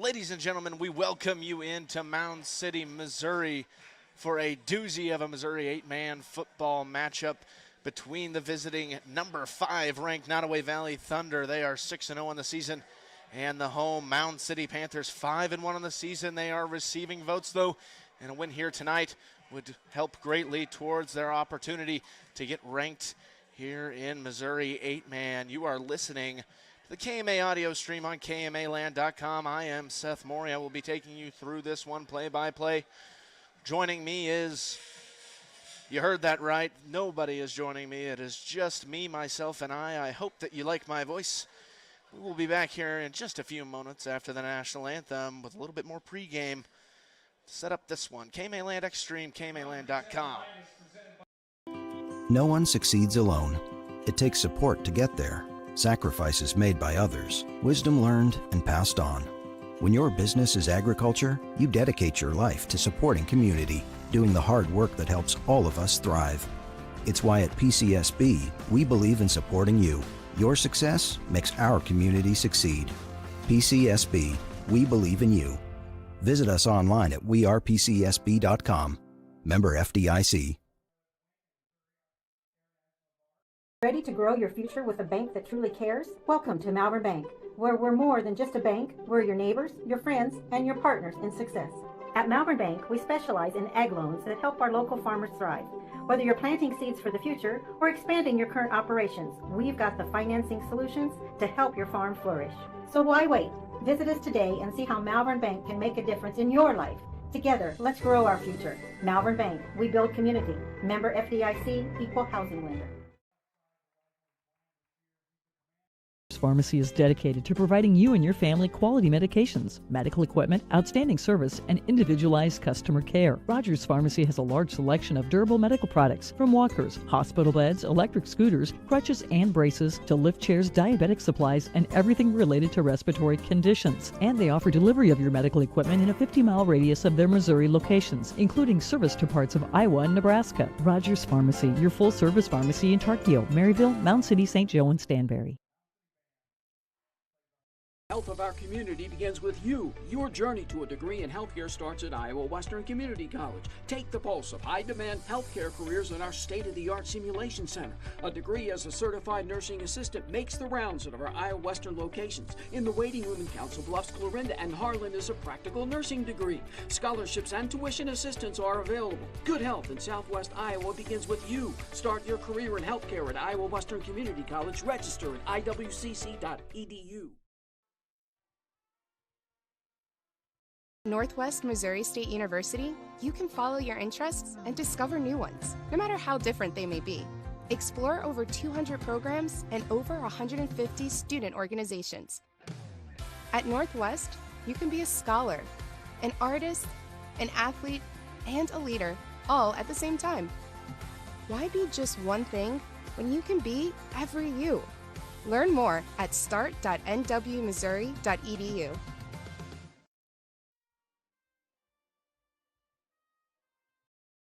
Ladies and gentlemen, we welcome you into Mound City, Missouri for a doozy of a Missouri 8-man football matchup between the visiting number 5 ranked Nodaway Valley Thunder. They are 6-0 on the season, and the home Mound City Panthers 5-1 on the season. They are receiving votes though, and a win here tonight would help greatly towards their opportunity to get ranked here in Missouri 8-man. You are listening the KMA audio stream on KMAland.com. I am Seth Morey. I will be taking you through this one play-by-play. Joining me is, you heard that right, nobody is joining me. It is just me, myself, and I. I hope that you like my voice. We will be back here in just a few moments after the national anthem with a little bit more pregame to set up this one. KMAland Extreme, KMAland.com. No one succeeds alone. It takes support to get there. Sacrifices made by others, wisdom learned and passed on. When your business is agriculture, you dedicate your life to supporting community, doing the hard work that helps all of us thrive. It's why at PCSB, we believe in supporting you. Your success makes our community succeed. PCSB, we believe in you. Visit us online at wearepcsb.com. Member FDIC. Ready to grow your future with a bank that truly cares? Welcome to Malvern Bank, where we're more than just a bank. We're your neighbors, your friends, and your partners in success. At Malvern Bank, we specialize in ag loans that help our local farmers thrive. Whether you're planting seeds for the future or expanding your current operations, we've got the financing solutions to help your farm flourish. So why wait? Visit us today and see how Malvern Bank can make a difference in your life. Together, let's grow our future. Malvern Bank, we build community. Member FDIC, Equal Housing Lender. Pharmacy is dedicated to providing you and your family quality medications, medical equipment, outstanding service, and individualized customer care. Rogers Pharmacy has a large selection of durable medical products, from walkers, hospital beds, electric scooters, crutches and braces, to lift chairs, diabetic supplies, and everything related to respiratory conditions. And they offer delivery of your medical equipment in a 50-mile radius of their Missouri locations, including service to parts of Iowa and Nebraska. Rogers Pharmacy, your full-service pharmacy in Tarkio, Maryville, Mound City, St. Joe, and Stanberry. Health of our community begins with you. Your journey to a degree in healthcare starts at Iowa Western Community College. Take the pulse of high-demand healthcare careers in our state-of-the-art simulation center. A degree as a certified nursing assistant makes the rounds at our Iowa Western locations. In the waiting room in Council Bluffs, Clarinda, and Harlan is a practical nursing degree. Scholarships and tuition assistance are available. Good health in Southwest Iowa begins with you. Start your career in healthcare at Iowa Western Community College. Register at iwcc.edu. Northwest Missouri State University, you can follow your interests and discover new ones, no matter how different they may be. Explore over 200 programs and over 150 student organizations. At Northwest, you can be a scholar, an artist, an athlete, and a leader, all at the same time. Why be just one thing when you can be every you? Learn more at start.nwmissouri.edu.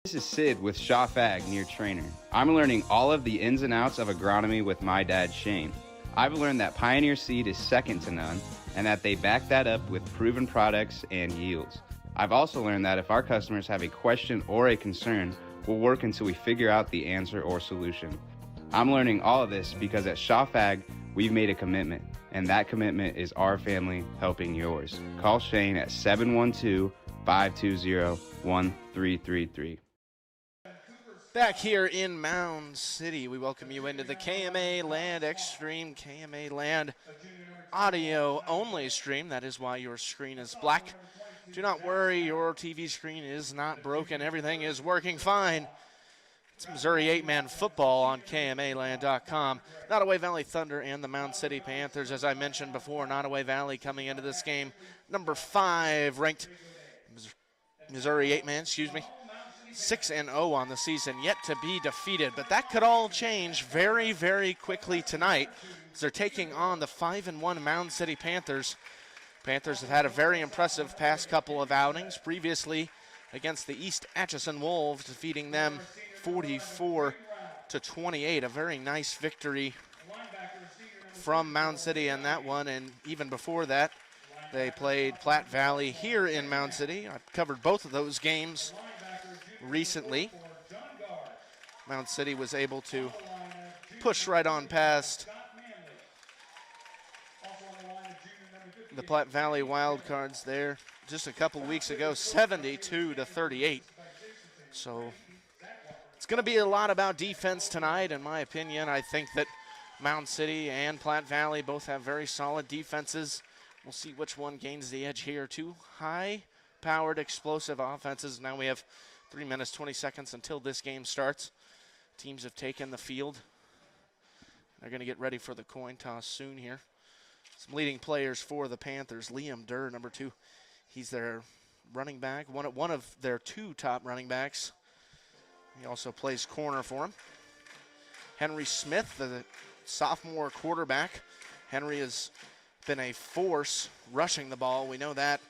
This is Sid with Shaw Ag near Trainer. I'm learning all of the ins and outs of agronomy with my dad, Shane. I've learned that Pioneer seed is second to none and that they back that up with proven products and yields. I've also learned that if our customers have a question or a concern, we'll work until we figure out the answer or solution. I'm learning all of this because at Shaw Ag, we've made a commitment, and that commitment is our family helping yours. Call Shane at 712-520-1333. Back here in Mound City, we welcome you into the KMA Land Extreme, KMA Land audio only stream. That is why your screen is black. Do not worry, your TV screen is not broken. Everything is working fine. It's Missouri 8-man football on KMAland.com. Nodaway Valley Thunder and the Mound City Panthers. As I mentioned before, Nodaway Valley coming into this game, number 5 ranked Missouri 8-man, 6-0 on the season, yet to be defeated. But that could all change very, very quickly tonight as they're taking on the 5-1 Mound City Panthers. Panthers have had a very impressive past couple of outings. Previously against the East Atchison Wolves, defeating them 44-28. A very nice victory from Mound City in that one, and even before that, They played Platte Valley here in Mound City. I've covered both of those games recently. Mound City was able to push right on past the Platte Valley Wildcards there just a couple weeks ago, 72-38. So it's going to be a lot about defense tonight, in my opinion. I think that Mound City and Platte Valley both have very solid defenses. We'll see which one gains the edge here. Two high-powered, explosive offenses. Now we have 3 minutes, 20 seconds until this game starts. Teams have taken the field. They're going to get ready for the coin toss soon here. Some leading players for the Panthers. Liam Durr, number 2. He's their running back, one of their 2 top running backs. He also plays corner for him. Henry Smith, the sophomore quarterback. Henry has been a force rushing the ball. We know that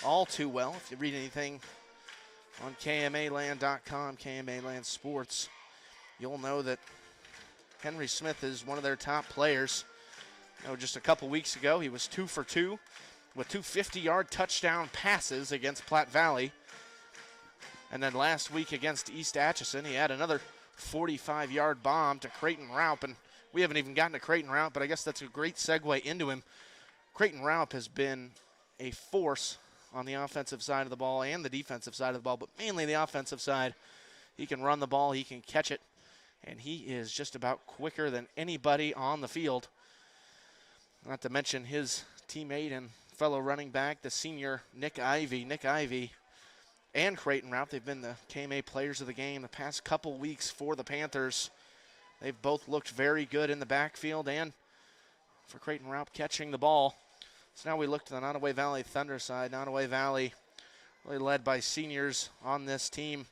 all too well. If you read anything on KMAland.com, KMA Land Sports, you'll know that Henry Smith is one of their top players. You know, just a couple weeks ago, he was 2 for 2 with 2 50-yard touchdown passes against Platte Valley. And then last week against East Atchison, he had another 45-yard bomb to Creighton Raup. And we haven't even gotten to Creighton Raup, but I guess that's a great segue into him. Creighton Raup has been a force on the offensive side of the ball and the defensive side of the ball, but mainly the offensive side. He can run the ball, he can catch it, and he is just about quicker than anybody on the field. Not to mention his teammate and fellow running back, the senior Nick Ivey. Nick Ivey and Creighton Raup, they've been the KMA players of the game the past couple weeks for the Panthers. They've both looked very good in the backfield and for Creighton Raup catching the ball. So now we look to the Nodaway Valley Thunder side. Nodaway Valley really led by seniors on this team.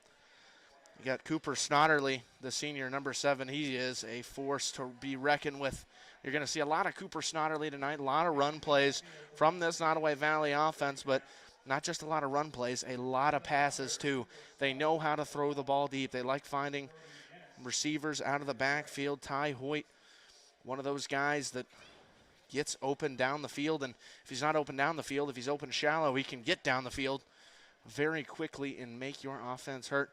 You got Cooper Snodderly, the senior, number 7. He is a force to be reckoned with. You're going to see a lot of Cooper Snodderly tonight, a lot of run plays from this Nodaway Valley offense, but not just a lot of run plays, a lot of passes too. They know how to throw the ball deep. They like finding receivers out of the backfield. Ty Hoyt, one of those guys that gets open down the field, and if he's not open down the field, if he's open shallow, he can get down the field very quickly and make your offense hurt.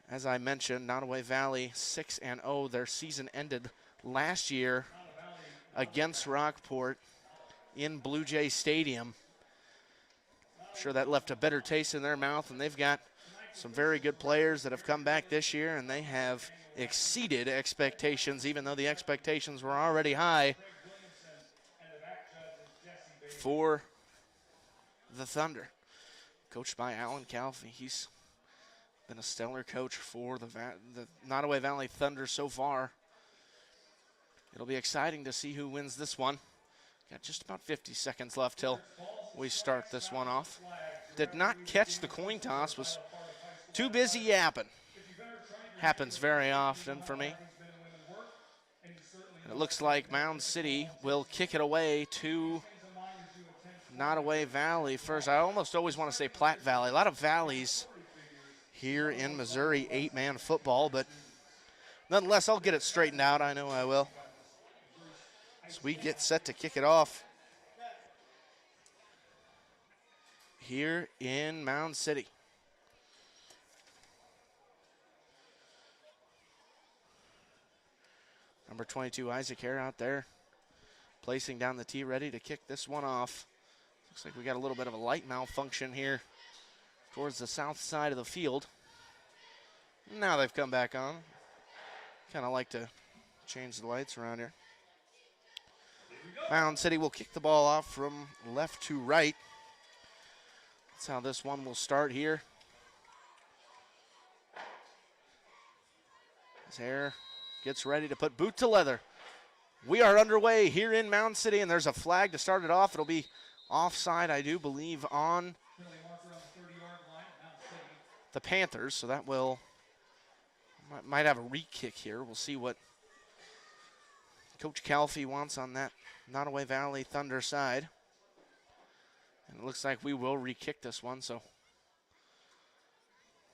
As I mentioned, Nodaway Valley 6-0. Their season ended last year against Rockport in Blue Jay Stadium. I'm sure that left a bitter taste in their mouth, and they've got some very good players that have come back this year, and they have exceeded expectations, even though the expectations were already high for the Thunder. Coached by Alan Calfee. He's been a stellar coach for the Nodaway Valley Thunder so far. It'll be exciting to see who wins this one. Got just about 50 seconds left till we start this one off. Did not catch the coin toss, was too busy yapping. Happens very often for me. And it looks like Mound City will kick it away to Nodaway Valley first. I almost always want to say Platte Valley. A lot of valleys here in Missouri, 8-man football, but nonetheless, I'll get it straightened out. I know I will. So we get set to kick it off here in Mound City. Number 22, Isaac Hare out there, placing down the tee, ready to kick this one off. Looks like we got a little bit of a light malfunction here towards the south side of the field. Now they've come back on. Kind of like to change the lights around here. Mound City will kick the ball off from left to right. That's how this one will start here. As Hare gets ready to put boot to leather. We are underway here in Mound City, and there's a flag to start it off. It'll be offside, I do believe, on the Panthers, so that will might have a re-kick here. We'll see what Coach Calfee wants on that Nodaway Valley Thunder side. And it looks like we will re-kick this one, so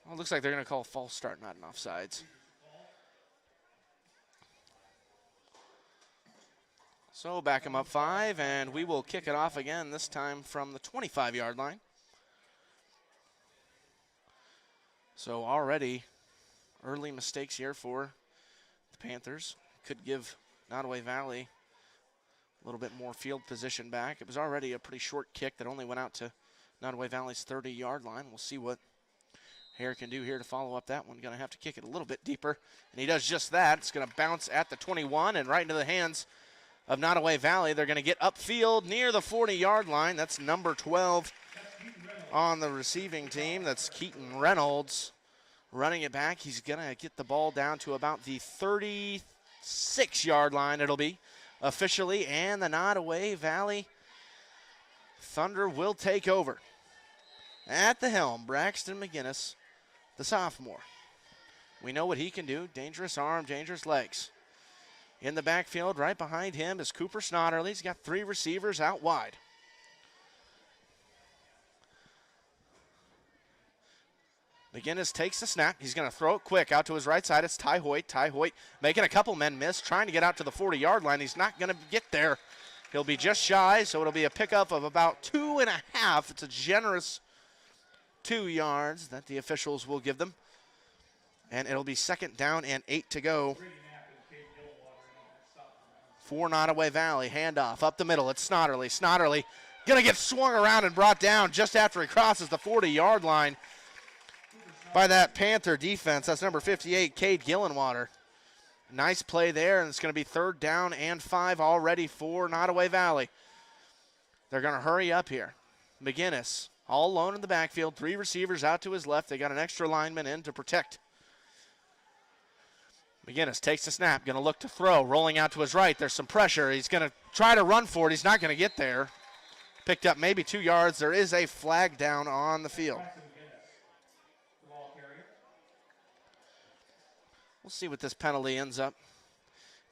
well, it looks like they're going to call a false start, not an offsides. So back him up 5, and we will kick it off again, this time from the 25-yard line. So already early mistakes here for the Panthers. Could give Nodaway Valley a little bit more field position back. It was already a pretty short kick that only went out to Nodaway Valley's 30-yard line. We'll see what Hare can do here to follow up that one. Going to have to kick it a little bit deeper, and he does just that. It's going to bounce at the 21 and right into the hands of Nodaway Valley. They're going to get upfield near the 40-yard line. That's number 12 on the receiving team. That's Keaton Reynolds running it back. He's going to get the ball down to about the 36-yard line, it'll be officially, and the Nodaway Valley Thunder will take over. At the helm, Braxton McGinnis, the sophomore. We know what he can do. Dangerous arm, dangerous legs. In the backfield, right behind him is Cooper Snodderly. He's got 3 receivers out wide. McGinnis takes the snap. He's going to throw it quick out to his right side. It's Ty Hoyt. Ty Hoyt making a couple men miss, trying to get out to the 40-yard line. He's not going to get there. He'll be just shy, so it'll be a pickup of about 2.5. It's a generous 2 yards that the officials will give them. And it'll be 2nd down and 8 to go for Nodaway Valley. Handoff up the middle. It's Snodderly. Snodderly going to get swung around and brought down just after he crosses the 40-yard line by that Panther defense. That's number 58, Cade Gillenwater. Nice play there, and it's going to be 3rd down and 5 already for Nodaway Valley. They're going to hurry up here. McGinnis all alone in the backfield. 3 receivers out to his left. They got an extra lineman in to protect. McGinnis takes the snap, going to look to throw, rolling out to his right. There's some pressure. He's going to try to run for it. He's not going to get there. Picked up maybe 2 yards. There is a flag down on the field. We'll see what this penalty ends up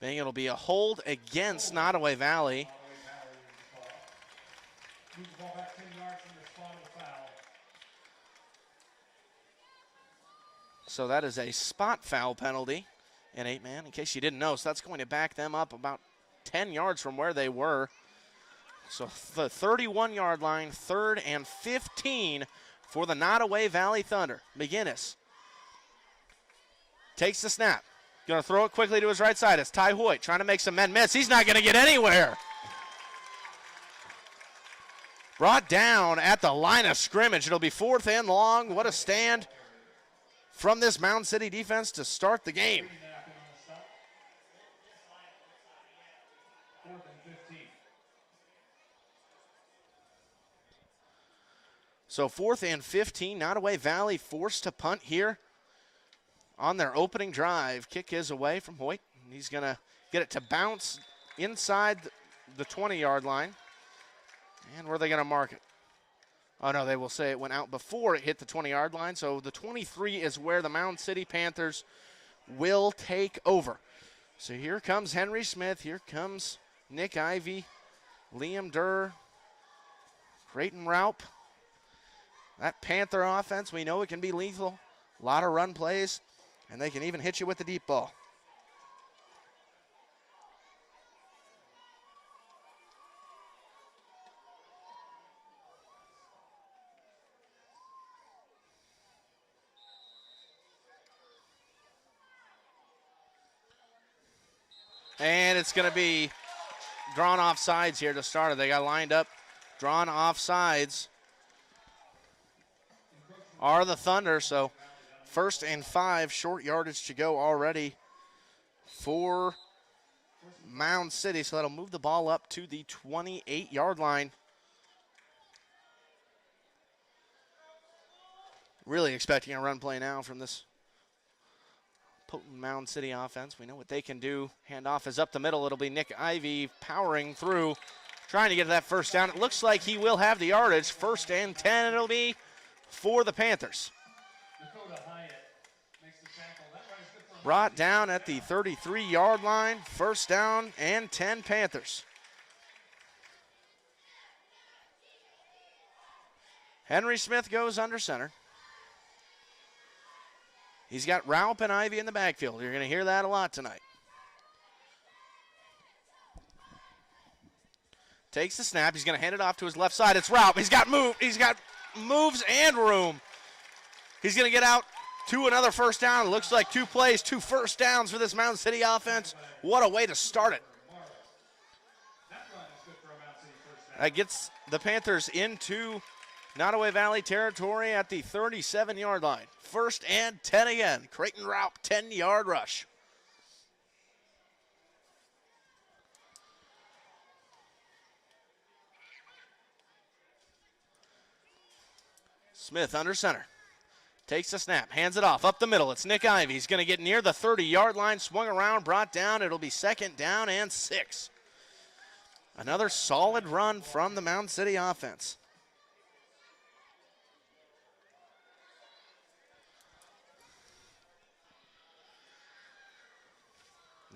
being. It'll be a hold against Nodaway Valley. So that is a spot foul penalty in 8-man, in case you didn't know. So that's going to back them up about 10 yards from where they were. So the 31-yard line, 3rd and 15 for the Nodaway Valley Thunder. McGinnis takes the snap. Going to throw it quickly to his right side. It's Ty Hoyt trying to make some men miss. He's not going to get anywhere. Brought down at the line of scrimmage. It'll be 4th and long. What a stand from this Mound City defense to start the game. So 4th and 15. Nodaway Valley forced to punt here on their opening drive. Kick is away from Hoyt. He's going to get it to bounce inside the 20-yard line. And where are they going to mark it? Oh, no, they will say it went out before it hit the 20-yard line. So the 23 is where the Mound City Panthers will take over. So here comes Henry Smith. Here comes Nick Ivey, Liam Durr, Creighton Raup. That Panther offense, we know it can be lethal. A lot of run plays, and they can even hit you with the deep ball. And it's going to be drawn off sides here to start it. They got lined up, drawn off sides are the Thunder. So 1st and 5, short yardage to go already for Mound City. So that'll move the ball up to the 28-yard line. Really expecting a run play now from this potent Mound City offense. We know what they can do. Handoff is up the middle. It'll be Nick Ivey powering through, trying to get to that 1st down. It looks like he will have the yardage. 1st and 10, it'll be for the Panthers. Brought down at the 33-yard line. 1st down and 10 Panthers. Henry Smith goes under center. He's got Raup and Ivey in the backfield. You're going to hear that a lot tonight. takes the snap. He's going to hand it off to his left side. It's Raup. He's got moves and room. He's going to get out to another first down. It looks like 2 plays, 2 first downs for this Mound City offense. What a way to start it. That gets the Panthers into Nodaway Valley territory at the 37-yard line. 1st and 10 again. Creighton Raup, 10-yard rush. Smith under center. Takes the snap, hands it off, up the middle. It's Nick Ivey. He's going to get near the 30-yard line, swung around, brought down. It'll be 2nd down and 6. Another solid run from the Mound City offense.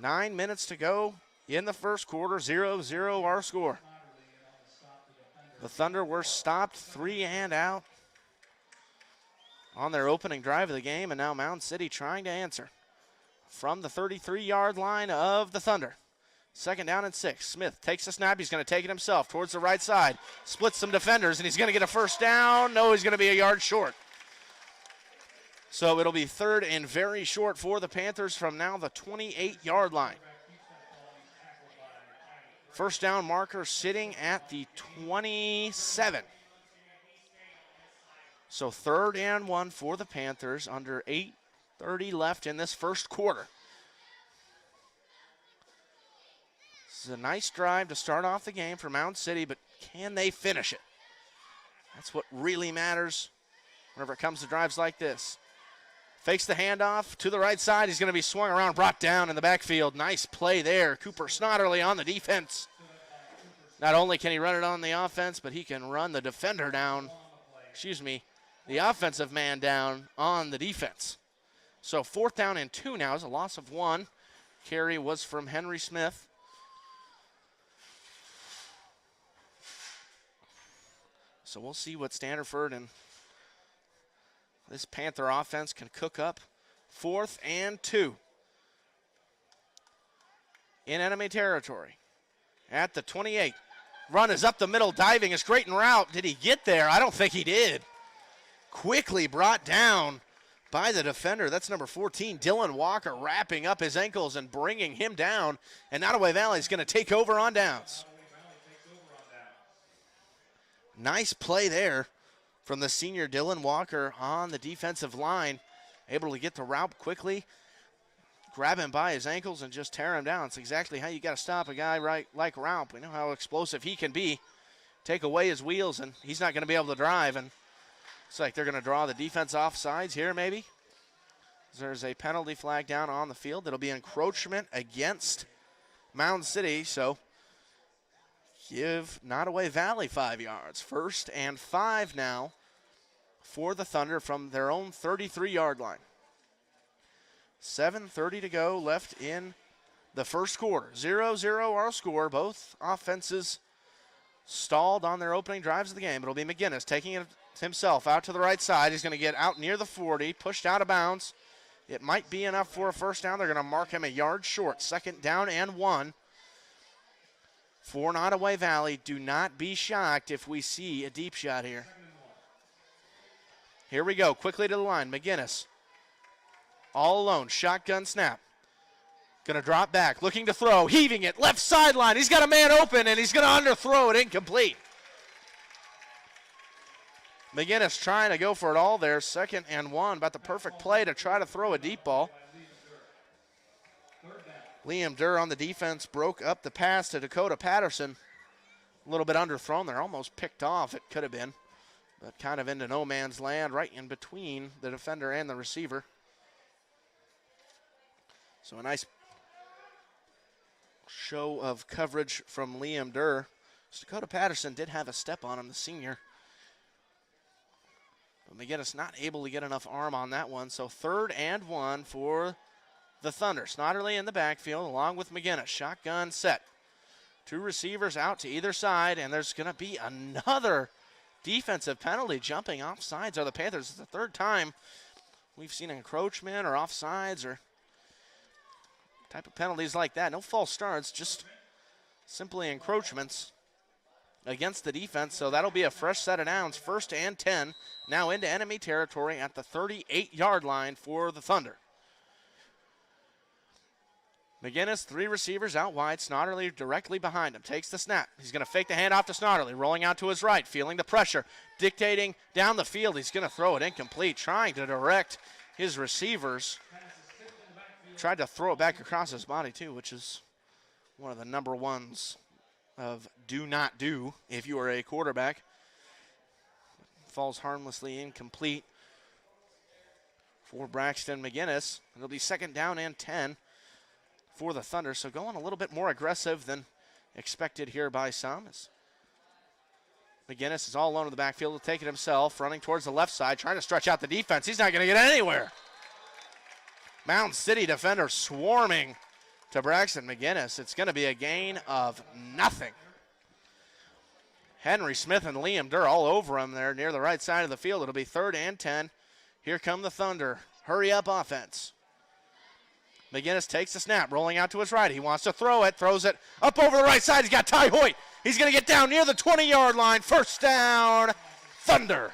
Nine minutes to go in the first quarter, 0-0 our score. The Thunder were stopped 3 and out on their opening drive of the game, and now Mound City trying to answer from the 33-yard line of the Thunder. 2nd down and 6. Smith takes the snap. He's going to take it himself towards the right side. Splits some defenders, and he's going to get a first down. No, he's going to be a yard short. So it'll be 3rd and very short for the Panthers from now the 28-yard line. First down marker sitting at the 27. So 3rd and 1 for the Panthers under 8:30 left in this first quarter. This is a nice drive to start off the game for Mound City, but can they finish it? That's what really matters whenever it comes to drives like this. Fakes the handoff to the right side. He's going to be swung around, brought down in the backfield. Nice play there. Cooper Snodderly on the defense. Not only can he run it on the offense, but he can run the defender down. The offensive man down on the defense. So 4th down and 2 now is a loss of 1. Carry was from Henry Smith. So we'll see what Standerford and this Panther offense can cook up. 4th and 2 in enemy territory at the 28. Run is up the middle, diving is Creighton Raup. Did he get there? I don't think he did. Quickly brought down by the defender. That's number 14, Dylan Walker, wrapping up his ankles and bringing him down. And Nodaway Valley is going to take over on downs. Nice play there from the senior Dylan Walker on the defensive line. Able to get to Raup quickly, grab him by his ankles, and just tear him down. It's exactly how you got to stop a guy like Raup. We know how explosive he can be. Take away his wheels, and he's not going to be able to drive. And looks like they're going to draw the defense off sides here, maybe. There's a penalty flag down on the field. It'll be encroachment against Mound City, so give Nodaway Valley 5 yards. 1st and 5 now for the Thunder from their own 33-yard line. 7:30 to go left in the first quarter. 0-0 our score. Both offenses stalled on their opening drives of the game. It'll be McGinnis taking it himself out to the right side. He's going to get out near the 40, pushed out of bounds. It might be enough for a first down. They're going to mark him a yard short. 2nd down and 1 for Nodaway Valley. Do not be shocked if we see a deep shot here. Here we go, quickly to the line. McGinnis, all alone, shotgun snap. Going to drop back, looking to throw, heaving it, left sideline. He's got a man open, and he's going to underthrow it, incomplete. McGinnis trying to go for it all there. 2nd and 1, about the perfect play to try to throw a deep ball. Liam Durr on the defense broke up the pass to Dakota Patterson. A little bit underthrown there, almost picked off. It could have been, but kind of into no man's land, right in between the defender and the receiver. So a nice show of coverage from Liam Durr. Dakota Patterson did have a step on him, the senior. But McGinnis not able to get enough arm on that one. So 3rd and 1 for the Thunder. Snodderly in the backfield along with McGinnis. Shotgun set. 2 receivers out to either side, and there's going to be another defensive penalty. Jumping off sides are the Panthers. It's the 3rd time we've seen encroachment or offsides or type of penalties like that. No false starts, just simply encroachments. against the defense, so that'll be a fresh set of downs. 1st and 10, now into enemy territory at the 38-yard line for the Thunder. McGinnis, 3 receivers out wide. Snodderly directly behind him. Takes the snap. He's going to fake the handoff to Snodderly. Rolling out to his right. Feeling the pressure. Dictating down the field. He's going to throw it incomplete. Trying to direct his receivers. Tried to throw it back across his body too, which is one of the number ones of do not do if you are a quarterback. Falls harmlessly incomplete for Braxton McGinnis. It'll be 2nd down and 10. For the Thunder, so going a little bit more aggressive than expected here by some. McGinnis is all alone in the backfield. He'll take it himself, running towards the left side, trying to stretch out the defense. He's not going to get anywhere. Mound City defender swarming to Braxton McGinnis. It's going to be a gain of nothing. Henry Smith and Liam Durr all over him there near the right side of the field. It'll be 3rd and 10. Here come the Thunder. Hurry up offense. McGinnis takes the snap, rolling out to his right. He wants to throw it, throws it up over the right side. He's got Ty Hoyt. He's going to get down near the 20-yard line. 1st down, Thunder.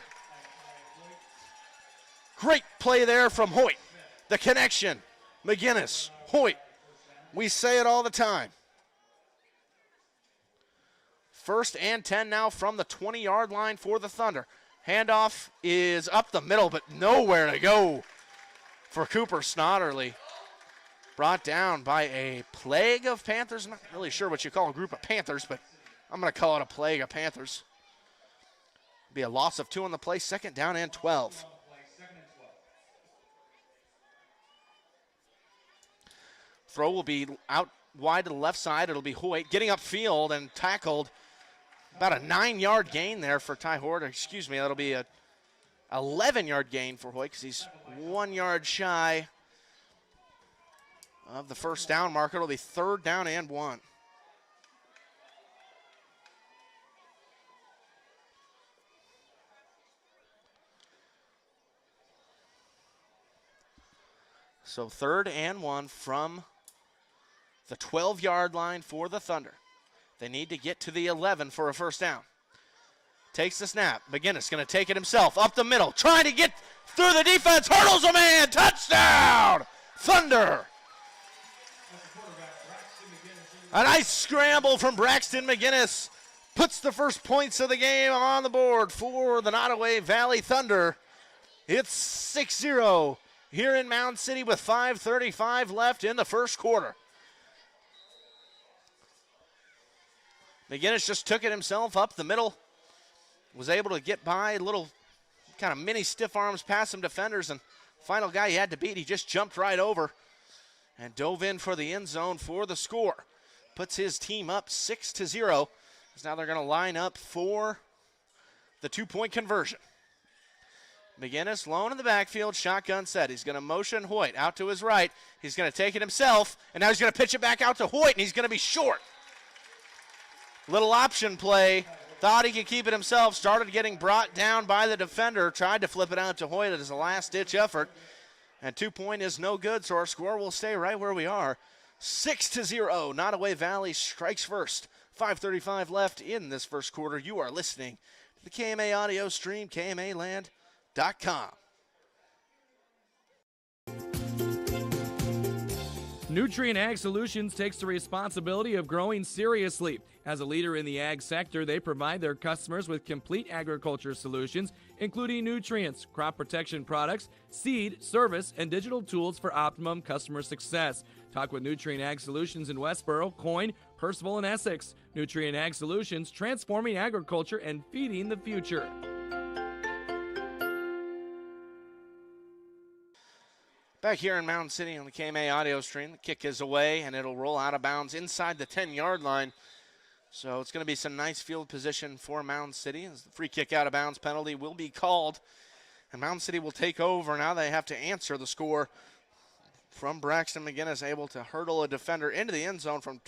Great play there from Hoyt. The connection, McGinnis, Hoyt. We say it all the time. 1st and 10 now from the 20-yard line for the Thunder. Handoff is up the middle, but nowhere to go for Cooper Snodderly. Brought down by a plague of Panthers. I'm not really sure what you call a group of Panthers, but I'm going to call it a plague of Panthers. Be a loss of 2 on the play, 2nd down and 12. Throw will be out wide to the left side. It'll be Hoyt getting upfield and tackled. About a 9-yard gain there for Ty Hoyt. Excuse me, that'll be a 11-yard gain for Hoyt because he's 1 yard shy of the 1st down marker. It'll be 3rd down and 1. So 3rd and 1 from the 12-yard line for the Thunder. They need to get to the 11 for a 1st down. Takes the snap. McGinnis going to take it himself up the middle. Trying to get through the defense. Hurdles a man. Touchdown! Thunder! A nice scramble from Braxton McGinnis. Puts the first points of the game on the board for the Nodaway Valley Thunder. It's 6-0 here in Mound City with 5:35 left in the 1st quarter. McGinnis just took it himself up the middle. Was able to get by little kind of mini stiff arms past some defenders, and final guy he had to beat, he just jumped right over and dove in for the end zone for the score. Puts his team up 6-0. Now they're going to line up for the 2-point conversion. McGinnis lone in the backfield, shotgun set. He's going to motion Hoyt out to his right. He's going to take it himself, and now he's going to pitch it back out to Hoyt, and he's going to be short. Little option play. Thought he could keep it himself. Started getting brought down by the defender. Tried to flip it out to Hoyt as a last-ditch effort. And 2-point is no good, so our score will stay right where we are. 6-0. Nodaway Valley strikes first. 5:35 left in this 1st quarter. You are listening to the KMA audio stream, KMAland.com. Nutrient Ag Solutions takes the responsibility of growing seriously. As a leader in the ag sector, they provide their customers with complete agriculture solutions, including nutrients, crop protection products, seed, service, and digital tools for optimum customer success. Talk with Nutrient Ag Solutions in Westboro, Coyne, Percival, and Essex. Nutrient Ag Solutions, transforming agriculture and feeding the future. Back here in Mound City on the KMA audio stream, the kick is away, and it'll roll out of bounds inside the 10-yard line. So it's going to be some nice field position for Mound City, as the free kick out of bounds penalty will be called. And Mound City will take over. Now they have to answer the score from Braxton McGinnis, able to hurdle a defender into the end zone from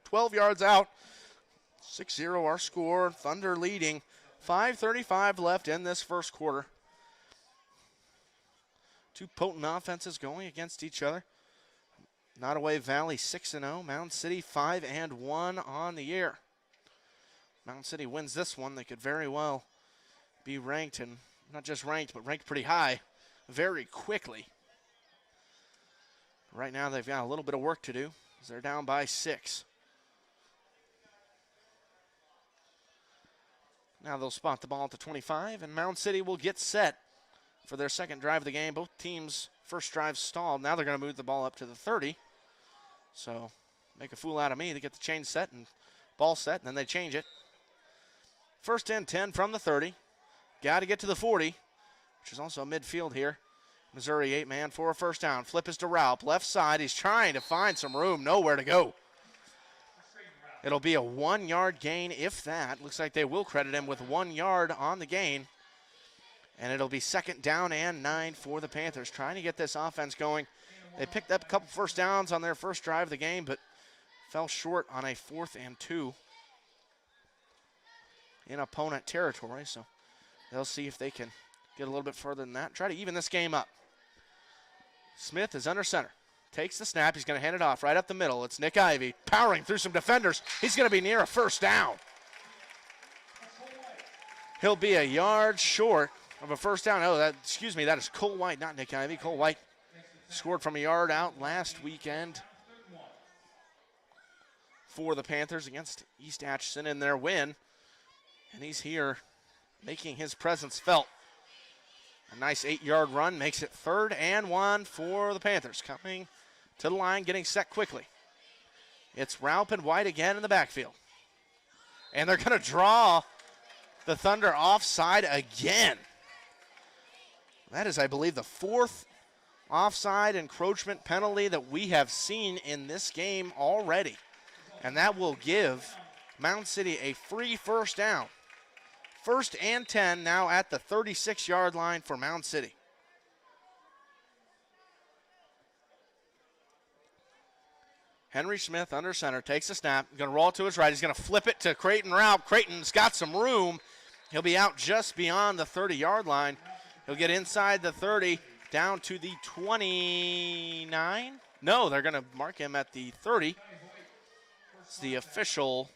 12 yards out. 6-0 our score. Thunder leading. 5:35 left in this 1st quarter. Two potent offenses going against each other. Nodaway Valley 6-0. Mound City 5-1 on the year. Mound City wins this one, they could very well be ranked, and not just ranked, but ranked pretty high very quickly. Right now they've got a little bit of work to do as they're down by 6. Now they'll spot the ball at the 25, and Mound City will get set for their second drive of the game. Both teams' first drive stalled. Now they're going to move the ball up to the 30. So make a fool out of me to get the chain set and ball set, and then they change it. First and 10 from the 30. Got to get to the 40, which is also midfield here. Missouri 8-man for a first down. Flip is to Raup, left side. He's trying to find some room, nowhere to go. It'll be a 1-yard gain, if that. Looks like they will credit him with 1 yard on the gain. And it'll be second down and 9 for the Panthers, trying to get this offense going. They picked up a couple first downs on their first drive of the game, but fell short on a 4th and 2 in opponent territory. So they'll see if they can get a little bit further than that. Try to even this game up. Smith is under center. Takes the snap. He's going to hand it off right up the middle. It's Nick Ivey powering through some defenders. He's going to be near a first down. He'll be a yard short of a first down. Oh, that is Cole White, not Nick Ivey. Cole White scored from a yard out last weekend for the Panthers against East Atchison in their win. And he's here making his presence felt. A nice 8-yard run makes it 3rd and 1 for the Panthers. Coming to the line, getting set quickly. It's Raup and White again in the backfield. And they're going to draw the Thunder offside again. That is, I believe, the 4th offside encroachment penalty that we have seen in this game already. And that will give Mound City a free first down. 1st and 10 now at the 36-yard line for Mound City. Henry Smith under center, takes the snap, going to roll to his right. He's going to flip it to Creighton Raup. Creighton's got some room. He'll be out just beyond the 30-yard line. He'll get inside the 30, down to the 29. No, they're going to mark him at the 30. It's the official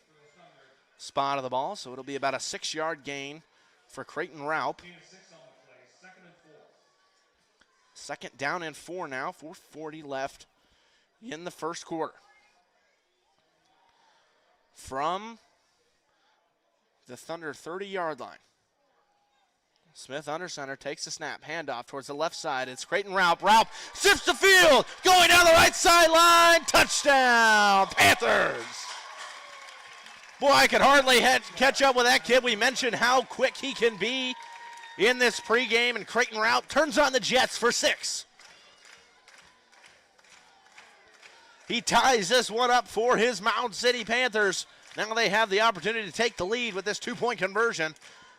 spot of the ball, so it'll be about a 6-yard gain for Creighton Raup. 2nd down and 4 now, 4:40 left in the first quarter. From the Thunder 30-yard line. Smith under center, takes the snap, handoff towards the left side. It's Creighton Raup. Raup sips the field, going down the right sideline. Touchdown, Panthers! Boy, I could hardly catch up with that kid. We mentioned how quick he can be in this pregame, and Creighton Raup turns on the Jets for 6. He ties this one up for his Mound City Panthers. Now they have the opportunity to take the lead with this 2-point conversion.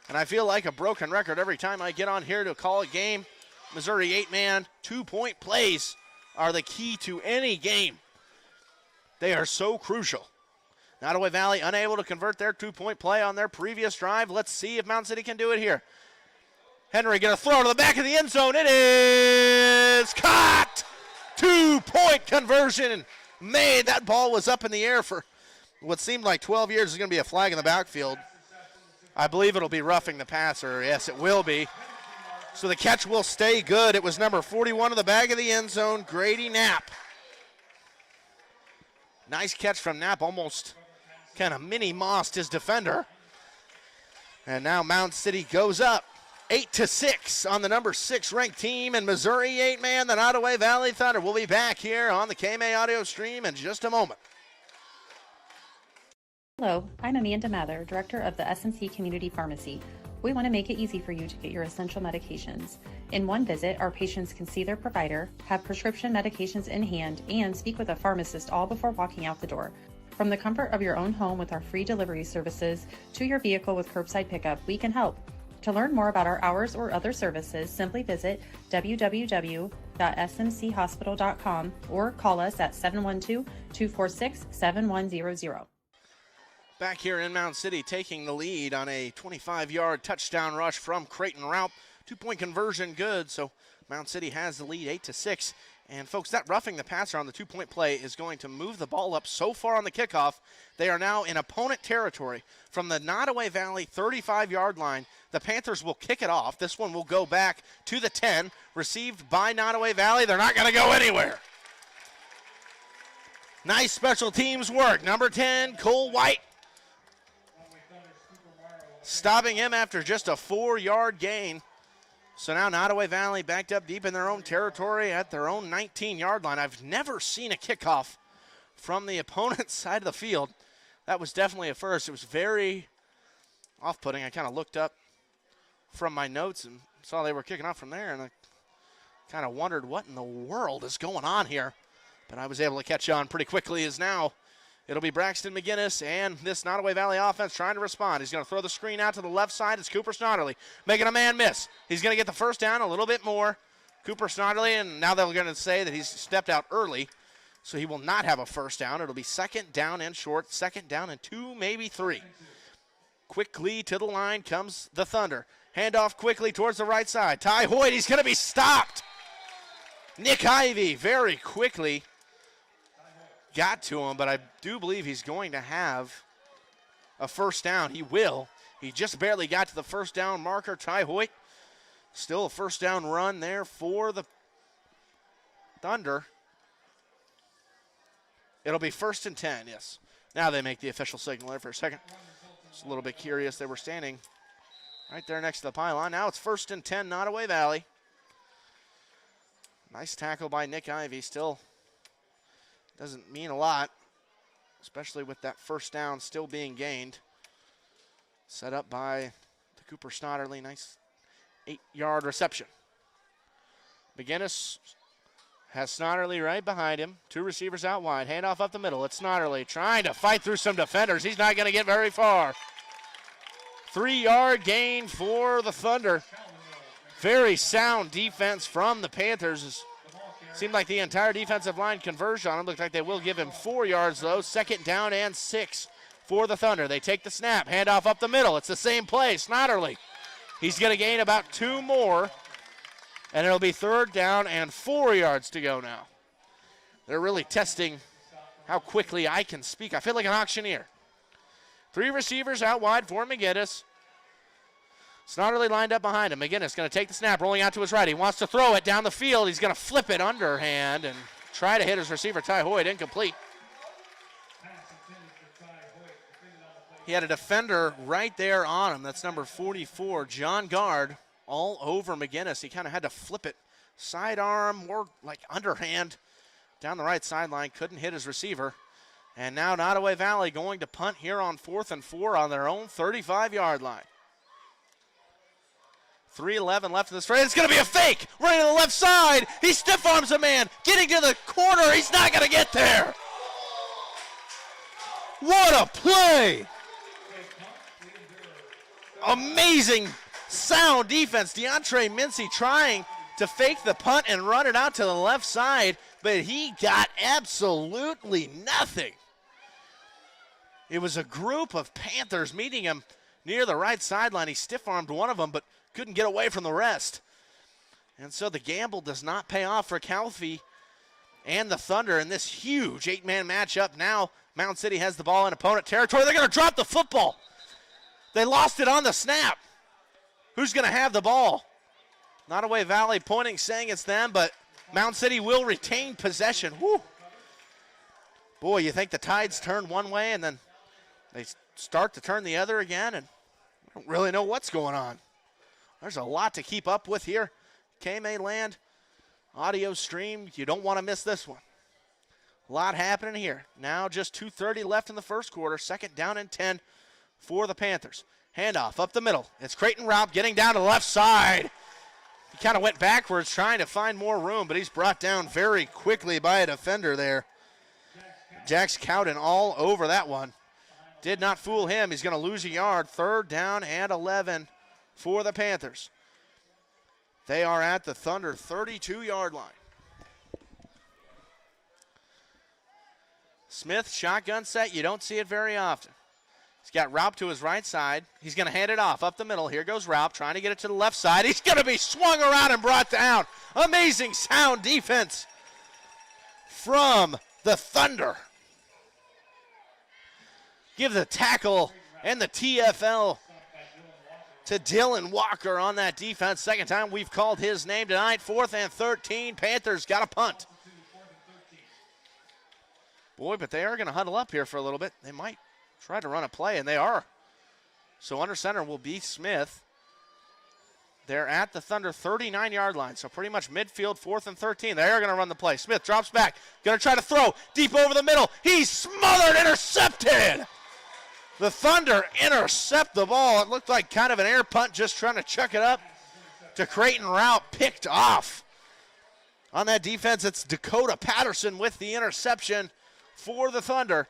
And I feel like a broken record every time I get on here to call a game. Missouri 8-man 2-point plays are the key to any game. They are so crucial. Nodaway Valley unable to convert their 2-point play on their previous drive. Let's see if Mound City can do it here. Henry going to throw to the back of the end zone. It is caught! 2-point conversion made. That ball was up in the air for what seemed like 12 years. There's going to be a flag in the backfield. I believe it'll be roughing the passer. Yes, it will be. So the catch will stay good. It was number 41 in the back of the end zone, Grady Knapp. Nice catch from Knapp, almost kind of mini-mossed his defender. And now Mound City goes up 8-6 on the number 6 ranked team in Missouri 8-man, the Nodaway Valley Thunder. We'll be back here on the KMA audio stream in just a moment. Hello, I'm Amanda Mather, Director of the SNC Community Pharmacy. We want to make it easy for you to get your essential medications. In one visit, our patients can see their provider, have prescription medications in hand, and speak with a pharmacist all before walking out the door. From the comfort of your own home with our free delivery services to your vehicle with curbside pickup, we can help. To learn more about our hours or other services, simply visit www.smchospital.com or call us at 712-246-7100. Back here in Mound City, taking the lead on a 25-yard touchdown rush from Creighton Raup. 2-point conversion good, so Mound City has the lead 8-6. And, folks, that roughing the passer on the two-point play is going to move the ball up so far on the kickoff. They are now in opponent territory. From the Nodaway Valley 35-yard line, the Panthers will kick it off. This one will go back to the 10, received by Nodaway Valley. They're not going to go anywhere. Nice special teams work. Number 10, Cole White. Stopping him after just a 4-yard gain. So now Nodaway Valley backed up deep in their own territory at their own 19-yard line. I've never seen a kickoff from the opponent's side of the field. That was definitely a first. It was very off-putting. I kind of looked up from my notes and saw they were kicking off from there, and I kind of wondered what in the world is going on here. But I was able to catch on pretty quickly as now it'll be Braxton McGinnis and this Nodaway Valley offense trying to respond. He's going to throw the screen out to the left side. It's Cooper Snodderly making a man miss. He's going to get the first down a little bit more. Cooper Snodderly, and now they're going to say that he's stepped out early, so he will not have a first down. It'll be second down and short, second down and 2, maybe 3. Quickly to the line comes the Thunder. Handoff quickly towards the right side. Ty Hoyt, he's going to be stopped. Nick Ivey very quickly got to him, but I do believe he's going to have a first down. He will. He just barely got to the first down marker. Ty Hoyt, still a first down run there for the Thunder. It'll be 1st and 10, yes. Now they make the official signal there for a second. Just a little bit curious. They were standing right there next to the pylon. Now it's 1st and 10, Nodaway Valley. Nice tackle by Nick Ivey. Still doesn't mean a lot, especially with that first down still being gained. Set up by the Cooper Snodderly. Nice 8-yard reception. McGinnis has Snodderly right behind him. 2 receivers out wide. Handoff up the middle. It's Snodderly trying to fight through some defenders. He's not going to get very far. 3-yard gain for the Thunder. Very sound defense from the Panthers. Seemed like the entire defensive line converged on him. Looked like they will give him 4 yards, though. Second down and 6 for the Thunder. They take the snap. Handoff up the middle. It's the same play. Snodderly. He's going to gain about 2 more. And it'll be 3rd down and 4 yards to go now. They're really testing how quickly I can speak. I feel like an auctioneer. 3 receivers out wide for McGinnis. Snodderly lined up behind him. McGinnis going to take the snap, rolling out to his right. He wants to throw it down the field. He's going to flip it underhand and try to hit his receiver, Ty Hoyt. Incomplete. He had a defender right there on him. That's number 44, John Gard, all over McGinnis. He kind of had to flip it sidearm, more like underhand down the right sideline. Couldn't hit his receiver. And now Nodaway Valley going to punt here on 4th and 4 on their own 35-yard line. 3:11 left in this race. It's going to be a fake. Running to the left side. He stiff arms a man. Getting to the corner. He's not going to get there. What a play. Amazing sound defense. DeAndre Mincy trying to fake the punt and run it out to the left side, but he got absolutely nothing. It was a group of Panthers meeting him near the right sideline. He stiff-armed one of them, but couldn't get away from the rest. And so the gamble does not pay off for Calfee and the Thunder in this huge 8-man matchup. Now Mound City has the ball in opponent territory. They're going to drop the football. They lost it on the snap. Who's going to have the ball? Nodaway Valley pointing, saying it's them, but Mound City will retain possession. Woo. Boy, you think the tides turn one way and then they start to turn the other again, and I don't really know what's going on. There's a lot to keep up with here. KMA Land audio stream. You don't want to miss this one. A lot happening here. Now just 2:30 left in the first quarter. Second down and 10 for the Panthers. Handoff up the middle. It's Creighton Raup getting down to the left side. He kind of went backwards trying to find more room, but he's brought down very quickly by a defender there. Jax Cowden all over that one. Did not fool him. He's going to lose a yard. 3rd down and 11 for the Panthers. They are at the Thunder 32-yard line. Smith, shotgun set. You don't see it very often. He's got Raup to his right side. He's going to hand it off up the middle. Here goes Raup trying to get it to the left side. He's going to be swung around and brought down. Amazing sound defense from the Thunder. Give the tackle and the TFL to Dylan Walker on that defense. Second time we've called his name tonight. 4th and 13. Panthers got a punt. Boy, but they are going to huddle up here for a little bit. They might try to run a play, and they are. So under center will be Smith. They're at the Thunder 39-yard line, so pretty much midfield, 4th and 13. They are going to run the play. Smith drops back, going to try to throw deep over the middle. He's smothered, intercepted. The Thunder intercept the ball. It looked like kind of an air punt, just trying to chuck it up to Creighton Route, picked off. On that defense, it's Dakota Patterson with the interception for the Thunder.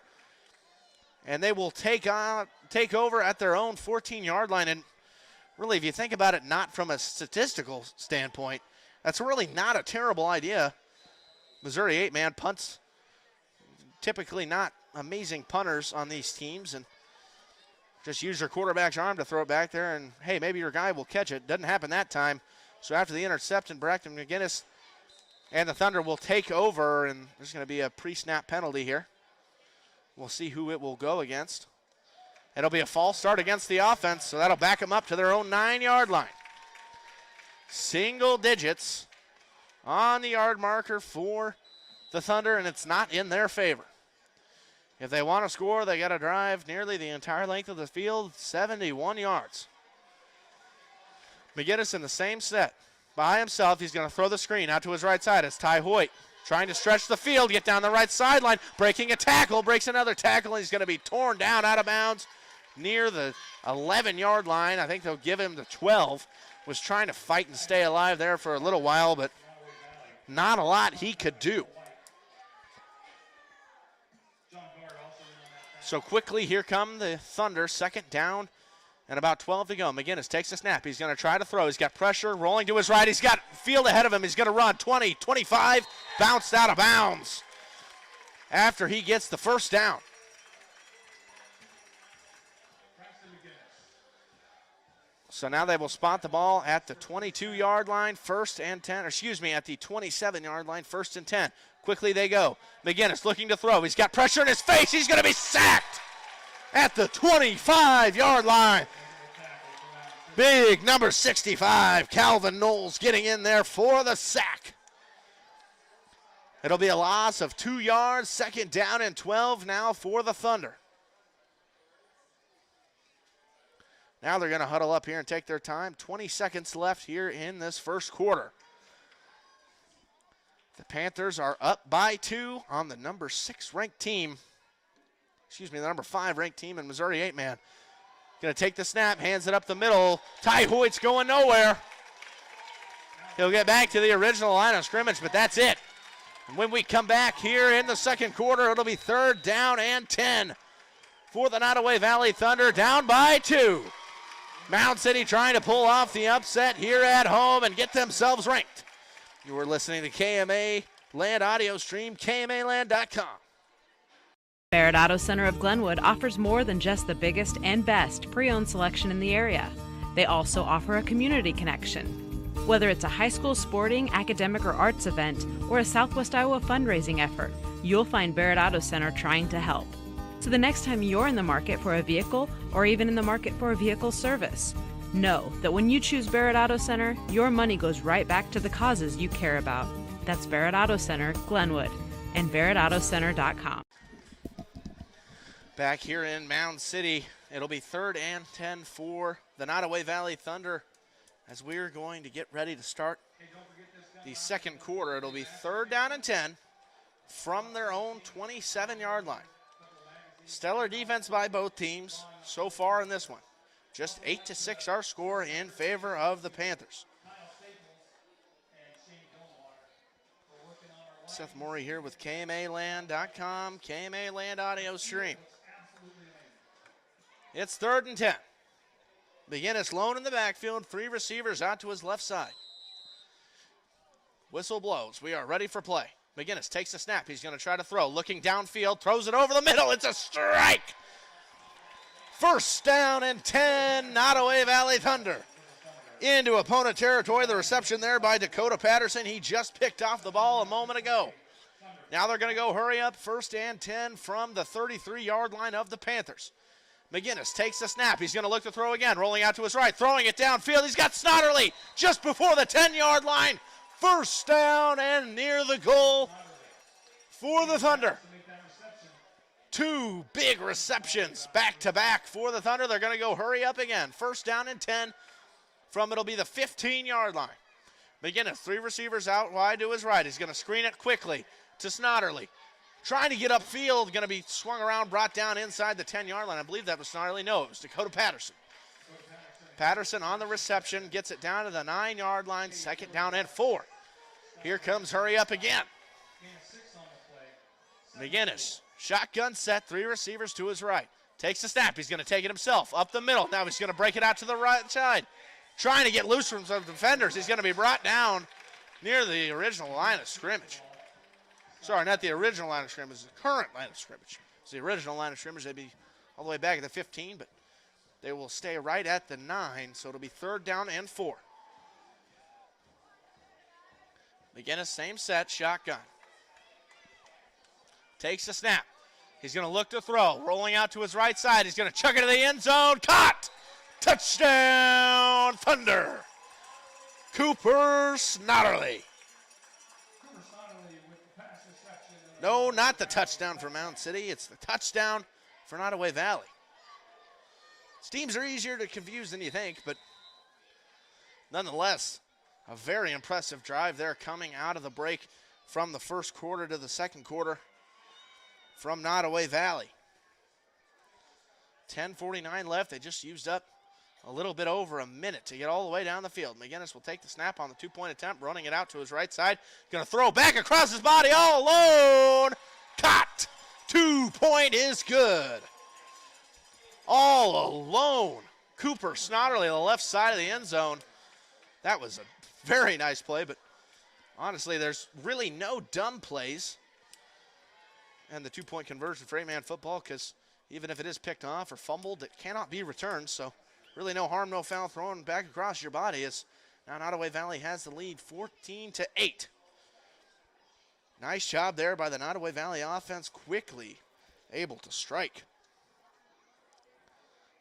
And they will take over at their own 14-yard line. And really, if you think about it, not from a statistical standpoint, that's really not a terrible idea. Missouri 8-man punts, typically not amazing punters on these teams, and just use your quarterback's arm to throw it back there, and hey, maybe your guy will catch it. Doesn't happen that time. So after the interception, Braxton McGinnis and the Thunder will take over, and there's going to be a pre-snap penalty here. We'll see who it will go against. It'll be a false start against the offense, so that'll back them up to their own 9-yard line. Single digits on the yard marker for the Thunder, and it's not in their favor. If they want to score, they got to drive nearly the entire length of the field, 71 yards. McGinnis in the same set. By himself, he's going to throw the screen out to his right side. It's Ty Hoyt trying to stretch the field, get down the right sideline, breaking a tackle, breaks another tackle, and he's going to be torn down out of bounds near the 11-yard line. I think they'll give him the 12. Was trying to fight and stay alive there for a little while, but not a lot he could do. So quickly, here come the Thunder, 2nd down and about 12 to go. McGinnis takes a snap. He's going to try to throw. He's got pressure, rolling to his right. He's got field ahead of him. He's going to run 20, 25, bounced out of bounds after he gets the first down. So now they will spot the ball at the 22-yard line, 1st and 10. At the 27-yard line, 1st and 10. Quickly they go. McGinnis looking to throw. He's got pressure in his face. He's going to be sacked at the 25-yard line. Big number 65, Calvin Knowles, getting in there for the sack. It'll be a loss of 2 yards, 2nd down and 12 now for the Thunder. Now they're going to huddle up here and take their time. 20 seconds left here in this first quarter. The Panthers are up by 2 on the number 6 ranked team. The number 5 ranked team in Missouri 8-man. Going to take the snap, hands it up the middle. Ty Hoyt's going nowhere. He'll get back to the original line of scrimmage, but that's it. And when we come back here in the second quarter, it'll be 3rd down and 10 for the Nodaway Valley Thunder, down by 2. Mound City trying to pull off the upset here at home and get themselves ranked. You were listening to KMA Land Audio Stream, KMAland.com. Barrett Auto Center of Glenwood offers more than just the biggest and best pre-owned selection in the area. They also offer a community connection. Whether it's a high school sporting, academic, or arts event, or a Southwest Iowa fundraising effort, you'll find Barrett Auto Center trying to help. So the next time you're in the market for a vehicle, or even in the market for a vehicle service, know that when you choose Barrett Auto Center, your money goes right back to the causes you care about. That's Barrett Auto Center, Glenwood, and BarrettAutoCenter.com. Back here in Mound City, it'll be 3rd and 10 for the Nodaway Valley Thunder as we're going to get ready to start the second quarter. It'll be 3rd down and 10 from their own 27-yard line. Stellar defense by both teams so far in this one. Just 8-6 our score in favor of the Panthers. Seth Morey here with KMAland.com, KMA Land Audio Stream. It's 3rd and 10. McGinnis lone in the backfield, 3 receivers out to his left side. Whistle blows. We are ready for play. McGinnis takes the snap. He's going to try to throw. Looking downfield, throws it over the middle. It's a strike. 1st down and 10, Nodaway Valley Thunder. Into opponent territory. The reception there by Dakota Patterson. He just picked off the ball a moment ago. Now they're going to go hurry up, 1st and 10 from the 33-yard line of the Panthers. McGinnis takes the snap. He's going to look to throw again, rolling out to his right, throwing it downfield. He's got Snodderly just before the 10-yard line. 1st down and near the goal for the Thunder. 2 big receptions back-to-back for the Thunder. They're going to go hurry up again. 1st down and 10 from it'll be the 15-yard line. McGinnis, 3 receivers out wide to his right. He's going to screen it quickly to Snodderly. Trying to get upfield, going to be swung around, brought down inside the 10-yard line. I believe that was Snodderly. No, it was Dakota Patterson. Patterson on the reception, gets it down to the 9-yard line, 2nd down and 4. Here comes hurry up again. McGinnis, shotgun set, 3 receivers to his right. Takes the snap, he's going to take it himself, up the middle. Now he's going to break it out to the right side. Trying to get loose from some defenders. He's going to be brought down near the original line of scrimmage. Sorry, not the original line of scrimmage, the current line of scrimmage. It's the original line of scrimmage. They'd be all the way back at the 15, but they will stay right at the 9, so it'll be 3rd down and 4. McGinnis, same set, shotgun. Takes the snap. He's going to look to throw. Rolling out to his right side. He's going to chuck it to the end zone. Caught! Touchdown, Thunder! Cooper Snodderly. No, not the touchdown for Mound City. It's the touchdown for Nodaway Valley. These teams are easier to confuse than you think, but nonetheless, a very impressive drive there coming out of the break from the 1st quarter to the 2nd quarter from Nodaway Valley. 10:49 left. They just used up a little bit over a minute to get all the way down the field. McGinnis will take the snap on the 2-point attempt, running it out to his right side. Going to throw back across his body all alone. Caught. 2-point is good. All alone. Cooper Snodderly on the left side of the end zone. That was a very nice play, but honestly, there's really no dumb plays and the 2-point conversion for 8-man football, because even if it is picked off or fumbled, it cannot be returned. So really no harm, no foul thrown back across your body, as now Nodaway Valley has the lead 14-8. Nice job there by the Nodaway Valley offense, quickly able to strike.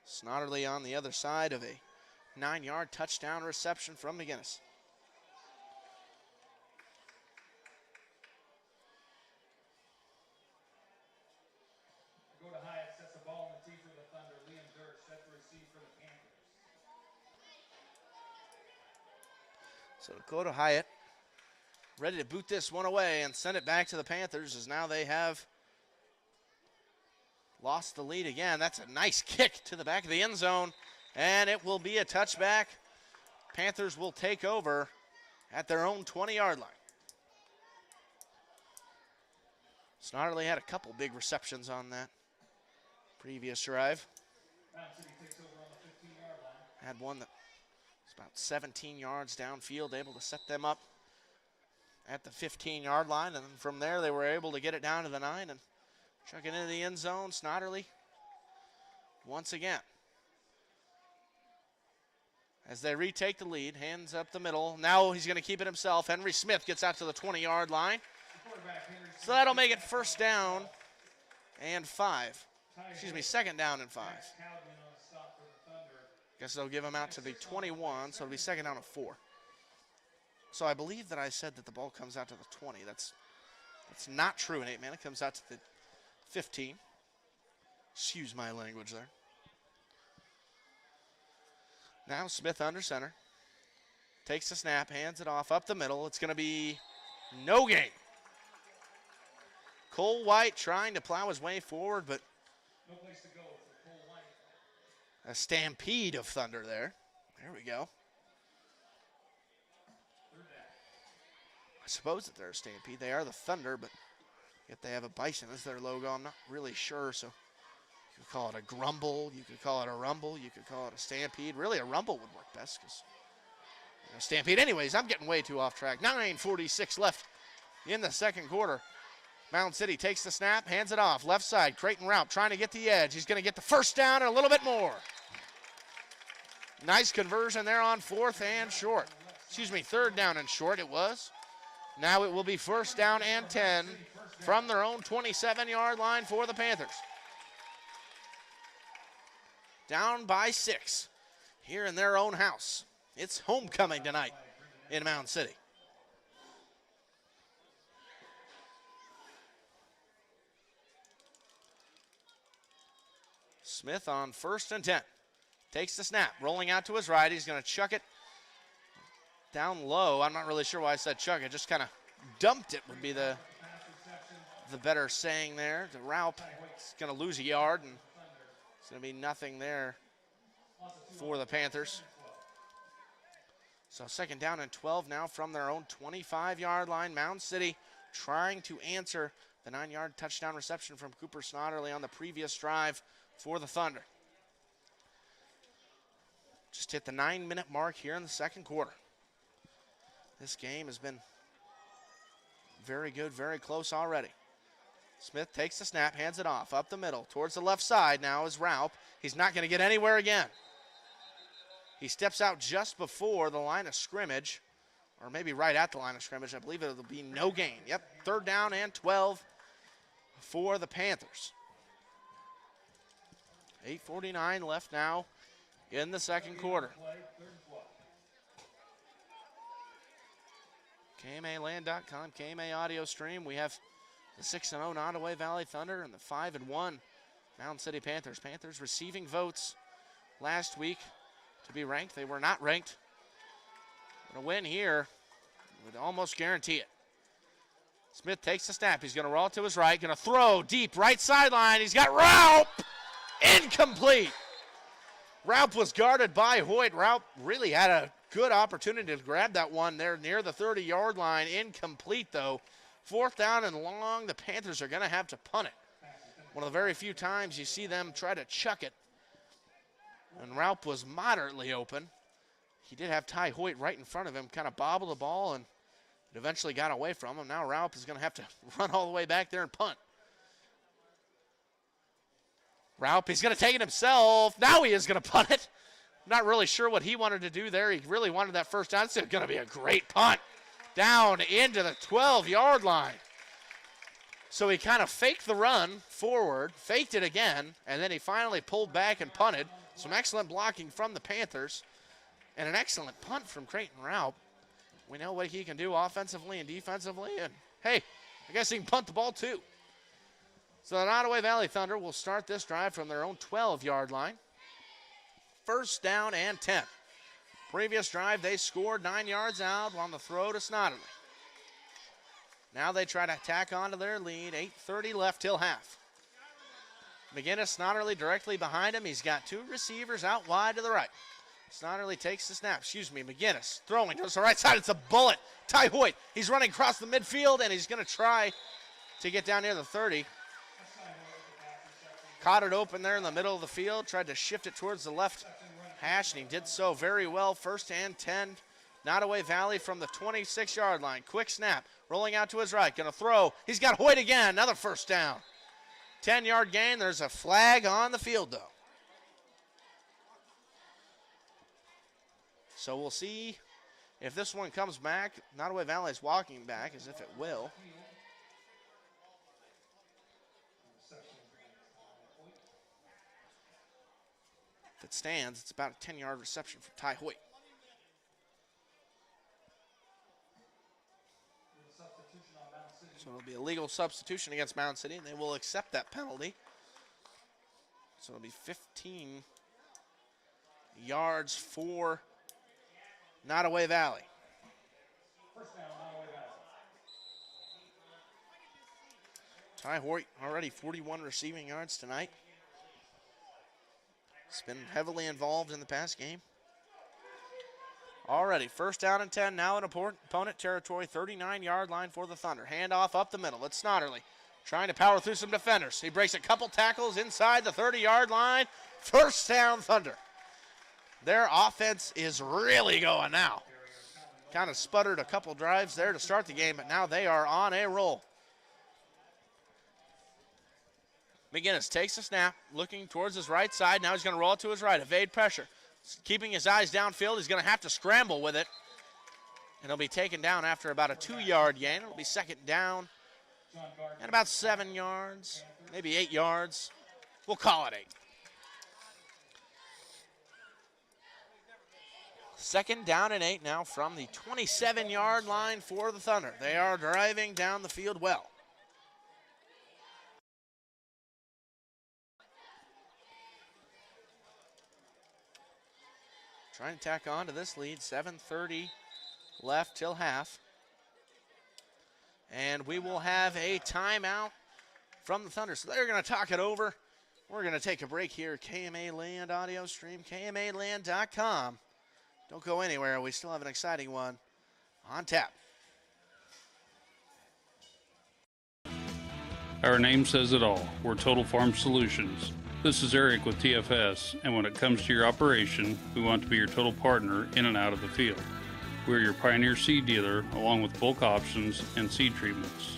Snodderly on the other side of a 9-yard touchdown reception from McGinnis. So Dakota Hyatt ready to boot this one away and send it back to the Panthers, as now they have lost the lead again. That's a nice kick to the back of the end zone, and it will be a touchback. Panthers will take over at their own 20-yard line. Snodderly had a couple big receptions on that previous drive. Had one that was about 17 yards downfield, able to set them up at the 15-yard line, and then from there they were able to get it down to the 9 and chuck it into the end zone. Snodderly once again, as they retake the lead, hands up the middle. Now he's going to keep it himself. Henry Smith gets out to the 20-yard line. So that'll make it 1st down and 5. Excuse me, 2nd down and 5. Guess they'll give him out to the 21, so it'll be 2nd down and 4. So I believe that I said that the ball comes out to the 20. That's not true in 8-man. It comes out to the 15. Excuse my language there. Now Smith under center. Takes the snap, hands it off up the middle. It's going to be no gain. Cole White trying to plow his way forward, but no place to go for Cole White. A stampede of Thunder there. There we go. I suppose that they're a stampede. They are the Thunder, but yet they have a bison as their logo. I'm not really sure, so you could call it a grumble, you could call it a rumble, you could call it a stampede. Really, a rumble would work best, because stampede. Anyways, I'm getting way too off track. 9:46 left in the 2nd quarter. Mound City takes the snap, hands it off. Left side, Creighton Raup trying to get the edge. He's going to get the 1st down and a little bit more. Nice conversion there on 4th and short. Excuse me, 3rd down and short it was. Now it will be 1st down and 10 from their own 27-yard line for the Panthers. Down by 6 here in their own house. It's homecoming tonight in Mound City. Smith on 1st and 10. Takes the snap, rolling out to his right. He's going to chuck it down low. I'm not really sure why I said chuck it. Just kind of dumped it would be the better saying there. To Raup, he's going to lose a yard, and it's going to be nothing there for the Panthers. So 2nd down and 12 now from their own 25-yard line. Mound City trying to answer the 9-yard touchdown reception from Cooper Snodderly on the previous drive for the Thunder. Just hit the 9-minute mark here in the 2nd quarter. This game has been very good, very close already. Smith takes the snap, hands it off, up the middle, towards the left side now is Raup. He's not going to get anywhere again. He steps out just before the line of scrimmage, or maybe right at the line of scrimmage. I believe it'll be no gain. Yep, 3rd down and 12 for the Panthers. 8:49 left now in the 2nd quarter. KMAland.com, KMA audio stream. We have the 6-0 Nodaway Valley Thunder and the 5-1 Mound City Panthers. Panthers receiving votes last week to be ranked. They were not ranked. But a win here would almost guarantee it. Smith takes the snap. He's going to roll to his right. Going to throw deep right sideline. He's got Raup. Incomplete. Raup was guarded by Hoyt. Raup really had a good opportunity to grab that one there near the 30-yard line. Incomplete, though. 4th down and long. The Panthers are going to have to punt it. One of the very few times you see them try to chuck it. And Raup was moderately open. He did have Ty Hoyt right in front of him, kind of bobbled the ball, and it eventually got away from him. Now Raup is going to have to run all the way back there and punt. Raup, he's going to take it himself. Now he is going to punt it. Not really sure what he wanted to do there. He really wanted that 1st down. It's going to be a great punt. Down into the 12-yard line. So he kind of faked the run forward, faked it again, and then he finally pulled back and punted. Some excellent blocking from the Panthers, and an excellent punt from Creighton Raup. We know what he can do offensively and defensively, and hey, I guess he can punt the ball too. So the Nodaway Valley Thunder will start this drive from their own 12-yard line. 1st down and 10. Previous drive, they scored 9 yards out on the throw to Snodderly. Now they try to tack onto their lead. 8:30 left till half. McGinnis, Snodderly directly behind him. He's got 2 receivers out wide to the right. Snodderly takes the snap. McGinnis throwing to the right side. It's a bullet. Ty Hoyt, he's running across the midfield, and he's going to try to get down near the 30. Caught it open there in the middle of the field. Tried to shift it towards the left hash, and he did so very well. 1st and 10. Nodaway Valley from the 26-yard line. Quick snap. Rolling out to his right. Going to throw. He's got Hoyt again. Another 1st down. 10-yard gain. There's a flag on the field, though. So we'll see if this one comes back. Nodaway Valley is walking back as if it will. If it stands, it's about a 10-yard reception for Ty Hoyt. So it'll be a legal substitution against Mound City, and they will accept that penalty. So it'll be 15 yards for Nodaway Valley. Ty Hoyt already 41 receiving yards tonight. He's been heavily involved in the pass game. Already, 1st down and 10, now in opponent territory, 39-yard line for the Thunder. Handoff up the middle. It's Snodderly trying to power through some defenders. He breaks a couple tackles inside the 30-yard line. 1st down, Thunder. Their offense is really going now. Kind of sputtered a couple drives there to start the game, but now they are on a roll. McGinnis takes a snap, looking towards his right side. Now he's going to roll it to his right, evade pressure. Keeping his eyes downfield, he's going to have to scramble with it. And he'll be taken down after about a 2-yard gain. It'll be 2nd down and about 7 yards, maybe 8 yards. We'll call it 8. Second down and 8 now from the 27-yard line for the Thunder. They are driving down the field well. Trying to tack on to this lead, 7:30 left till half. And we will have a timeout from the Thunder. So they're going to talk it over. We're going to take a break here. KMA Land audio stream, KMAland.com. Don't go anywhere. We still have an exciting one on tap. Our name says it all. We're Total Farm Solutions. This is Eric with TFS, and when it comes to your operation, we want to be your total partner in and out of the field. We're your Pioneer seed dealer, along with bulk options and seed treatments.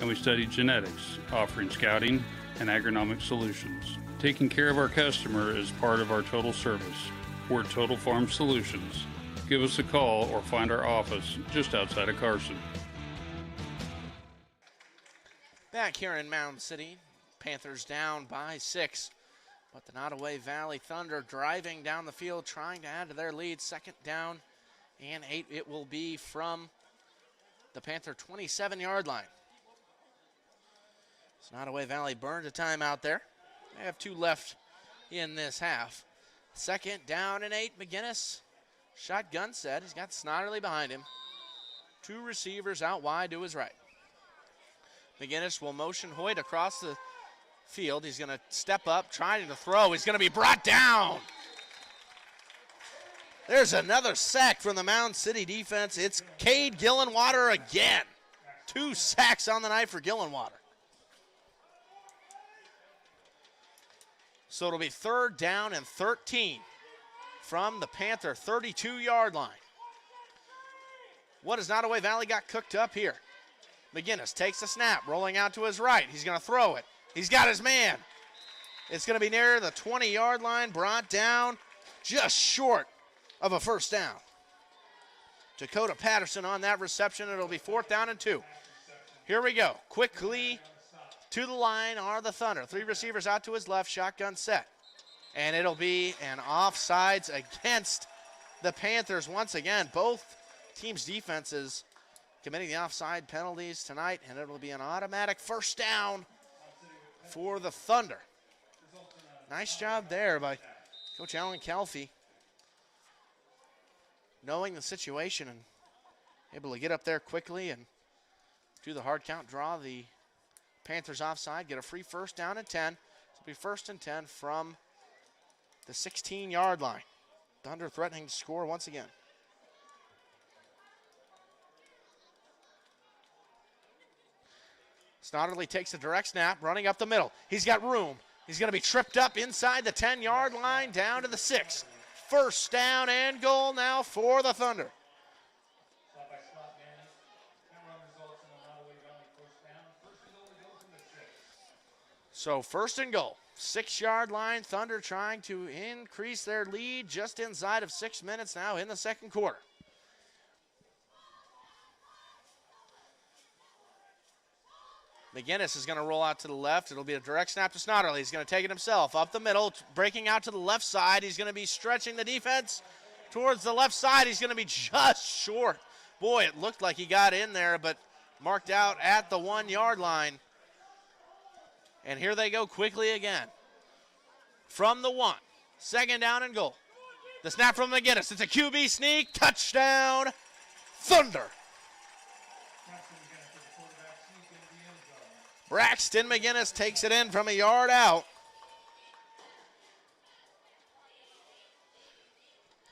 And we study genetics, offering scouting and agronomic solutions. Taking care of our customer is part of our total service. We're Total Farm Solutions. Give us a call or find our office just outside of Carson. Back here in Mound City, Panthers down by 6. But the Nodaway Valley Thunder driving down the field, trying to add to their lead. Second down and 8. It will be from the Panther 27-yard line. So Nodaway Valley burned a timeout there. They have 2 left in this half. Second down and 8. McGinnis, shotgun set. He's got Snodderly behind him. 2 receivers out wide to his right. McGinnis will motion Hoyt across the field. He's going to step up, trying to throw. He's going to be brought down. There's another sack from the Mound City defense. It's Cade Gillenwater again. 2 sacks on the night for Gillenwater. So it'll be third down and 13 from the Panther 32-yard line. What has Nodaway Valley got cooked up here? McGinnis takes the snap, rolling out to his right. He's going to throw it. He's got his man. It's going to be near the 20-yard line, brought down just short of a first down. Dakota Patterson on that reception. It'll be 4th down and 2. Here we go. Quickly to the line are the Thunder. 3 receivers out to his left, shotgun set. And it'll be an offsides against the Panthers once again. Both teams' defenses committing the offside penalties tonight, and it'll be an automatic first down for the Thunder. Nice job there by Coach Alan Kelfie, knowing the situation and able to get up there quickly and do the hard count, draw the Panthers offside, get a free first down and 10. It'll be 1st and 10 from the 16-yard line. Thunder threatening to score once again. Snodderly takes a direct snap, running up the middle. He's got room. He's going to be tripped up inside the 10-yard line, down to the 6. First down and goal now for the Thunder. So 1st and goal. 6-yard line. Thunder trying to increase their lead just inside of 6 minutes now in the second quarter. McGinnis is going to roll out to the left. It'll be a direct snap to Snodderly. He's going to take it himself up the middle, breaking out to the left side. He's going to be stretching the defense towards the left side. He's going to be just short. Boy, it looked like he got in there, but marked out at the 1-yard line. And here they go quickly again. From the 1, 2nd down and goal. The snap from McGinnis. It's a QB sneak. Touchdown, Thunder. Braxton McGinnis takes it in from a yard out.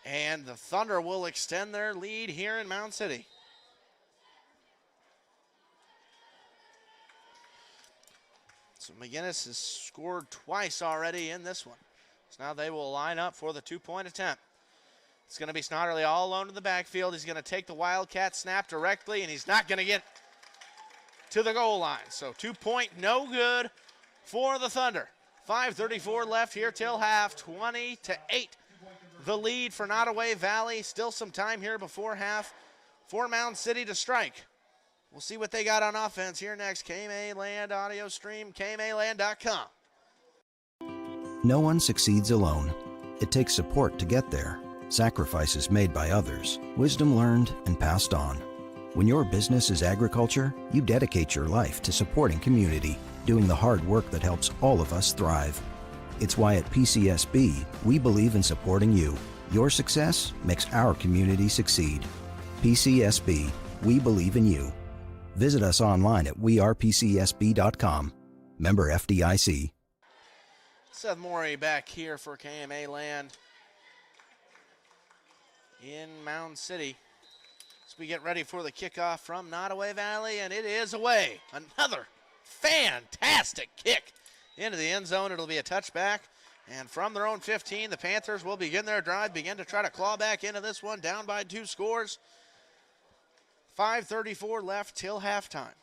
And the Thunder will extend their lead here in Mound City. So McGinnis has scored twice already in this one. So now they will line up for the 2-point attempt. It's going to be Snodderly all alone in the backfield. He's going to take the Wildcat snap directly, and he's not going to get to the goal line. So 2-point, no good for the Thunder. 5:34 left here till half, 20-8. The lead for Nodaway Valley. Still some time here before half for Mound City to strike. We'll see what they got on offense here next. KMA Land audio stream, KMAland.com. No one succeeds alone. It takes support to get there. Sacrifices made by others. Wisdom learned and passed on. When your business is agriculture, you dedicate your life to supporting community, doing the hard work that helps all of us thrive. It's why at PCSB, we believe in supporting you. Your success makes our community succeed. PCSB, we believe in you. Visit us online at wearepcsb.com. Member FDIC. Seth Morey back here for KMA Land in Mound City. As we get ready for the kickoff from Nodaway Valley, and it is away. Another fantastic kick into the end zone. It'll be a touchback. And from their own 15, the Panthers will begin their drive, begin to try to claw back into this one, down by 2 scores. 5:34 left till halftime.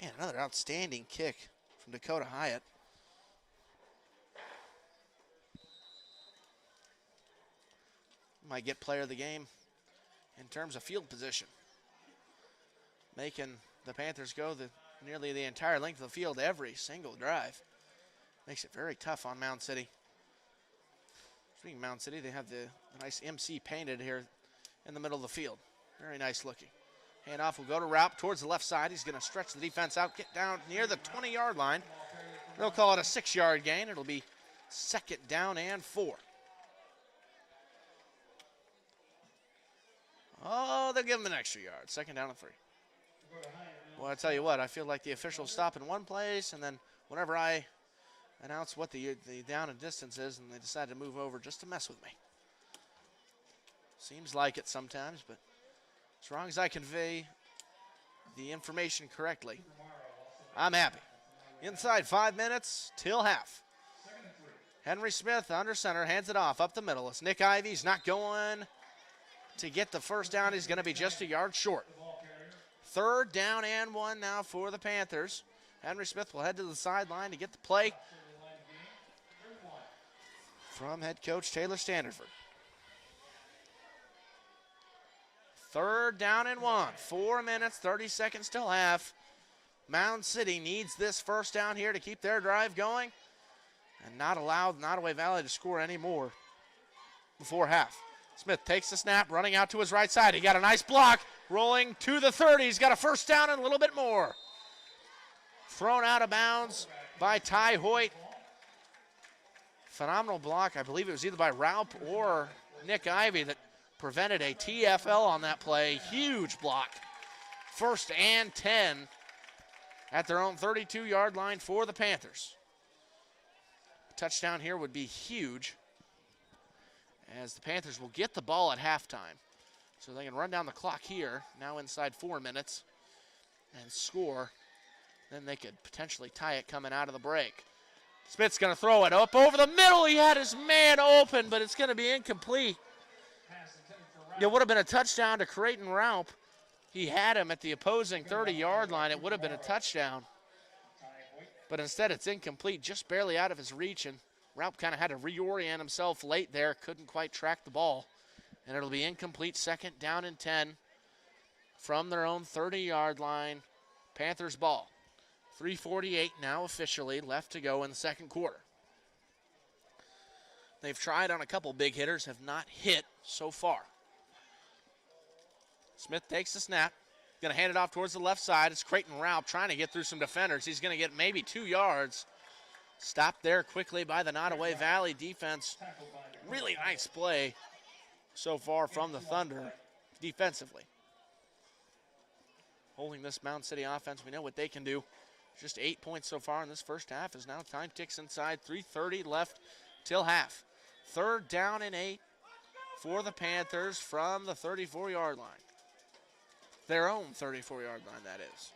Man, another outstanding kick from Dakota Hyatt. Might get player of the game in terms of field position. Making the Panthers go nearly the entire length of the field every single drive. Makes it very tough on Mound City. Speaking of Mound City, they have the nice MC painted here in the middle of the field. Very nice looking. Handoff will go to Raup towards the left side. He's going to stretch the defense out, get down near the 20-yard line. They'll call it a 6-yard gain. It'll be 2nd down and 4. Oh, they'll give him an extra yard. 2nd down and 3. Well, I tell you what, I feel like the officials stop in one place, and then whenever I announce what the down and distance is, and they decide to move over just to mess with me. Seems like it sometimes, but as long as I convey the information correctly, I'm happy. Inside 5 minutes till half. Henry Smith under center, hands it off up the middle. It's Nick Ivey. He's not going to get the first down. He's going to be just a yard short. 3rd down and 1 now for the Panthers. Henry Smith will head to the sideline to get the play from head coach Taylor Standerford. 3rd down and 1. 4 minutes, 30 seconds till half. Mound City needs this first down here to keep their drive going and not allow Nodaway Valley to score any more before half. Smith takes the snap, running out to his right side. He got a nice block, rolling to the 30. He's got a first down and a little bit more. Thrown out of bounds by Ty Hoyt. Phenomenal block. I believe it was either by Raup or Nick Ivey that prevented a TFL on that play. Huge block. 1st and 10 at their own 32-yard line for the Panthers. A touchdown here would be huge, as the Panthers will get the ball at halftime. So they can run down the clock here, now inside 4 minutes, and score. Then they could potentially tie it coming out of the break. Smith's going to throw it up over the middle. He had his man open, but it's going to be incomplete. It would have been a touchdown to Creighton Raup. He had him at the opposing 30-yard line. It would have been a touchdown. But instead it's incomplete, just barely out of his reach, and Raup kind of had to reorient himself late there, couldn't quite track the ball. And it'll be incomplete, 2nd down and 10 from their own 30-yard line. Panthers ball. 3:48 now officially left to go in the 2nd quarter. They've tried on a couple big hitters, have not hit so far. Smith takes the snap, going to hand it off towards the left side. It's Creighton Raup trying to get through some defenders. He's going to get maybe 2 yards. Stopped there quickly by the Nodaway Valley defense. Really nice play so far from the Thunder defensively. Holding this Mound City offense, we know what they can do. Just 8 points so far in this first half, as now time ticks inside. 3:30 left till half. 3rd down and 8 for the Panthers from the 34-yard line. Their own 34-yard line, that is.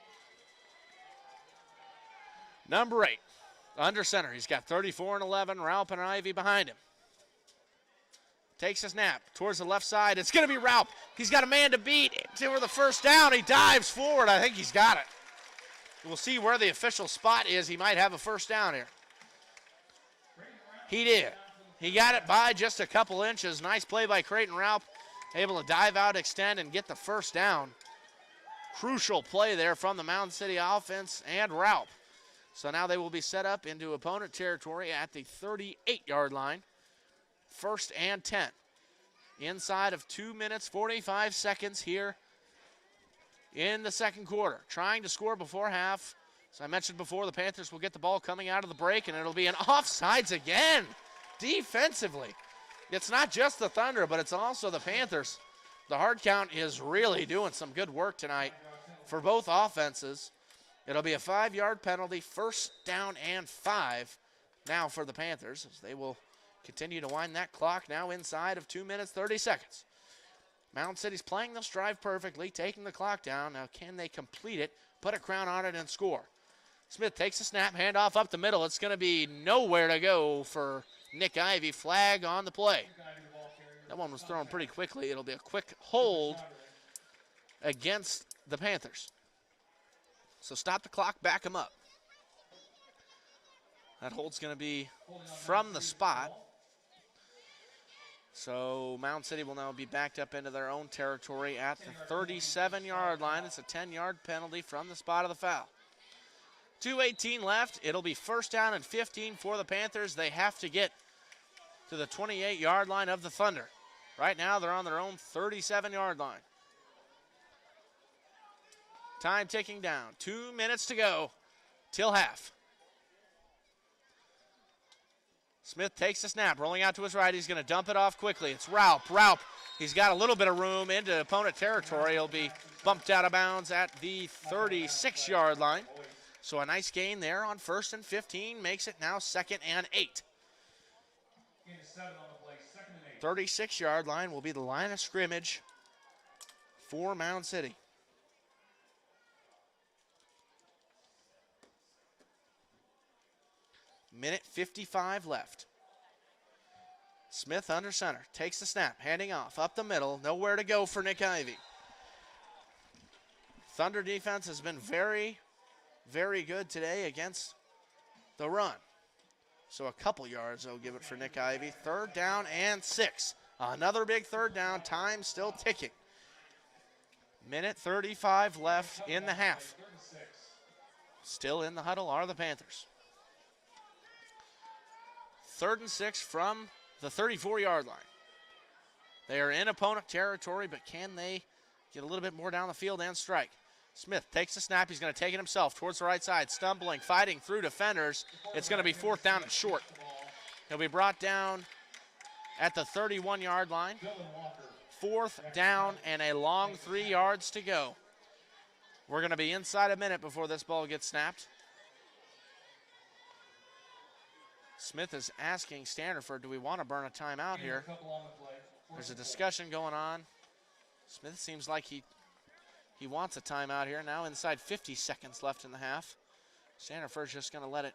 Number 8, under center. He's got 34 and 11. Raup and Ivy behind him. Takes a snap towards the left side. It's going to be Raup. He's got a man to beat. For the first down, he dives forward. I think he's got it. We'll see where the official spot is. He might have a first down here. He did. He got it by just a couple inches. Nice play by Creighton Raup. Able to dive out, extend, and get the first down. crucial play there from the Mound City offense and Raup. So now they will be set up into opponent territory at the 38-yard line. 1st and 10. Inside of 2 minutes, 45 seconds here in the second quarter. Trying to score before half. As I mentioned before, the Panthers will get the ball coming out of the break, and it'll be an offsides again defensively. It's not just the Thunder, but it's also the Panthers. The hard count is really doing some good work tonight for both offenses. It'll be a 5-yard penalty, 1st down and 5 now for the Panthers, as they will continue to wind that clock now inside of 2 minutes, 30 seconds. Mound City's playing this drive perfectly, taking the clock down. Now can they complete it, put a crown on it, and score? Smith takes a snap, handoff up the middle. It's going to be nowhere to go for Nick Ivy. Flag on the play. That one was thrown pretty quickly. It'll be a quick hold against the Panthers. So stop the clock, back them up. That hold's going to be from the spot. So Mound City will now be backed up into their own territory at the 37-yard line. It's a 10-yard penalty from the spot of the foul. 2:18 left. It'll be 1st down and 15 for the Panthers. They have to get to the 28-yard line of the Thunder. Right now they're on their own 37-yard line. Time ticking down. 2 minutes to go till half. Smith takes the snap, rolling out to his right. He's going to dump it off quickly. It's Raup. Raup, he's got a little bit of room into opponent territory. He'll be bumped out of bounds at the 36-yard line. So a nice gain there on 1st and 15 makes it now 2nd and 8. 36-yard line will be the line of scrimmage for Mound City. Minute 55 left. Smith under center, takes the snap, handing off, up the middle, nowhere to go for Nick Ivy. Thunder defense has been very, very good today against the run. So a couple yards they'll give it for Nick Ivy. 3rd down and 6. Another big 3rd down, time still ticking. Minute 35 left in the half. Still in the huddle are the Panthers. 3rd and 6 from the 34-yard line. They are in opponent territory, but can they get a little bit more down the field and strike? Smith takes the snap. He's going to take it himself towards the right side, stumbling, fighting through defenders. It's going to be 4th down and short. He'll be brought down at the 31-yard line. 4th down and a long 3 yards to go. We're going to be inside a minute before this ball gets snapped. Smith is asking Standerford, do we want to burn a timeout here? There's a discussion going on. Smith seems like he wants a timeout here. Now inside 50 seconds left in the half. Standerford's just going to let it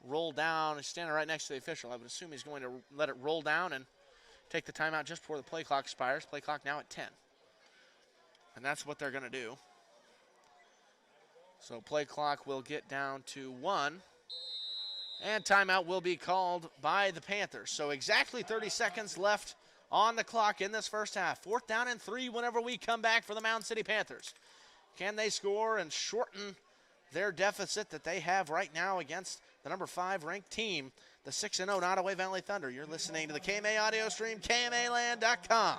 roll down. He's standing right next to the official. I would assume he's going to let it roll down and take the timeout just before the play clock expires. Play clock now at 10. And that's what they're going to do. So play clock will get down to 1. And timeout will be called by the Panthers. So exactly 30 seconds left on the clock in this first half. 4th down and 3 whenever we come back for the Mound City Panthers. Can they score and shorten their deficit that they have right now against the number 5 ranked team, the 6-0 Nodaway Valley Thunder? You're listening to the KMA audio stream, KMAland.com.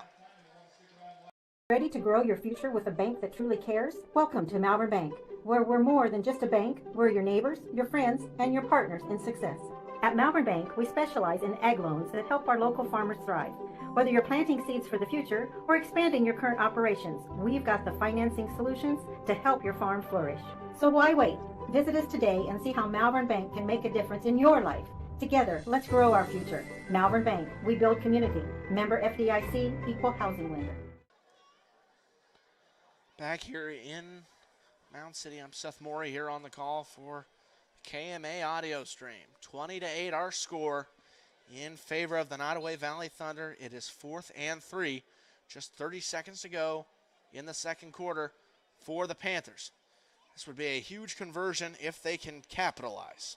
Ready to grow your future with a bank that truly cares? Welcome to Malvern Bank, where we're more than just a bank. We're your neighbors, your friends, and your partners in success. At Malvern Bank, we specialize in ag loans that help our local farmers thrive. Whether you're planting seeds for the future or expanding your current operations, we've got the financing solutions to help your farm flourish. So why wait? Visit us today and see how Malvern Bank can make a difference in your life. Together, let's grow our future. Malvern Bank, we build community. Member FDIC, equal housing lender. Back here in Mound City, I'm Seth Morey here on the call for KMA audio stream. 20-8 our score in favor of the Nodaway Valley Thunder. It is 4th and 3. Just 30 seconds to go in the second quarter for the Panthers. This would be a huge conversion if they can capitalize.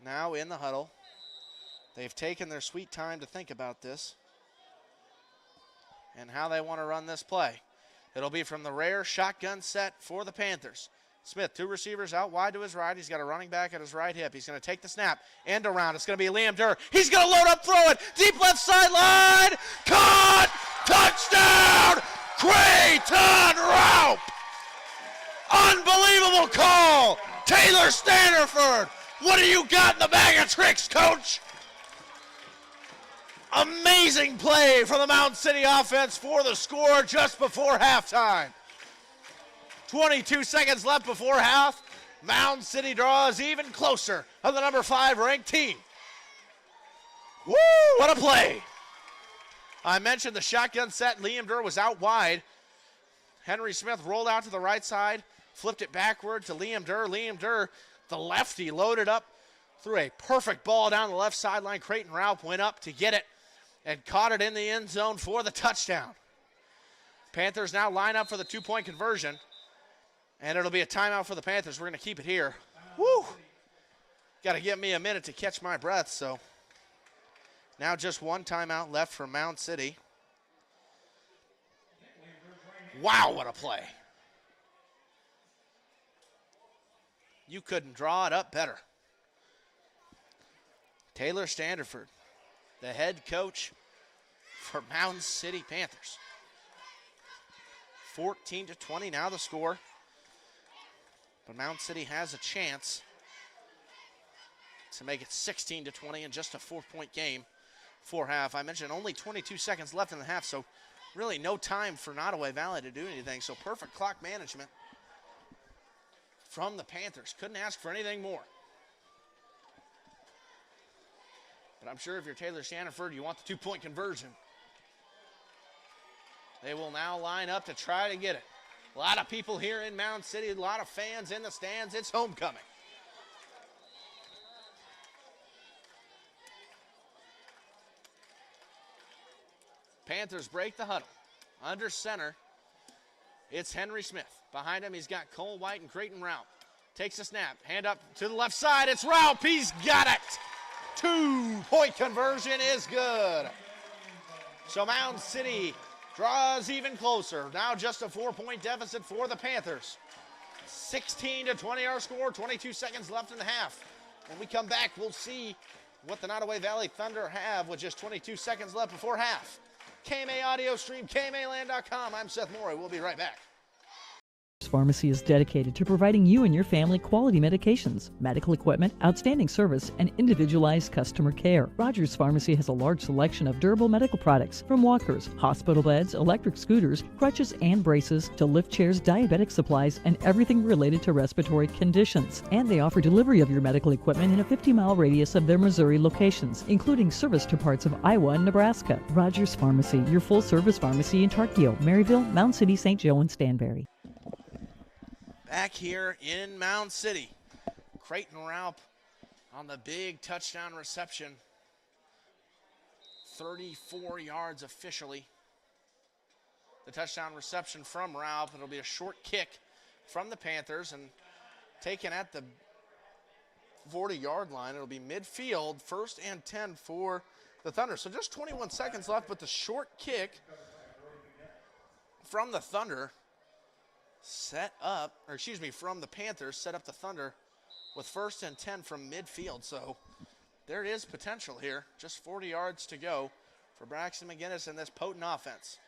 Now in the huddle, They've taken their sweet time to think about this and how they want to run this play. It'll be from the rare shotgun set for the Panthers. Smith, 2 receivers out wide to his right. He's got a running back at his right hip. He's going to take the snap, end around. It's going to be Liam Durr. He's going to load up, throw it. Deep left sideline. Caught. Touchdown. Creighton Raup. Unbelievable call. Taylor Standerford. What do you got in the bag of tricks, coach? Amazing play from the Mound City offense for the score just before halftime. 22 seconds left before half. Mound City draws even closer of the number 5 ranked team. Woo, what a play. I mentioned the shotgun set. Liam Durr was out wide. Henry Smith rolled out to the right side, flipped it backward to Liam Durr. Liam Durr, the lefty, loaded up, threw a perfect ball down the left sideline. Creighton Raup went up to get it and caught it in the end zone for the touchdown. Panthers now line up for the 2-point conversion, and it'll be a timeout for the Panthers. We're going to keep it here. Woo! Got to give me a minute to catch my breath, so now just 1 timeout left for Mound City. Wow, what a play. You couldn't draw it up better. Taylor Standerford, the head coach for Mound City Panthers. 14-20 now the score. But Mound City has a chance to make it 16-20 in just a 4-point game for half. I mentioned only 22 seconds left in the half, so really no time for Nodaway Valley to do anything. So perfect clock management from the Panthers. Couldn't ask for anything more. But I'm sure if you're Taylor Standerford, you want the 2-point conversion. They will now line up to try to get it. A lot of people here in Mound City, a lot of fans in the stands. It's homecoming. Panthers break the huddle. Under center, it's Henry Smith. Behind him, he's got Cole White and Creighton Raup. Takes a snap, hand up to the left side. It's Raup, he's got it. 2-point conversion is good. So Mound City draws even closer. Now just a 4-point deficit for the Panthers. 16-20 our score, 22 seconds left in the half. When we come back, we'll see what the Nodaway Valley Thunder have with just 22 seconds left before half. KMA Audio Stream, KMAland.com. I'm Seth Morey. We'll be right back. Pharmacy is dedicated to providing you and your family quality medications, medical equipment, outstanding service, and individualized customer care. Rogers Pharmacy has a large selection of durable medical products, from walkers, hospital beds, electric scooters, crutches and braces, to lift chairs, diabetic supplies, and everything related to respiratory conditions. And they offer delivery of your medical equipment in a 50-mile radius of their Missouri locations, including service to parts of Iowa and Nebraska. Rogers Pharmacy, your full-service pharmacy in Tarkio, Maryville, Mound City, St. Joe, and Stanberry. Back here in Mound City, Creighton Raup on the big touchdown reception. 34 yards officially. The touchdown reception from Raup. It'll be a short kick from the Panthers and taken at the 40-yard line. It'll be midfield, 1st and 10 for the Thunder. So just 21 seconds left, but the short kick from the Thunder from the Panthers set up the Thunder with 1st and 10 from midfield. So there is potential here. Just 40 yards to go for Braxton McGinnis and this potent offense.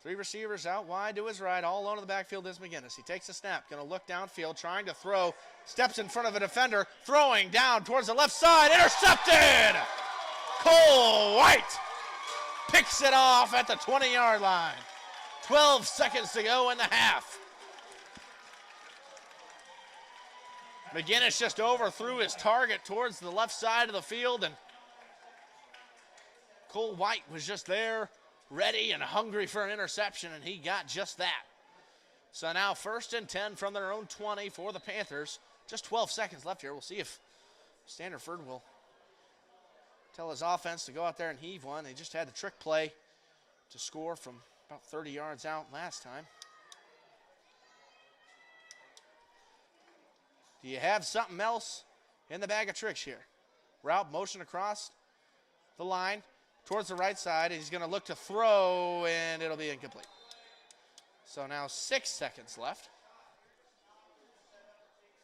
3 receivers out wide to his right. All alone in the backfield is McGinnis. He takes a snap, going to look downfield, trying to throw. Steps in front of a defender, throwing down towards the left side. Intercepted! Cole White picks it off at the 20-yard line. 12 seconds to go in the half. McGinnis just overthrew his target towards the left side of the field, and Cole White was just there, ready and hungry for an interception, and he got just that. So now 1st and 10 from their own 20 for the Panthers. Just 12 seconds left here. We'll see if Standerford will tell his offense to go out there and heave one. They just had the trick play to score from about 30 yards out last time. Do you have something else in the bag of tricks here? Raup motion across the line towards the right side. He's going to look to throw, and it'll be incomplete. So now 6 seconds left.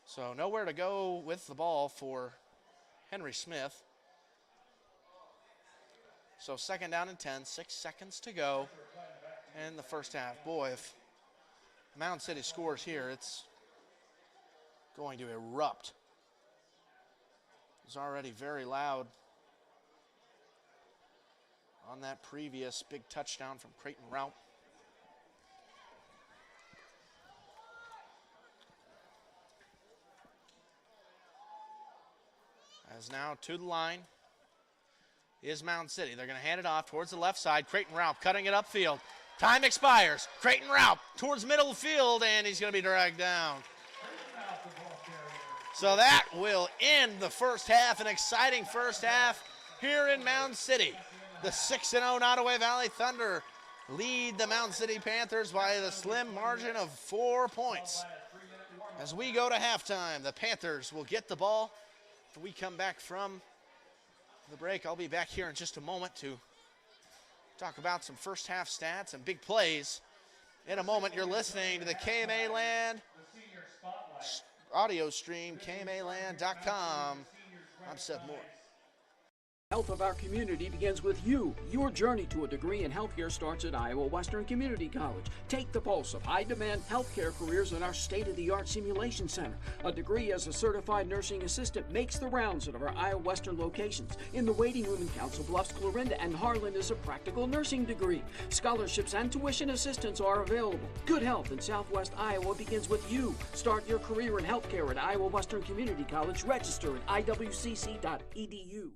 So nowhere to go with the ball for Henry Smith. So 2nd down and 10, 6 seconds to go in the first half. Boy, if Mound City scores here, it's going to erupt. It's already very loud on that previous big touchdown from Creighton Raup. As now to the line is Mound City. They're going to hand it off towards the left side. Creighton Raup cutting it upfield. Time expires. Creighton Raup towards middle field, and he's going to be dragged down. So that will end the first half, an exciting first half here in Mound City. The 6-0 Nodaway Valley Thunder lead the Mound City Panthers by the slim margin of 4 points. As we go to halftime, the Panthers will get the ball. When we come back from the break, I'll be back here in just a moment to talk about some first half stats and big plays. In a moment, you're listening to the KMA Land audio stream, KMAland.com. I'm Seth Moore. Health of our community begins with you. Your journey to a degree in healthcare starts at Iowa Western Community College. Take the pulse of high-demand healthcare careers in our state-of-the-art simulation center. A degree as a certified nursing assistant makes the rounds at our Iowa Western locations. In the waiting room in Council Bluffs, Clarinda, and Harlan is a practical nursing degree. Scholarships and tuition assistance are available. Good health in Southwest Iowa begins with you. Start your career in healthcare at Iowa Western Community College. Register at iwcc.edu.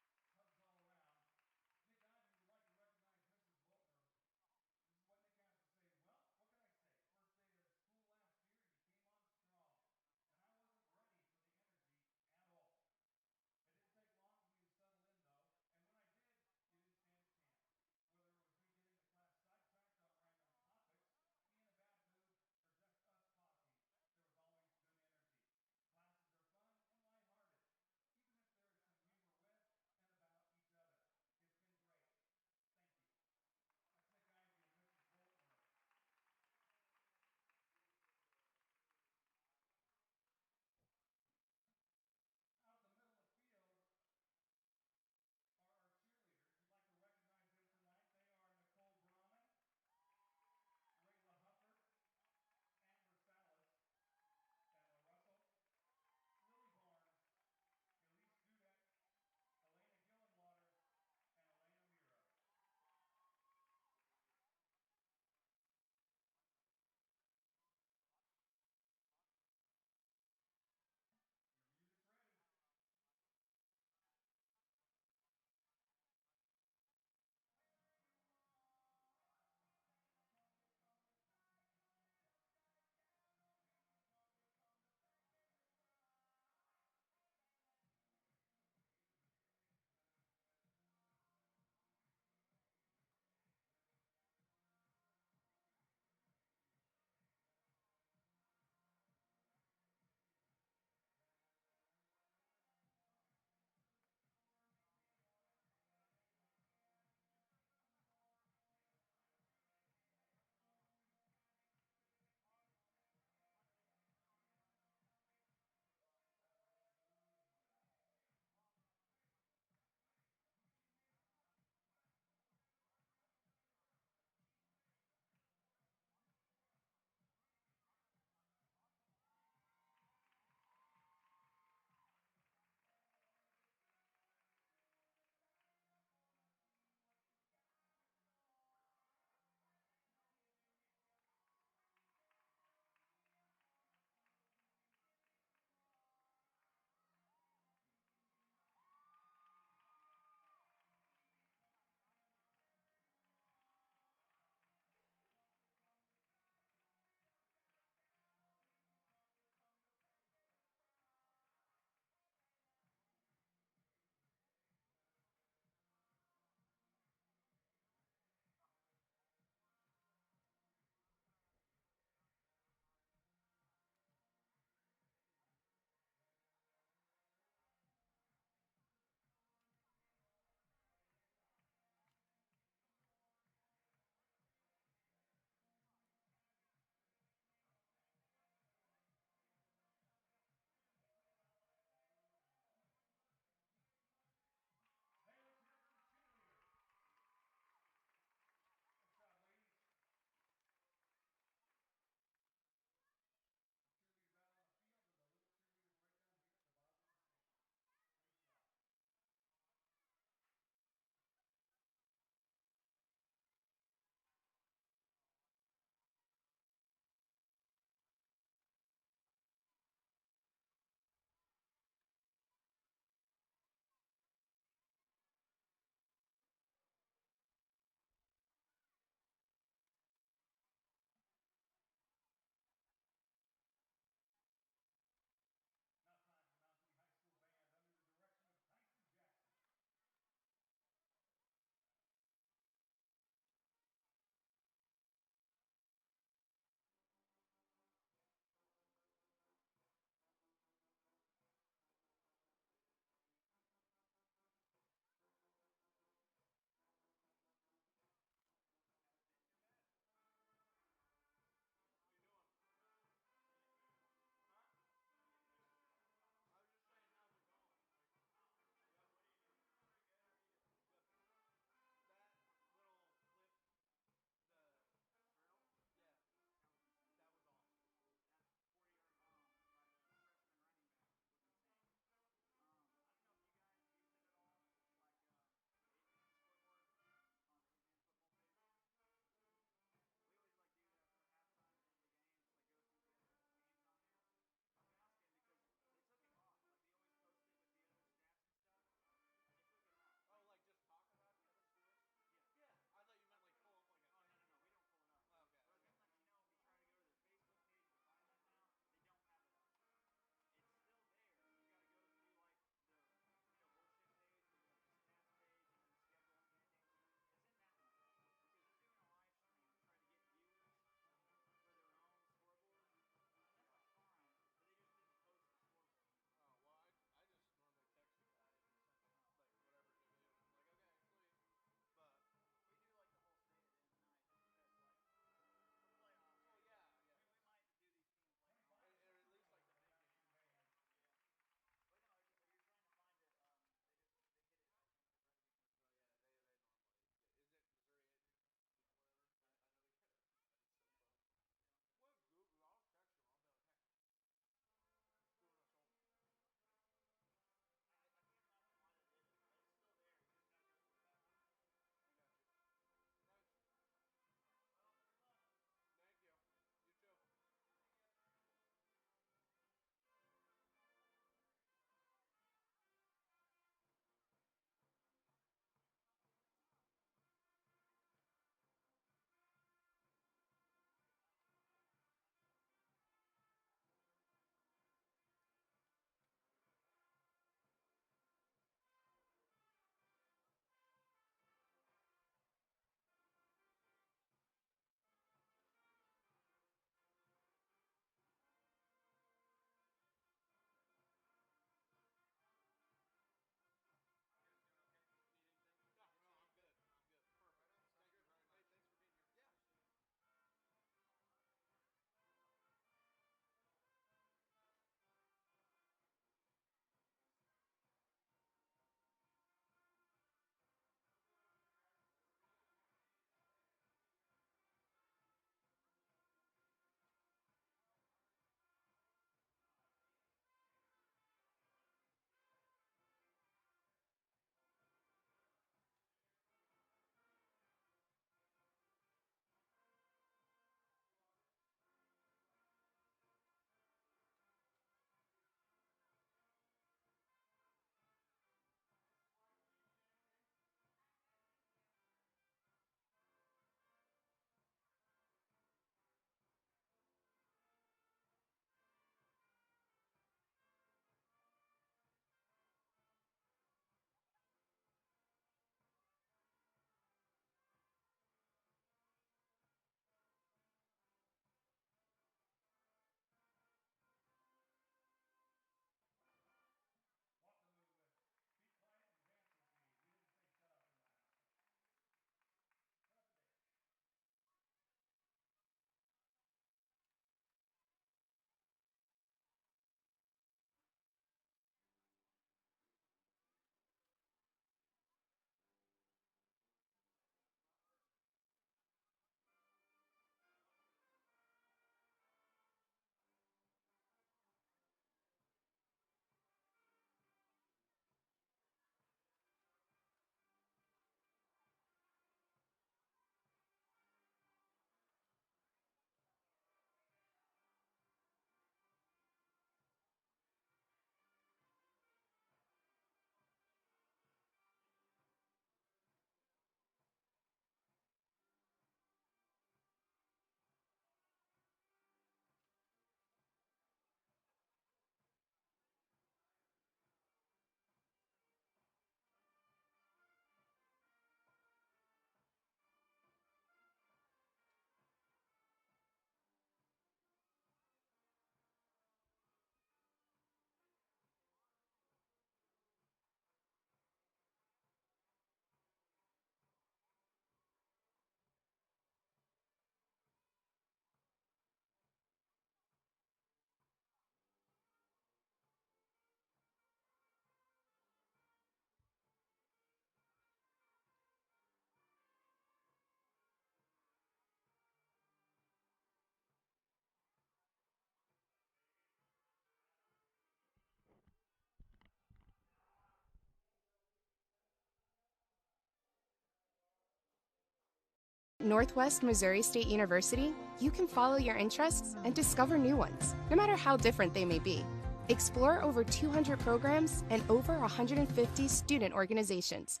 Northwest Missouri State University, you can follow your interests and discover new ones, no matter how different they may be. Explore over 200 programs and over 150 student organizations.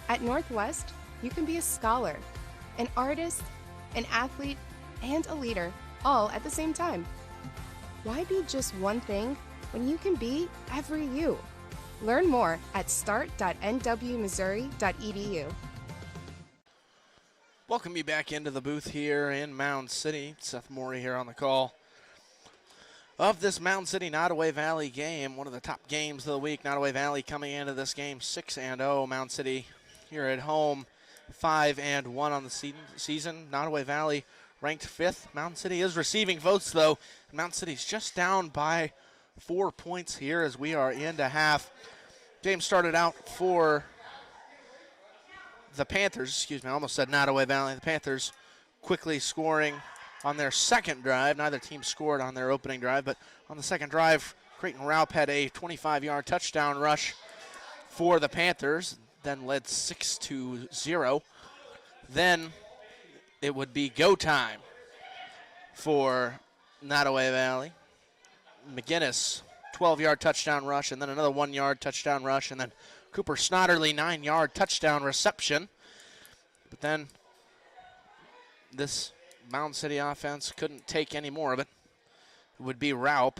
At Northwest, you can be a scholar, an artist, an athlete, and a leader, all at the same time. Why be just one thing when you can be every you? Learn more at start.nwmissouri.edu. Welcome you back into the booth here in Mound City. Seth Morey here on the call of this Mound City Nodaway Valley game, one of the top games of the week. Nodaway Valley coming into this game 6-0. Mound City here at home 5-1 on the season. Nodaway Valley ranked 5th. Mound City is receiving votes though. Mound City's just down by 4 points here as we are into half. Game started out for the Panthers, I almost said Nodaway Valley. The Panthers quickly scoring on their second drive. Neither team scored on their opening drive, but on the second drive, Creighton Raup had a 25-yard touchdown rush for the Panthers, then led 6-0. Then it would be go time for Nodaway Valley. McGinnis, 12-yard touchdown rush, and then another 1-yard touchdown rush, and then Cooper Snodderly, 9-yard touchdown reception. But then this Mound City offense couldn't take any more of it. It would be Raup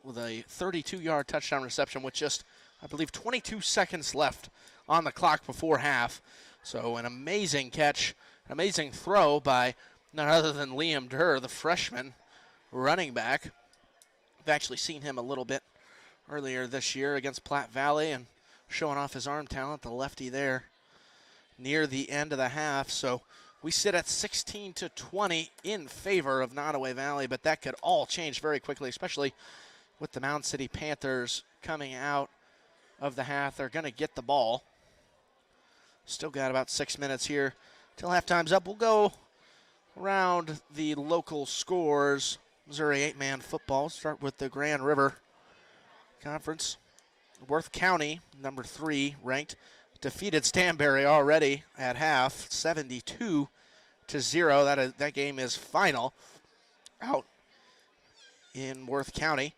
with a 32-yard touchdown reception with just, I believe, 22 seconds left on the clock before half. So an amazing catch, an amazing throw by none other than Liam Durr, the freshman running back. I've actually seen him a little bit earlier this year against Platte Valley and showing off his arm talent, the lefty there near the end of the half. So we sit at 16-20 in favor of Nodaway Valley, but that could all change very quickly, especially with the Mound City Panthers coming out of the half. They're going to get the ball. Still got about 6 minutes here till halftime's up. We'll go around the local scores. Missouri 8-man football. Start with the Grand River Conference. Worth County, number 3 ranked, defeated Stanberry already at half, 72-0. That game is final out in Worth County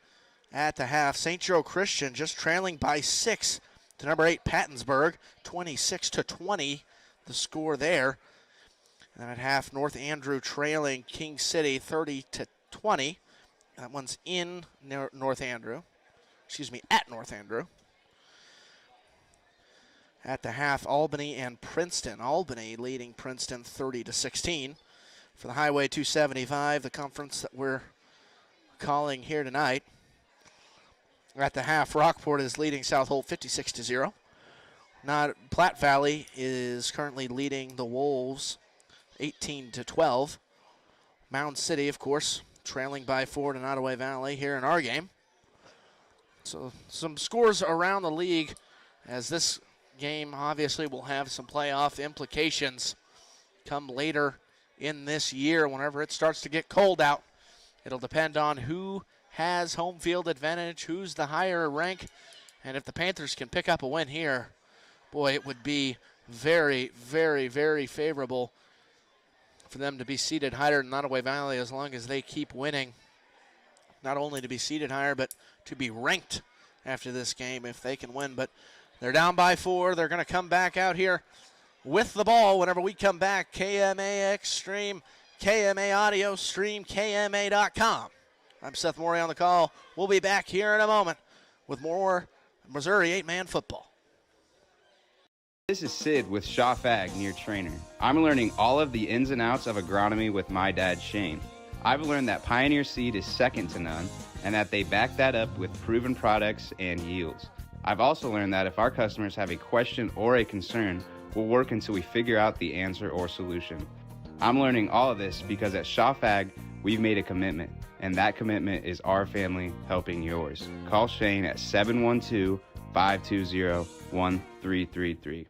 at the half. St. Joe Christian just trailing by 6 to number 8 Pattonsburg, 26-20, the score there. And at half, North Andrew trailing King City 30-20. That one's in North Andrew. At North Andrew. At the half, Albany and Princeton. Albany leading Princeton 30-16. For the Highway 275, the conference that we're calling here tonight. At the half, Rockport is leading South Holt 56-0. Platte Valley is currently leading the Wolves 18-12. Mound City, of course, trailing by 4 to Nodaway Valley here in our game. So some scores around the league, as this game obviously will have some playoff implications come later in this year whenever it starts to get cold out. It'll depend on who has home field advantage, who's the higher rank, and if the Panthers can pick up a win here, boy, it would be very, very, very favorable for them to be seated higher than Nodaway Valley as long as they keep winning. Not only to be seated higher, but to be ranked after this game if they can win. But they're down by 4. They're going to come back out here with the ball whenever we come back. KMAX Stream, KMA Audio Stream, KMA.com. I'm Seth Morey on the call. We'll be back here in a moment with more Missouri 8-man football. This is Sid with Schaff Ag near Trainer. I'm learning all of the ins and outs of agronomy with my dad, Shane. I've learned that Pioneer seed is second to none and that they back that up with proven products and yields. I've also learned that if our customers have a question or a concern, we'll work until we figure out the answer or solution. I'm learning all of this because at Schaff Ag, we've made a commitment, and that commitment is our family helping yours. Call Shane at 712-520-1333.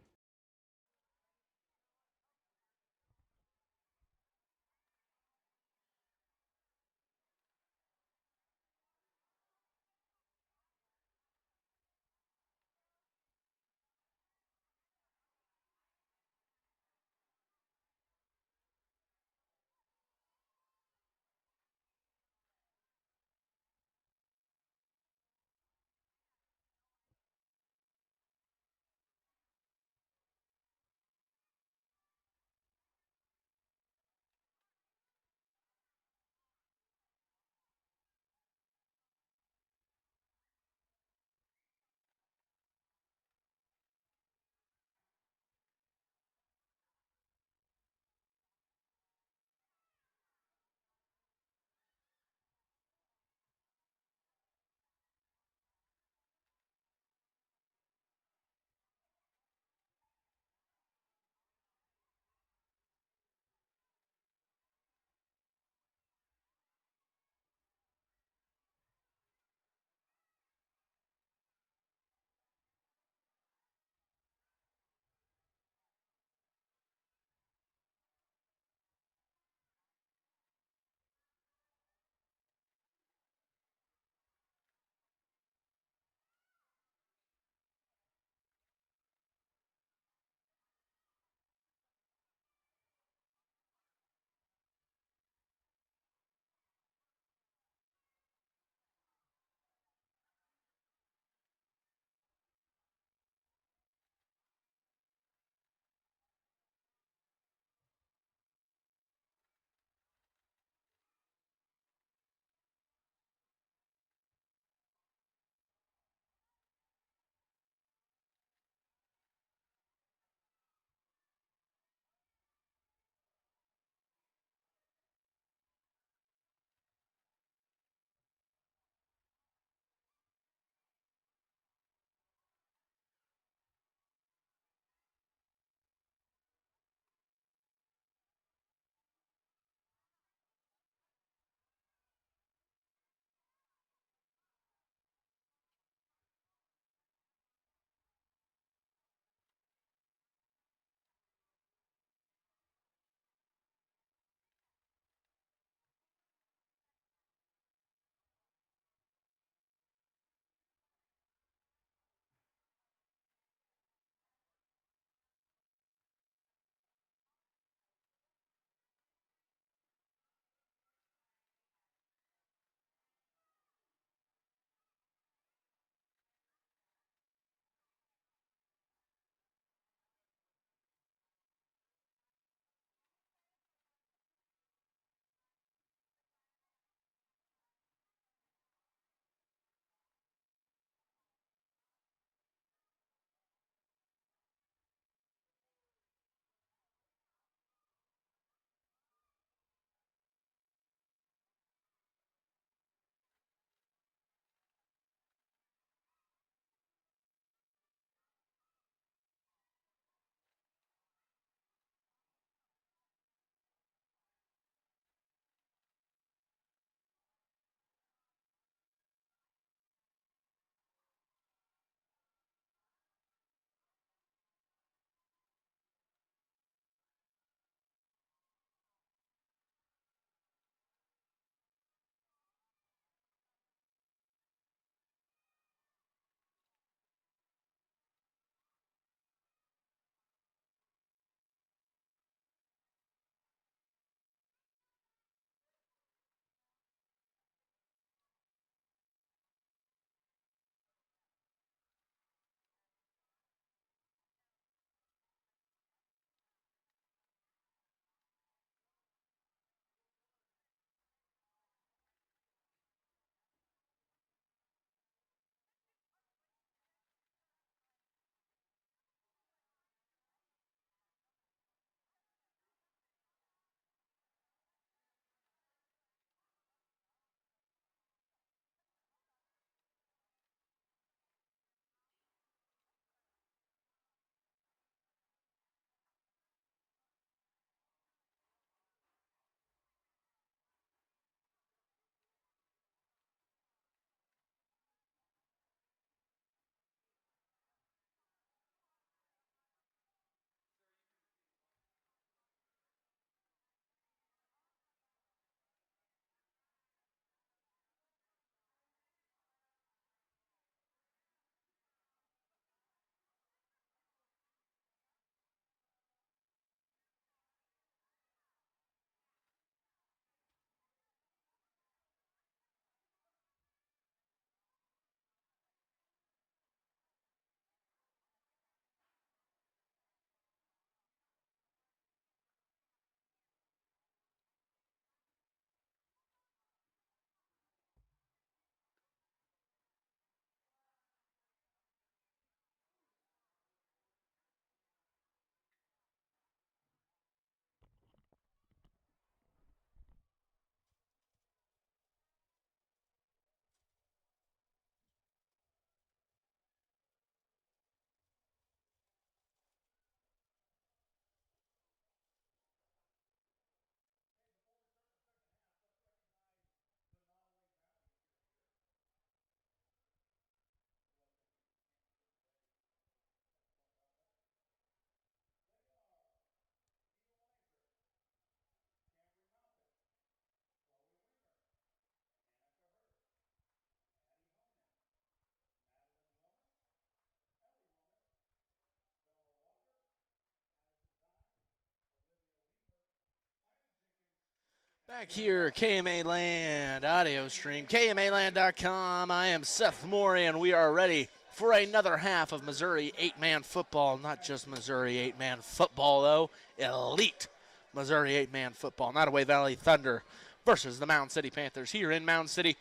Back here, KMA Land audio stream, KMAland.com. I am Seth Morey, and we are ready for another half of Missouri 8-man football. Not just Missouri 8-man football, though. Elite Missouri 8-man football. Nodaway Valley Thunder versus the Mound City Panthers. Here in Mound City,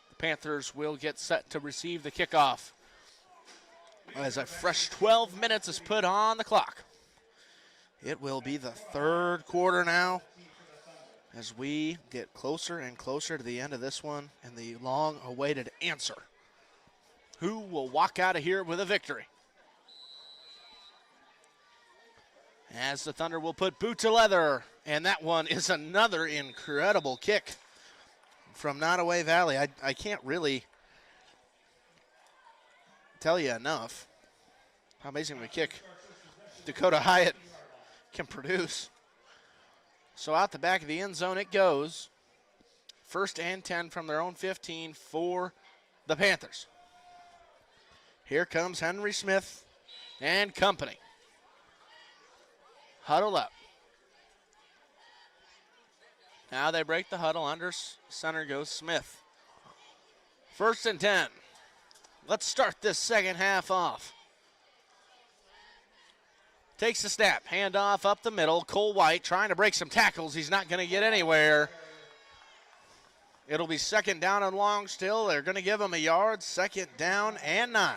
the Panthers will get set to receive the kickoff as a fresh 12 minutes is put on the clock. It will be the third quarter now, as we get closer and closer to the end of this one and the long-awaited answer. Who will walk out of here with a victory? As the Thunder will put boot to leather, and that one is another incredible kick from Nodaway Valley. I can't really tell you enough how amazing of a kick Dakota Hyatt can produce. So out the back of the end zone it goes. First and 10 from their own 15 for the Panthers. Here comes Henry Smith and company. Huddle up. Now they break the huddle. Under center goes Smith. First and 10. Let's start this second half off. Takes the snap, handoff up the middle. Cole White trying to break some tackles. He's not going to get anywhere. It'll be second down and long still. They're going to give him a yard. Second down and 9.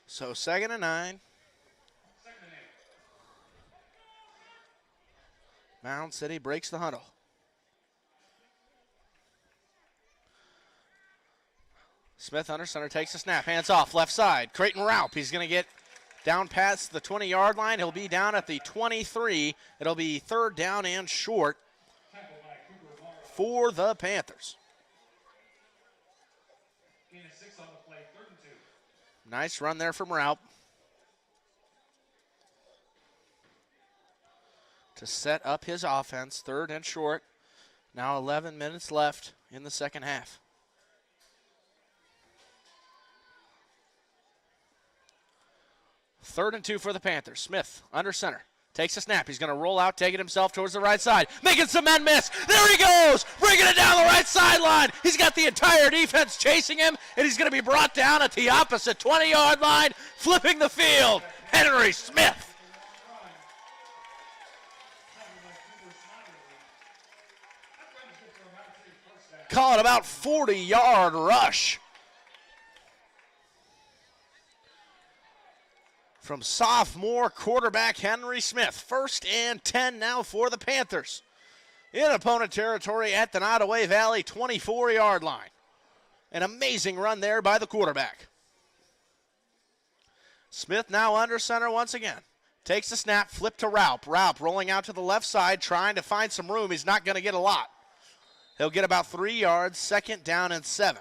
So second and 9. Mound City breaks the huddle. Smith under center takes the snap, hands off, left side. Creighton Raup, he's going to get down past the 20-yard line. He'll be down at the 23. It'll be third down and short for the Panthers. Nice run there from Raup to set up his offense. Third and short. Now 11 minutes left in the second half. Third and 2 for the Panthers. Smith under center. Takes a snap. He's going to roll out, take it himself towards the right side. Making some men miss. There he goes. Bringing it down the right sideline. He's got the entire defense chasing him, and he's going to be brought down at the opposite 20-yard line, flipping the field. Henry Smith. Call it about 40-yard rush from sophomore quarterback Henry Smith. First and 10 now for the Panthers in opponent territory at the Nodaway Valley 24-yard line. An amazing run there by the quarterback. Smith now under center once again. Takes the snap, flip to Raup. Raup rolling out to the left side, trying to find some room. He's not going to get a lot. He'll get about 3 yards, second down and 7.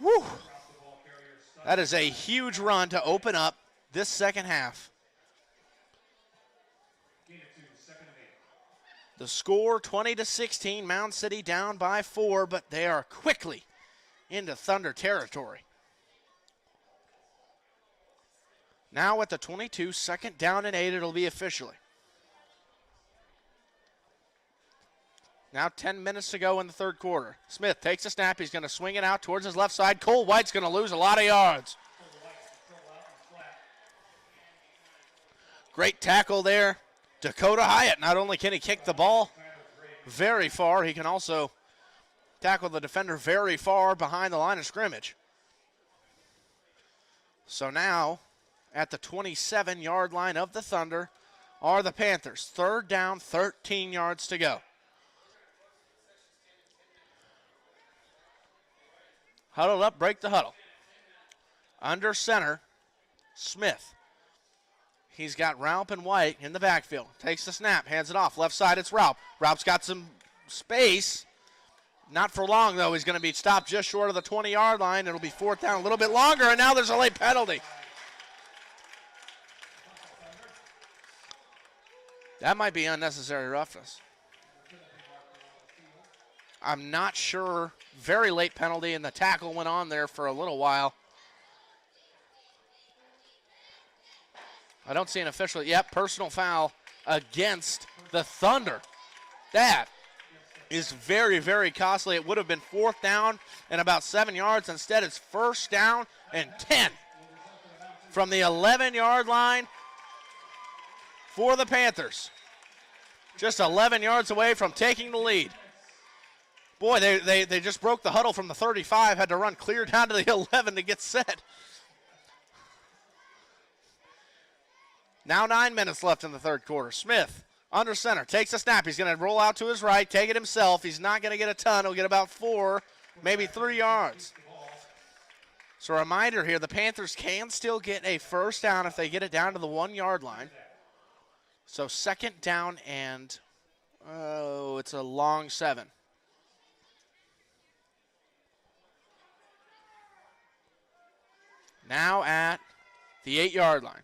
Woo! That is a huge run to open up this second half. The score 20-16, Mound City down by 4, but they are quickly into Thunder territory. Now at the 22, second down and 8, it'll be officially. Now 10 minutes to go in the third quarter. Smith takes a snap. He's going to swing it out towards his left side. Cole White's going to lose a lot of yards. Great tackle there. Dakota Hyatt, not only can he kick the ball very far, he can also tackle the defender very far behind the line of scrimmage. So now at the 27-yard line of the Thunder are the Panthers. Third down, 13 yards to go. Huddled up, break the huddle. Under center, Smith. He's got Raup and White in the backfield. Takes the snap, hands it off. Left side, it's Raup. Raup's got some space. Not for long, though. He's going to be stopped just short of the 20-yard line. It'll be fourth down a little bit longer, and now there's a late penalty. That might be unnecessary roughness. I'm not sure. Very late penalty, and the tackle went on there for a little while. I don't see an official. Yep, personal foul against the Thunder. That is very, very costly. It would have been 4th down and about 7 yards. Instead, it's 1st down and 10 from the 11-yard line for the Panthers. Just 11 yards away from taking the lead. Boy, they just broke the huddle from the 35, had to run clear down to the 11 to get set. Now 9 minutes left in the third quarter. Smith, under center, takes a snap. He's going to roll out to his right, take it himself. He's not going to get a ton. He'll get about 4, maybe 3 yards. So a reminder here, the Panthers can still get a first down if they get it down to the 1-yard line. So 2nd down and, it's a long 7. Now at the 8-yard line.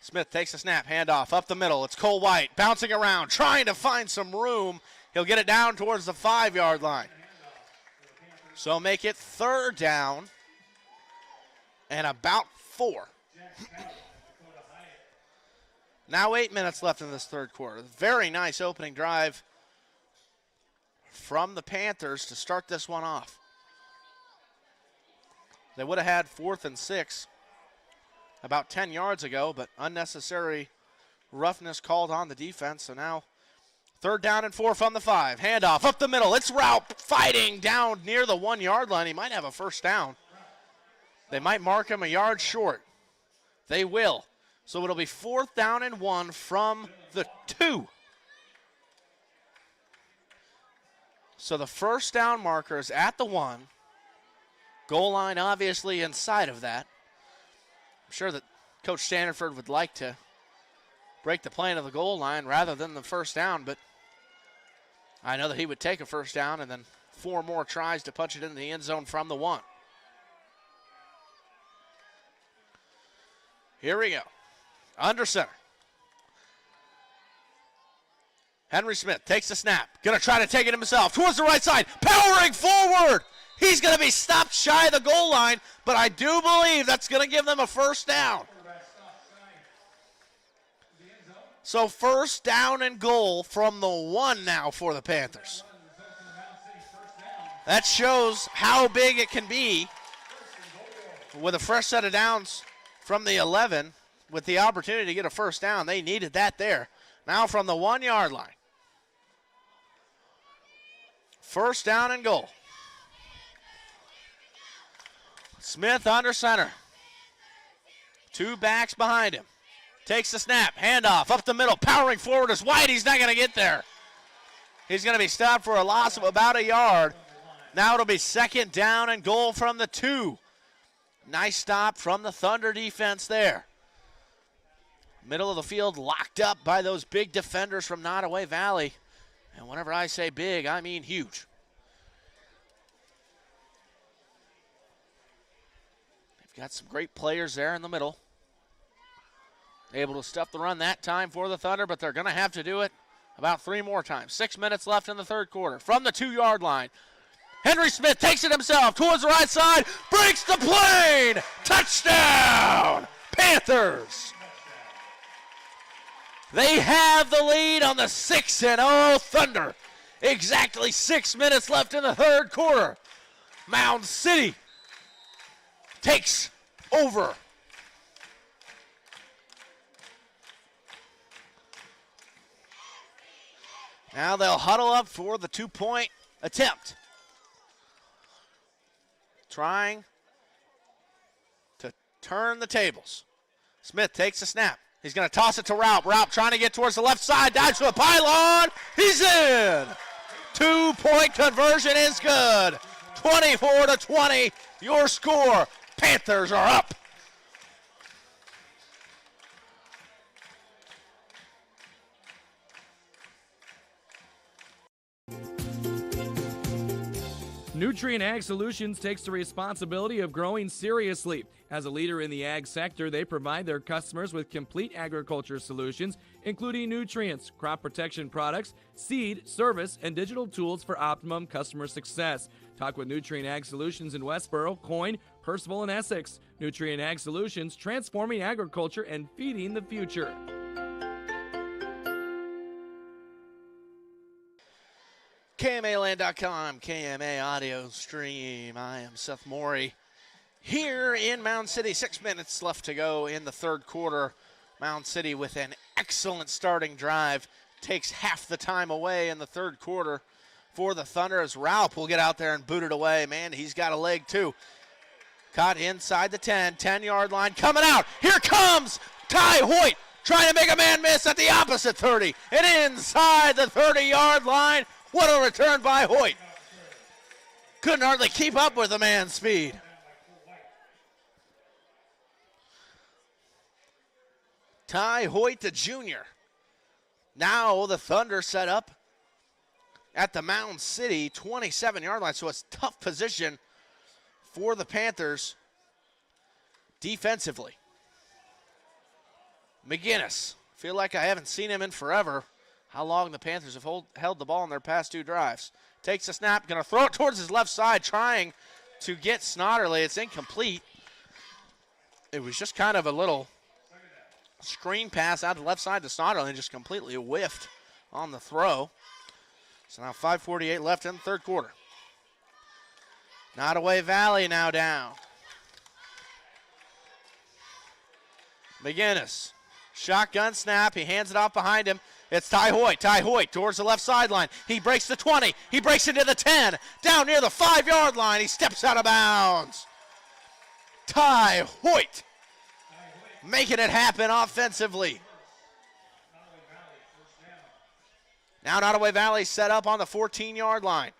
Smith takes a snap, handoff up the middle. It's Cole White bouncing around, trying to find some room. He'll get it down towards the 5-yard line. So make it 3rd down and about 4. Now 8 minutes left in this third quarter. Very nice opening drive from the Panthers to start this one off. They would have had 4th and 6 about 10 yards ago, but unnecessary roughness called on the defense. So now 3rd down and 4 from the 5. Handoff up the middle. It's Raup fighting down near the 1-yard line. He might have a first down. They might mark him a yard short. They will. So it'll be 4th down and 1 from the 2. So the first down marker is at the 1. Goal line obviously inside of that. I'm sure that Coach Standiford would like to break the plane of the goal line rather than the first down, but I know that he would take a first down and then 4 more tries to punch it into the end zone from the 1. Here we go. Under center. Henry Smith takes the snap. Going to try to take it himself towards the right side. Powering forward. He's going to be stopped shy of the goal line, but I do believe that's going to give them a first down. So 1st down and goal from the 1 now for the Panthers. That shows how big it can be with a fresh set of downs from the 11 with the opportunity to get a first down. They needed that there. Now from the 1-yard line. 1st down and goal. Smith under center. 2 backs behind him. Takes the snap. Handoff up the middle. Powering forward is White. He's not going to get there. He's going to be stopped for a loss of about a yard. Now it'll be 2nd down and goal from the 2. Nice stop from the Thunder defense there. Middle of the field locked up by those big defenders from Nodaway Valley. And whenever I say big, I mean huge. They've got some great players there in the middle. Able to stuff the run that time for the Thunder, but they're going to have to do it about 3 more times. 6 minutes left in the third quarter. From the 2-yard line, Henry Smith takes it himself towards the right side, breaks the plane, touchdown, Panthers. They have the lead on the 6-0 Thunder. Exactly 6 minutes left in the third quarter. Mound City takes over. Now they'll huddle up for the 2-point attempt. Trying to turn the tables. Smith takes a snap. He's going to toss it to Raup. Raup trying to get towards the left side. Dives to a pylon. He's in. 2-point conversion is good. 24-20. Your score. Panthers are up. Nutrient Ag Solutions takes the responsibility of growing seriously. As a leader in the ag sector, they provide their customers with complete agriculture solutions, including nutrients, crop protection products, seed, service, and digital tools for optimum customer success. Talk with Nutrient Ag Solutions in Westboro, Coyne, Percival, and Essex. Nutrient Ag Solutions, transforming agriculture and feeding the future. KMAland.com, KMA audio stream. I am Seth Morey here in Mound City. 6 minutes left to go in the third quarter. Mound City with an excellent starting drive. Takes half the time away in the third quarter for the Thunder as Raup will get out there and boot it away. Man, he's got a leg too. Caught inside the 10-yard line. Coming out. Here comes Ty Hoyt trying to make a man miss at the opposite 30. And inside the 30-yard line. What a return by Hoyt. Couldn't hardly keep up with the man's speed. Ty Hoyt, the junior. Now the Thunder set up at the Mound City 27-yard line, so it's a tough position for the Panthers defensively. McGinnis, feel like I haven't seen him in forever. How long the Panthers have held the ball in their past two drives. Takes a snap, going to throw it towards his left side, trying to get Snodderly. It's incomplete. It was just kind of a little screen pass out to the left side to Snodderly and just completely whiffed on the throw. So now 5:48 left in the third quarter. Nodaway Valley now down. McGinnis, shotgun snap. He hands it off behind him. It's Ty Hoyt. Ty Hoyt towards the left sideline. He breaks the 20. He breaks into the 10. Down near the 5-yard line. He steps out of bounds. Ty Hoyt making it happen offensively. Now Nodaway Valley set up on the 14-yard line.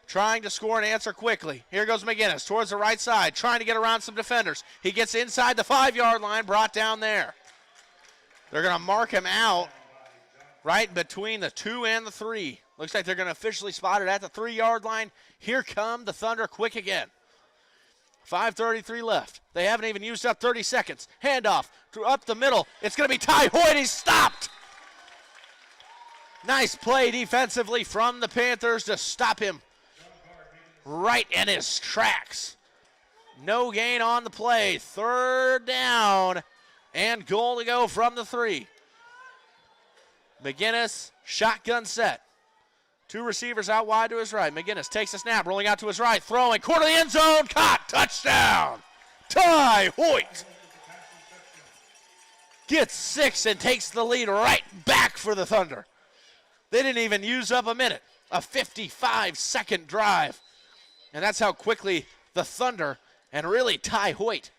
Trying to score and answer quickly. Here goes McGinnis towards the right side. Trying to get around some defenders. He gets inside the 5-yard line. Brought down there. They're going to mark him out right between the 2 and the 3. Looks like they're going to officially spot it at the 3-yard line. Here come the Thunder quick again. 5:33 left. They haven't even used up 30 seconds. Handoff up the middle. It's going to be Ty Hoyt. He's stopped. Nice play defensively from the Panthers to stop him right in his tracks. No gain on the play. Third down and goal to go from the 3. McGinnis, shotgun set. 2 receivers out wide to his right. McGinnis takes a snap, rolling out to his right, throwing, corner of the end zone, caught, touchdown. Ty Hoyt gets 6 and takes the lead right back for the Thunder. They didn't even use up a minute. A 55-second drive. And that's how quickly the Thunder and really Ty Hoyt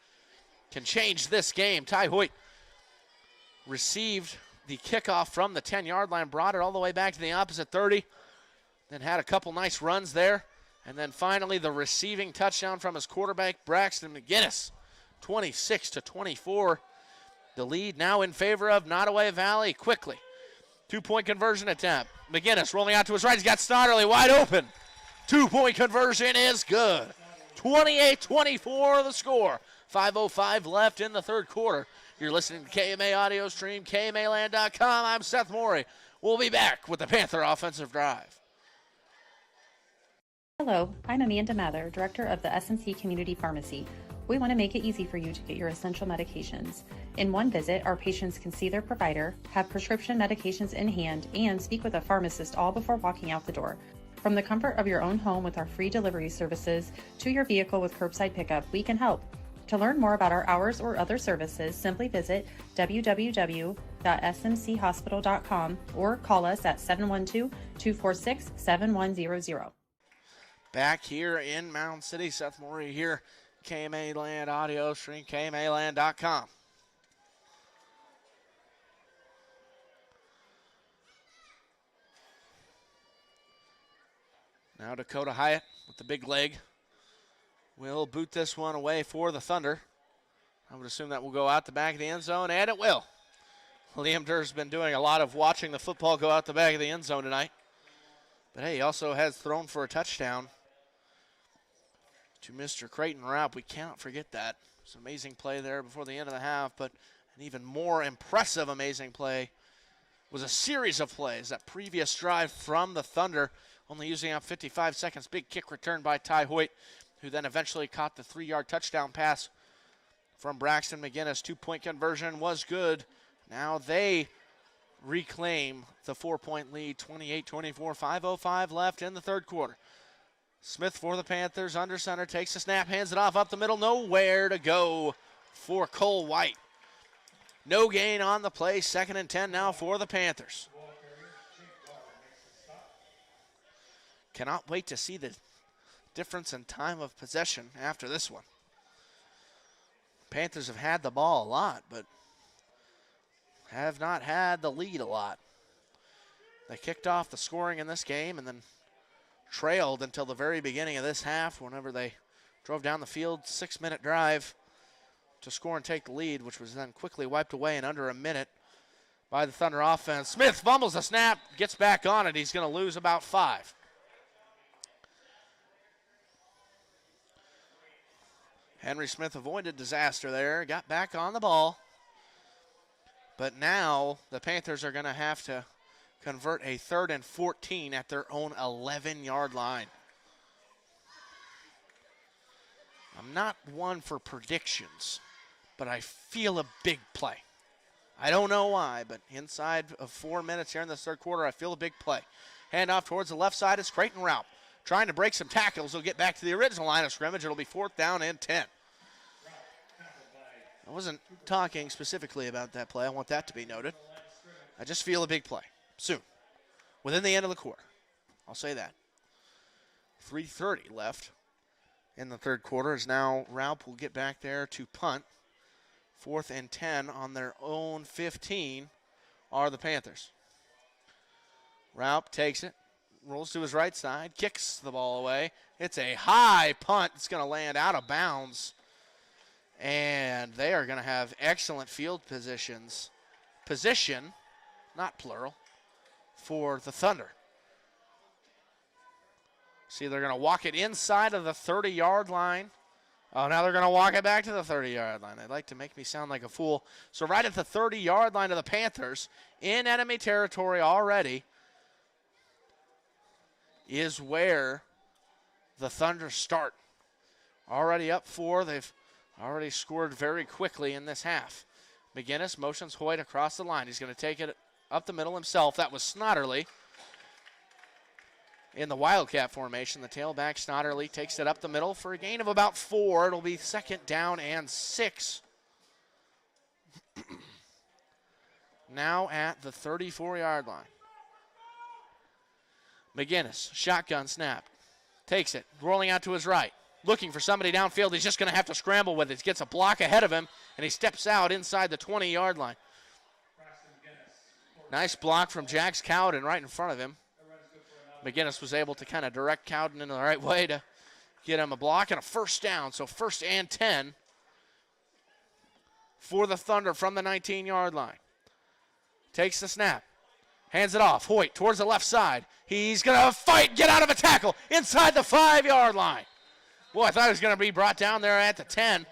can change this game. Ty Hoyt received the kickoff from the 10-yard line, brought it all the way back to the opposite 30, then had a couple nice runs there, and then finally the receiving touchdown from his quarterback, Braxton McGinnis, 26-24. The lead now in favor of Nodaway Valley quickly. 2-point conversion attempt. McGinnis rolling out to his right. He's got Snodderly wide open. 2-point conversion is good. 28-24 the score. 5:05 left in the third quarter. You're listening to KMA Audio Stream, KMAland.com. I'm Seth Morey. We'll be back with the Panther offensive drive. Hello, I'm Amanda Mather, Director of the S&C Community Pharmacy. We want to make it easy for you to get your essential medications. In one visit, our patients can see their provider, have prescription medications in hand, and speak with a pharmacist all before walking out the door. From the comfort of your own home with our free delivery services to your vehicle with curbside pickup, we can help. To learn more about our hours or other services, simply visit www.smchospital.com or call us at 712-246-7100. Back here in Mound City, Seth Morey here, KMA Land Audio Stream, KMAland.com. Now Dakota Hyatt with the big leg will boot this one away for the Thunder. I would assume that will go out the back of the end zone, and it will. Liam Durr's been doing a lot of watching the football go out the back of the end zone tonight. But hey, he also has thrown for a touchdown to Mr. Creighton Rapp. We cannot forget that. It's an amazing play there before the end of the half, but an even more impressive, amazing play was a series of plays. That previous drive from the Thunder, only using up 55 seconds. Big kick return by Ty Hoyt, who then eventually caught the 3-yard touchdown pass from Braxton McGinnis. 2-point conversion was good. Now they reclaim the 4-point lead, 28-24, 5:05 left in the third quarter. Smith for the Panthers, under center, takes the snap, hands it off up the middle, nowhere to go for Cole White. No gain on the play, 2nd and 10 now for the Panthers. Cannot wait to see the difference in time of possession after this one. Panthers have had the ball a lot, but have not had the lead a lot. They kicked off the scoring in this game and then trailed until the very beginning of this half whenever they drove down the field, 6-minute drive to score and take the lead, which was then quickly wiped away in under a minute by the Thunder offense. Smith fumbles the snap, gets back on it. He's going to lose about 5. Henry Smith avoided disaster there, got back on the ball. But now the Panthers are going to have to convert a 3rd and 14 at their own 11-yard line. I'm not one for predictions, but I feel a big play. I don't know why, but inside of 4 minutes here in the third quarter, I feel a big play. Handoff towards the left side is Creighton Raup. Trying to break some tackles. He'll get back to the original line of scrimmage. It'll be 4th down and 10. I wasn't talking specifically about that play. I want that to be noted. I just feel a big play. Soon. Within the end of the quarter. I'll say that. 3:30 left in the third quarter as now Raup will get back there to punt. 4th and 10 on their own 15 are the Panthers. Raup takes it, rolls to his right side, kicks the ball away. It's a high punt. It's going to land out of bounds. And they are going to have excellent field position, not plural, for the Thunder. See, they're going to walk it inside of the 30-yard line. Oh, now they're going to walk it back to the 30-yard line. They'd like to make me sound like a fool. So right at the 30-yard line of the Panthers, in enemy territory already, is where the Thunder start. Already up 4. They've already scored very quickly in this half. McGinnis motions Hoyt across the line. He's going to take it up the middle himself. That was Snodderly in the Wildcat formation. The tailback Snodderly takes it up the middle for a gain of about 4. It'll be 2nd down and 6. Now at the 34-yard line. McGinnis, shotgun snap. Takes it, rolling out to his right. Looking for somebody downfield. He's just going to have to scramble with it. He gets a block ahead of him, and he steps out inside the 20-yard line. Nice block from Jax Cowden right in front of him. McGinnis was able to kind of direct Cowden in the right way to get him a block and a 1st down. So 1st and 10 for the Thunder from the 19-yard line. Takes the snap. Hands it off. Hoyt towards the left side. He's going to fight, get out of a tackle inside the 5-yard line. Boy, I thought he was going to be brought down there at the 10.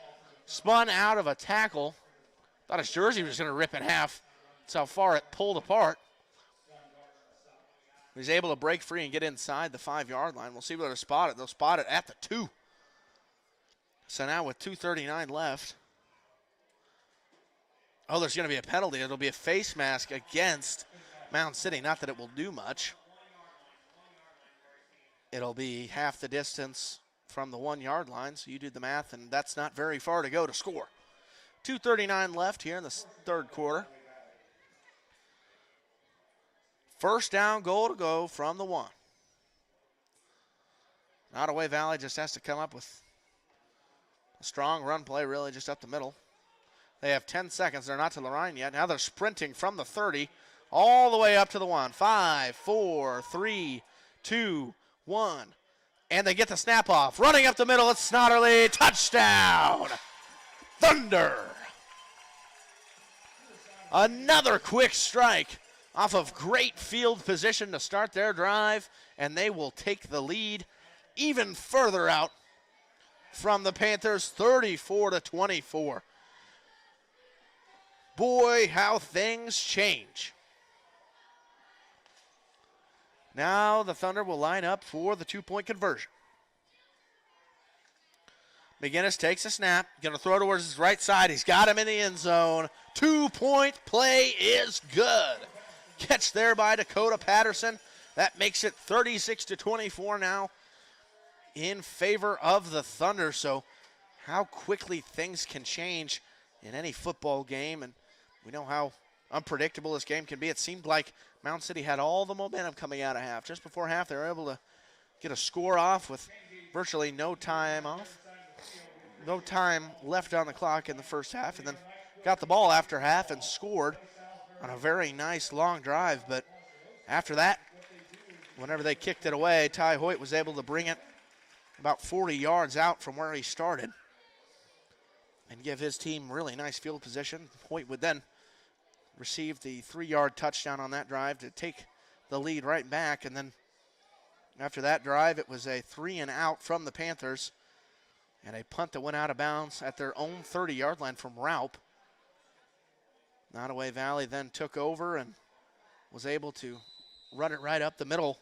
Spun out of a tackle. Thought his jersey was going to rip in half. That's how far it pulled apart. He's able to break free and get inside the 5-yard line. We'll see where they'll spot it. They'll spot it at the 2. So now with 2:39 left. Oh, there's going to be a penalty. It'll be a face mask against Mound City. Not that it will do much. It'll be half the distance from the 1-yard line, so you do the math, and that's not very far to go to score. 2:39 left here in the third quarter. 1st down goal to go from the 1. Nodaway Valley just has to come up with a strong run play, really, just up the middle. They have 10 seconds. They're not to the line yet. Now they're sprinting from the 30 all the way up to the 1. 5, 4, 3, 2, 1. And they get the snap off. Running up the middle, it's Snodderly. Touchdown! Thunder! Another quick strike off of great field position to start their drive, and they will take the lead even further out. from the Panthers, 34-24. Boy, how things change. Now the Thunder will line up for the two-point conversion. McGinnis takes a snap, going to throw towards his right side. He's got him in the end zone. Two-point play is good. Catch there by Dakota Patterson. That makes it 36-24 now in favor of the Thunder. So how quickly things can change in any football game, and we know how unpredictable this game can be. It seemed like Mound City had all the momentum coming out of half. Just before half, they were able to get a score off with virtually no time off. No time left on the clock in the first half, and then got the ball after half and scored on a very nice long drive. But after that, whenever they kicked it away, Ty Hoyt was able to bring it about 40 yards out from where he started and give his team really nice field position. Hoyt would then receive the 3-yard touchdown on that drive to take the lead right back. And then after that drive, it was a 3-and-out from the Panthers and a punt that went out of bounds at their own 30-yard line from Raup. Nodaway Valley then took over and was able to run it right up the middle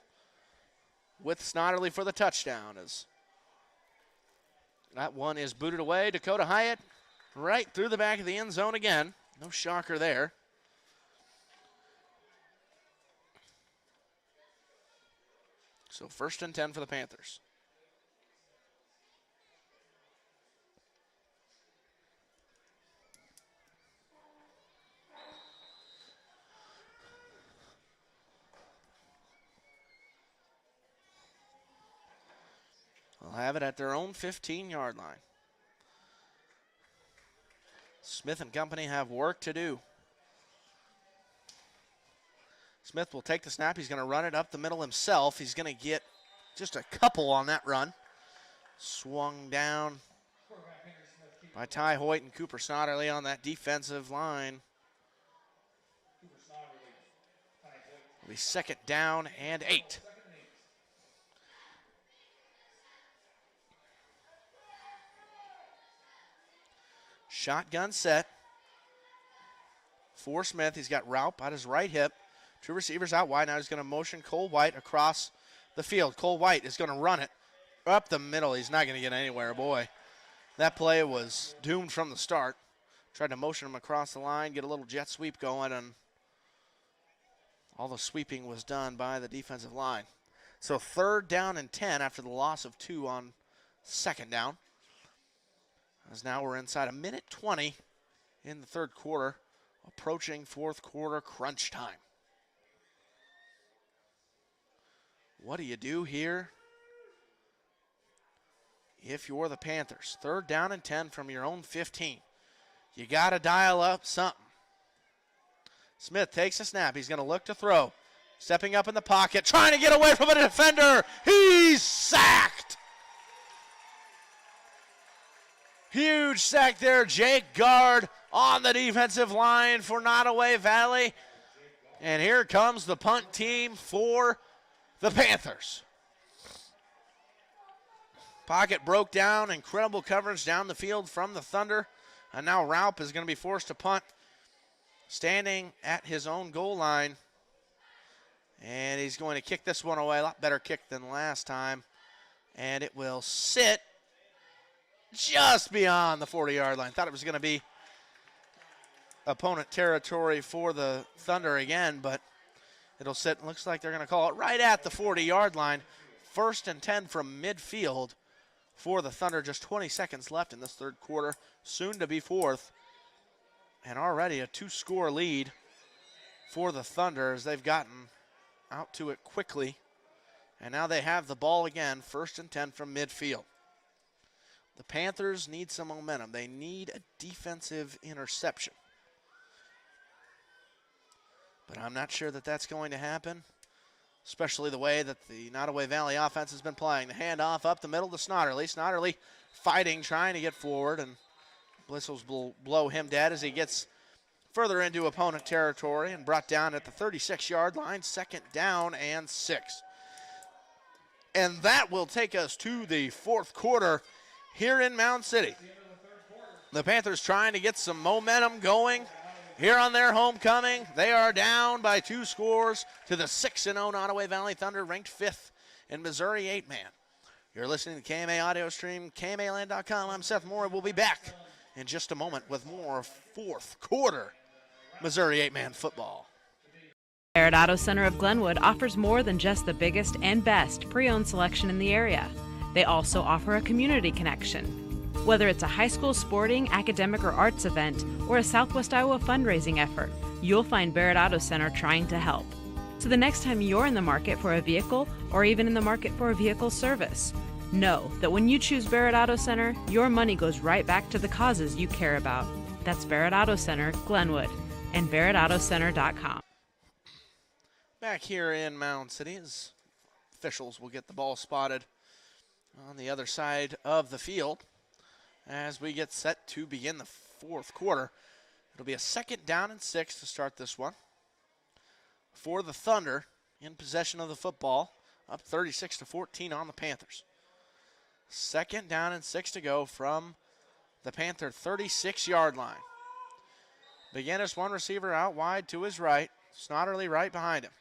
with Snodderly for the touchdown. As that one is booted away. Dakota Hyatt right through the back of the end zone again. No shocker there. So 1st and 10 for the Panthers. They'll have it at their own 15-yard line. Smith and company have work to do. Smith will take the snap. He's going to run it up the middle himself. He's going to get just a couple on that run. Swung down by Ty Hoyt and Cooper Snodderly on that defensive line. It'll be 2nd down and 8. Shotgun set for Smith. He's got Raup at his right hip. 2 receivers out wide. Now he's going to motion Cole White across the field. Cole White is going to run it up the middle. He's not going to get anywhere. Boy, that play was doomed from the start. Tried to motion him across the line, get a little jet sweep going, and all the sweeping was done by the defensive line. So 3rd down and 10 after the loss of 2 on 2nd down. As now we're inside a minute 20 in the 3rd quarter, approaching 4th quarter crunch time. What do you do here if you're the Panthers? 3rd down and 10 from your own 15. You got to dial up something. Smith takes a snap. He's going to look to throw. Stepping up in the pocket, trying to get away from a defender. He's sacked. Huge sack there. Jake Guard on the defensive line for Nodaway Valley. And here comes the punt team for the Panthers. Pocket broke down. Incredible coverage down the field from the Thunder. And now Raup is going to be forced to punt, standing at his own goal line. And he's going to kick this one away. A lot better kick than last time. And it will sit just beyond the 40-yard line. Thought it was going to be opponent territory for the Thunder again, but it'll sit. Looks like they're going to call it right at the 40-yard line. 1st and 10 from midfield for the Thunder. Just 20 seconds left in this 3rd quarter. Soon to be 4th. And already a 2-score lead for the Thunder as they've gotten out to it quickly. And now they have the ball again. 1st and 10 from midfield. The Panthers need some momentum. They need a defensive interception. But I'm not sure that that's going to happen, especially the way that the Nodaway Valley offense has been playing. The handoff up the middle to Snodderly. Snodderly fighting, trying to get forward, and Blissels will blow him dead as he gets further into opponent territory and brought down at the 36-yard line. 2nd down and 6. And that will take us to the 4th quarter here in Mound City. The Panthers trying to get some momentum going here on their homecoming. They are down by 2 scores to the 6-0 Nodaway Valley Thunder, ranked 5th in Missouri 8-man. You're listening to KMA Audio Stream, KMAland.com. I'm Seth Moore. We'll be back in just a moment with more fourth quarter Missouri 8-man football. Barrett Auto Center of Glenwood offers more than just the biggest and best pre-owned selection in the area. They also offer a community connection. Whether it's a high school sporting, academic, or arts event, or a Southwest Iowa fundraising effort, you'll find Barrett Auto Center trying to help. So the next time you're in the market for a vehicle, or even in the market for a vehicle service, know that when you choose Barrett Auto Center, your money goes right back to the causes you care about. That's Barrett Auto Center, Glenwood, and BarrettAutoCenter.com. Back here in Mound City, as officials will get the ball spotted on the other side of the field as we get set to begin the fourth quarter. It'll be a 2nd down and 6 to start this one. For the Thunder, in possession of the football, up 36-14 on the Panthers. 2nd down and 6 to go from the Panther 36-yard line. McGinnis, one receiver out wide to his right. Snodderly right behind him.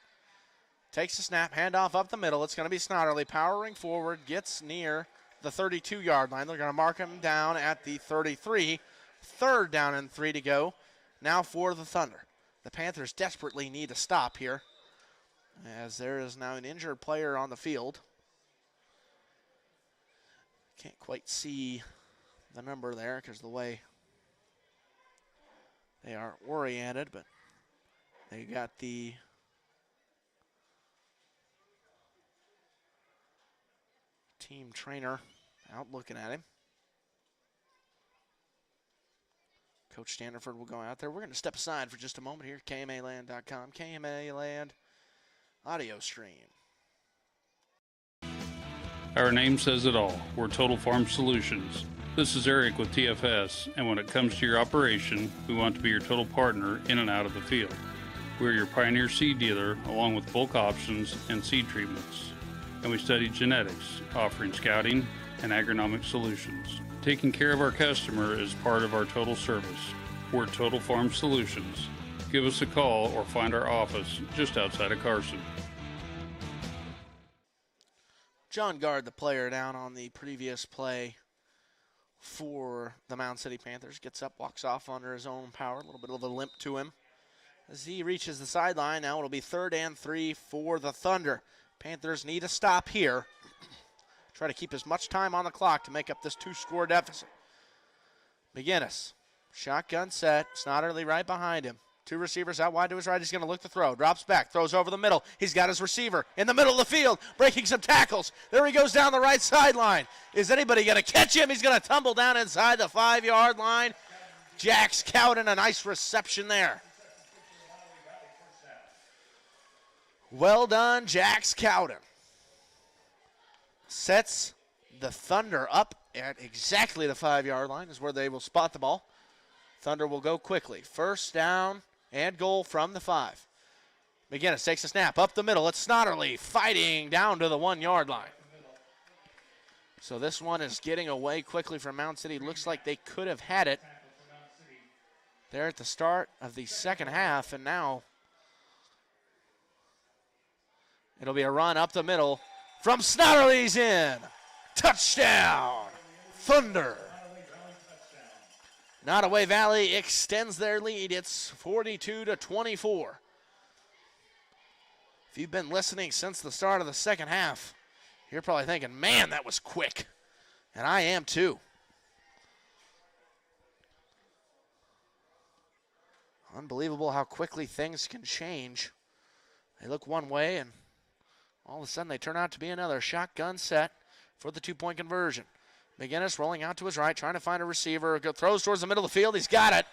Takes the snap, handoff up the middle. It's going to be Snodderly powering forward, gets near the 32-yard line. They're going to mark him down at the 33. 3rd down and 3 to go now for the Thunder. The Panthers desperately need a stop here, as there is now an injured player on the field. Can't quite see the number there because of the way they are oriented, but they got the team trainer out looking at him. Coach Standerford will go out there. We're going to step aside for just a moment here. KMAland.com, KMAland Audio Stream. Our name says it all. We're Total Farm Solutions. This is Eric with TFS, and when it comes to your operation, we want to be your total partner in and out of the field. We're your Pioneer seed dealer, along with bulk options and seed treatments. And we study genetics, offering scouting and agronomic solutions. Taking care of our customer is part of our total service. We're Total Farm Solutions. Give us a call or find our office just outside of Carson. John Gard, the player down on the previous play for the Mound City Panthers, gets up, walks off under his own power, a little bit of a limp to him. As he reaches the sideline, now it'll be 3rd and 3 for the Thunder. Panthers need a stop here. Try to keep as much time on the clock to make up this 2-score deficit. McGinnis, shotgun set, Snodderly right behind him. 2 receivers out wide to his right. He's going to look to throw. Drops back, throws over the middle. He's got his receiver in the middle of the field, breaking some tackles. There he goes down the right sideline. Is anybody going to catch him? He's going to tumble down inside the 5-yard line. Jax Cowden, a nice reception there. Well done, Jax Cowden. Sets the Thunder up at exactly the 5-yard line is where they will spot the ball. Thunder will go quickly. 1st down and goal from the 5. McGinnis takes a snap up the middle. It's Snodderly fighting down to the 1-yard line. So this one is getting away quickly from Mound City. Looks like they could have had it there at the start of the second half, and now it'll be a run up the middle from Snodderly's in. Touchdown, Thunder. Nodaway Valley extends their lead. It's 42-24. If you've been listening since the start of the second half, you're probably thinking, man, that was quick. And I am too. Unbelievable how quickly things can change. They look one way, and all of a sudden they turn out to be another. Shotgun set for the 2-point conversion. McGinnis rolling out to his right, trying to find a receiver. Throws towards the middle of the field. He's got it.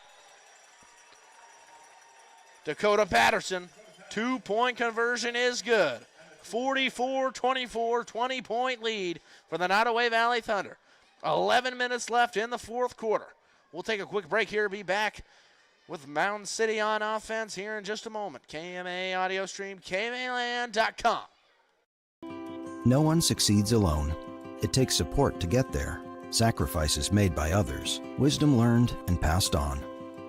Dakota Patterson, 2-point conversion is good. 44-24, 20-point lead for the Nodaway Valley Thunder. 11 minutes left in the fourth quarter. We'll take a quick break here. Be back with Mound City on offense here in just a moment. KMA Audio Stream, KMAland.com. No one succeeds alone. It takes support to get there. sacrifices made by others, wisdom learned and passed on.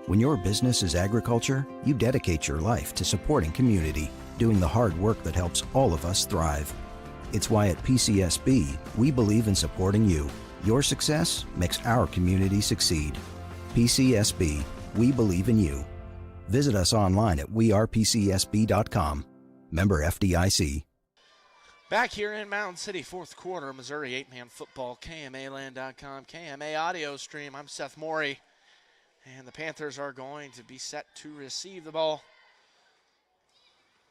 When your business is agriculture, you dedicate your life to supporting community, doing the hard work that helps all of us thrive. It's why at PCSB, we believe in supporting you. Your success makes our community succeed. PCSB, we believe in you. Visit us online at wearepcsb.com. Member FDIC. Back here in Mound City, fourth quarter, Missouri 8-man football, KMAland.com, KMA audio stream. I'm Seth Morey, and the Panthers are going to be set to receive the ball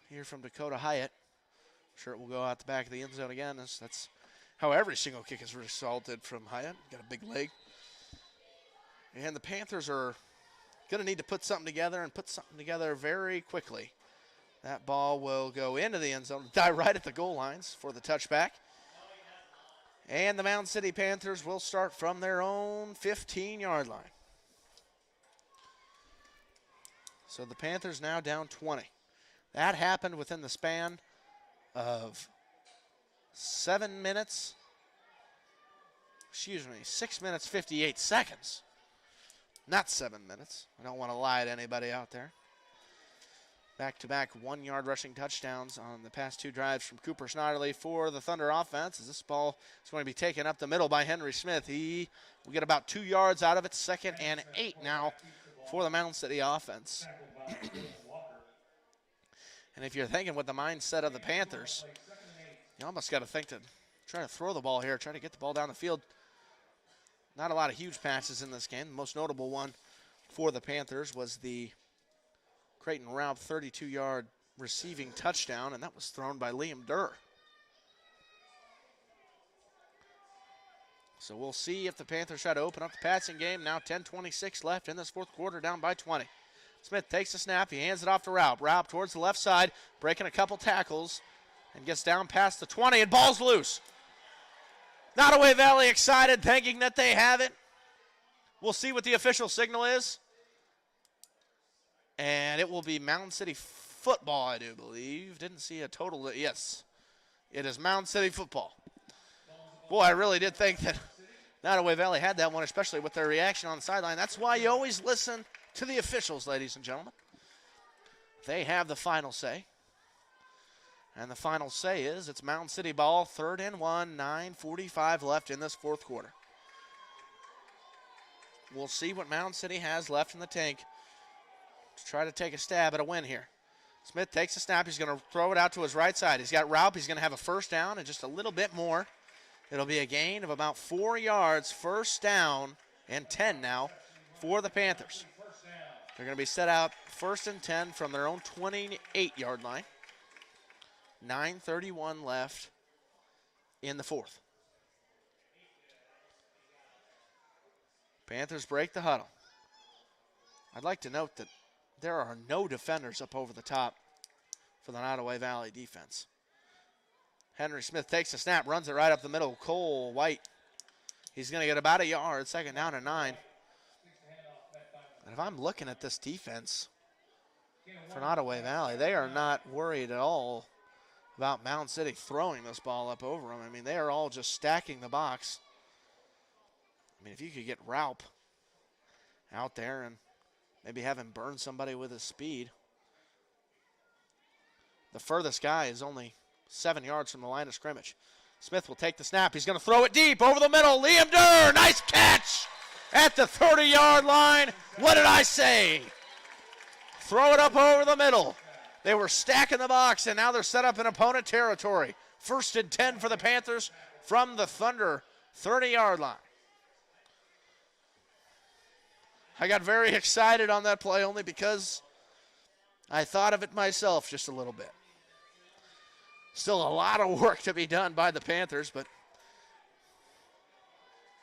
here from Dakota Hyatt. Sure, it will go out the back of the end zone again. That's how every single kick is resulted from Hyatt. Got a big leg. And the Panthers are going to need to put something together and put something together very quickly. That ball will go into the end zone, die right at the goal lines for the touchback. And the Mound City Panthers will start from their own 15-yard line. So the Panthers now down 20. That happened within the span of 6 minutes, 58 seconds. Not 7 minutes. I don't want to lie to anybody out there. Back-to-back 1-yard rushing touchdowns on the past two drives from Cooper Schneiderly for the Thunder offense. As this ball is going to be taken up the middle by Henry Smith. He will get about 2 yards out of it. 2nd and 8 now for the Mound City offense. And if you're thinking with the mindset of the Panthers, you almost got to think to try to throw the ball here, try to get the ball down the field. Not a lot of huge passes in this game. The most notable one for the Panthers was the Creighton Raup 32-yard receiving touchdown, and that was thrown by Liam Durr. So we'll see if the Panthers try to open up the passing game. Now 10:26 left in this fourth quarter, down by 20. Smith takes the snap. He hands it off to Raup. Raup towards the left side, breaking a couple tackles, and gets down past the 20, and ball's loose. Nodaway Valley excited, thinking that they have it. We'll see what the official signal is. And it will be Mound City football, I do believe. Didn't see a total. Yes, it is Mound City football. Boy, I really did think that Nodaway Valley had that one, especially with their reaction on the sideline. That's why you always listen to the officials, ladies and gentlemen. They have the final say. And the final say is it's Mound City ball, 3rd and 1, 9:45 left in this fourth quarter. We'll see what Mound City has left in the tank to try to take a stab at a win here. Smith takes a snap. He's going to throw it out to his right side. He's got Raup. He's going to have a first down and just a little bit more. It'll be a gain of about 4 yards, first down and 10 now for the Panthers. They're going to be set out 1st and 10 from their own 28-yard line. 9:31 left in the fourth. Panthers break the huddle. I'd like to note that there are no defenders up over the top for the Nodaway Valley defense. Henry Smith takes the snap, runs it right up the middle. Cole White, he's going to get about a yard, 2nd down and 9. And if I'm looking at this defense for Nodaway Valley, they are not worried at all about Mound City throwing this ball up over them. I mean, they are all just stacking the box. I mean, if you could get Raup out there and maybe have him burn somebody with his speed. The furthest guy is only 7 yards from the line of scrimmage. Smith will take the snap. He's going to throw it deep over the middle. Liam Durr, nice catch at the 30-yard line. What did I say? Throw it up over the middle. They were stacking the box, and now they're set up in opponent territory. 1st and 10 for the Panthers from the Thunder 30-yard line. I got very excited on that play only because I thought of it myself just a little bit. Still a lot of work to be done by the Panthers, but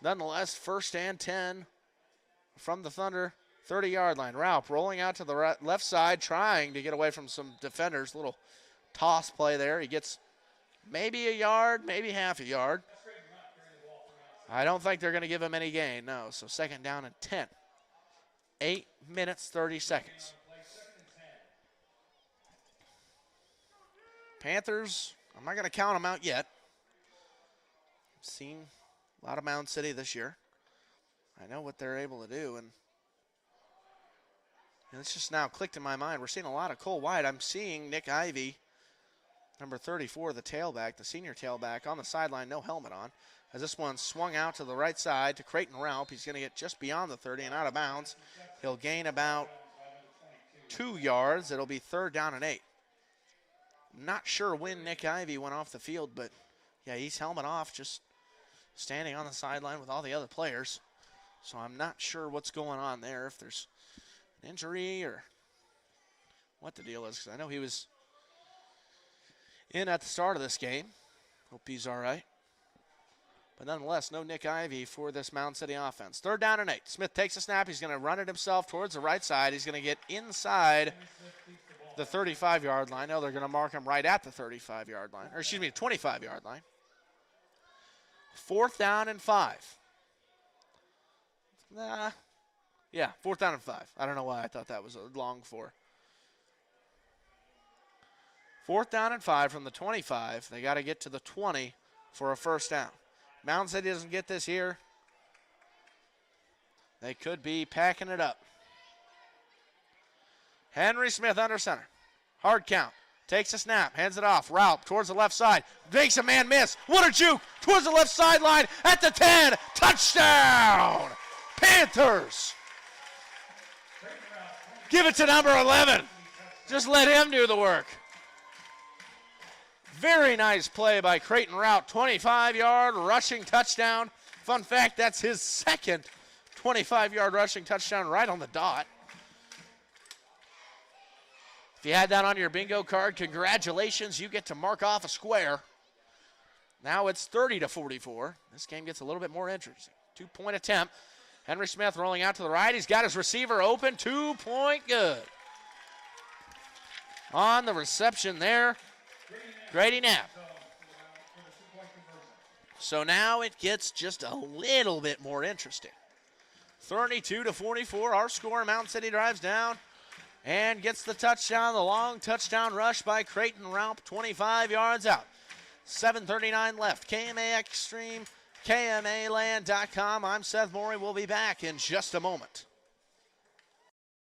nonetheless, 1st and 10 from the Thunder 30-yard line. Raup rolling out to the left side, trying to get away from some defenders. Little toss play there. He gets maybe a yard, maybe half a yard. I don't think they're going to give him any gain, no. So 2nd down and 10. 8 minutes, 30 seconds. Panthers, I'm not going to count them out yet. Seen A lot of Mound City this year. I know what they're able to do, and it's just now clicked in my mind. We're seeing a lot of Cole White. I'm seeing Nick Ivey, number 34, the tailback, the senior tailback, on the sideline, no helmet on. As this one swung out to the right side to Creighton Raup. He's going to get just beyond the 30 and out of bounds. He'll gain about 2 yards. It'll be 3rd down and 8. Not sure when Nick Ivey went off the field, but yeah, he's helmet off, just standing on the sideline with all the other players. So I'm not sure what's going on there, if there's an injury or what the deal is, because I know he was in at the start of this game. Hope he's all right. But nonetheless, no Nick Ivey for this Mound City offense. 3rd down and 8. Smith takes a snap. He's going to run it himself towards the right side. He's going to get inside the 35-yard line. No, they're going to mark him right at the 35-yard line. Or excuse me, 25-yard line. 4th down and 5. Yeah, 4th down and 5. I don't know why I thought that was a long 4. 4th down and 5 from the 25. They got to get to the 20 for a 1st down. Mound City doesn't get this here. They could be packing it up. Henry Smith under center. Hard count. Takes a snap. Hands it off. Raup towards the left side. Makes a man miss. What a juke. Towards the left sideline at the 10. Touchdown! Panthers! Give it to number 11. Just let him do the work. Very nice play by Creighton Raup. 25-yard rushing touchdown. Fun fact, that's his 2nd 25-yard rushing touchdown right on the dot. If you had that on your bingo card, congratulations. You get to mark off a square. Now it's 30-44. This game gets a little bit more interesting. 2-point attempt. Henry Smith rolling out to the right. He's got his receiver open. 2-point good. On the reception there, Grady Knapp. So now it gets just a little bit more interesting. 32-44, our score. Mound City drives down and gets the touchdown. The long touchdown rush by Creighton Raup, 25 yards out. 7:39 left. KMA Extreme, KMAland.com. I'm Seth Morey. We'll be back in just a moment.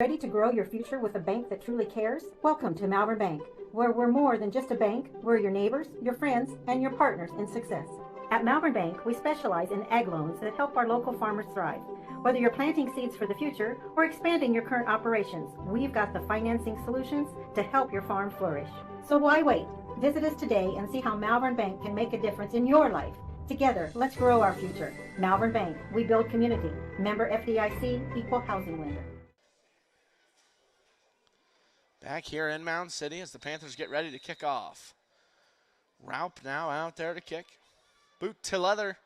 Ready to grow your future with a bank that truly cares? Welcome to Malvern Bank, where we're more than just a bank. We're your neighbors, your friends, and your partners in success. At Malvern Bank, we specialize in ag loans that help our local farmers thrive. Whether you're planting seeds for the future or expanding your current operations, we've got the financing solutions to help your farm flourish. So why wait? Visit us today and see how Malvern Bank can make a difference in your life. Together, let's grow our future. Malvern Bank, we build community. Member FDIC, equal housing lender. Back here in Mound City as the Panthers get ready to kick off. Raup now out there to kick. Boot to leather.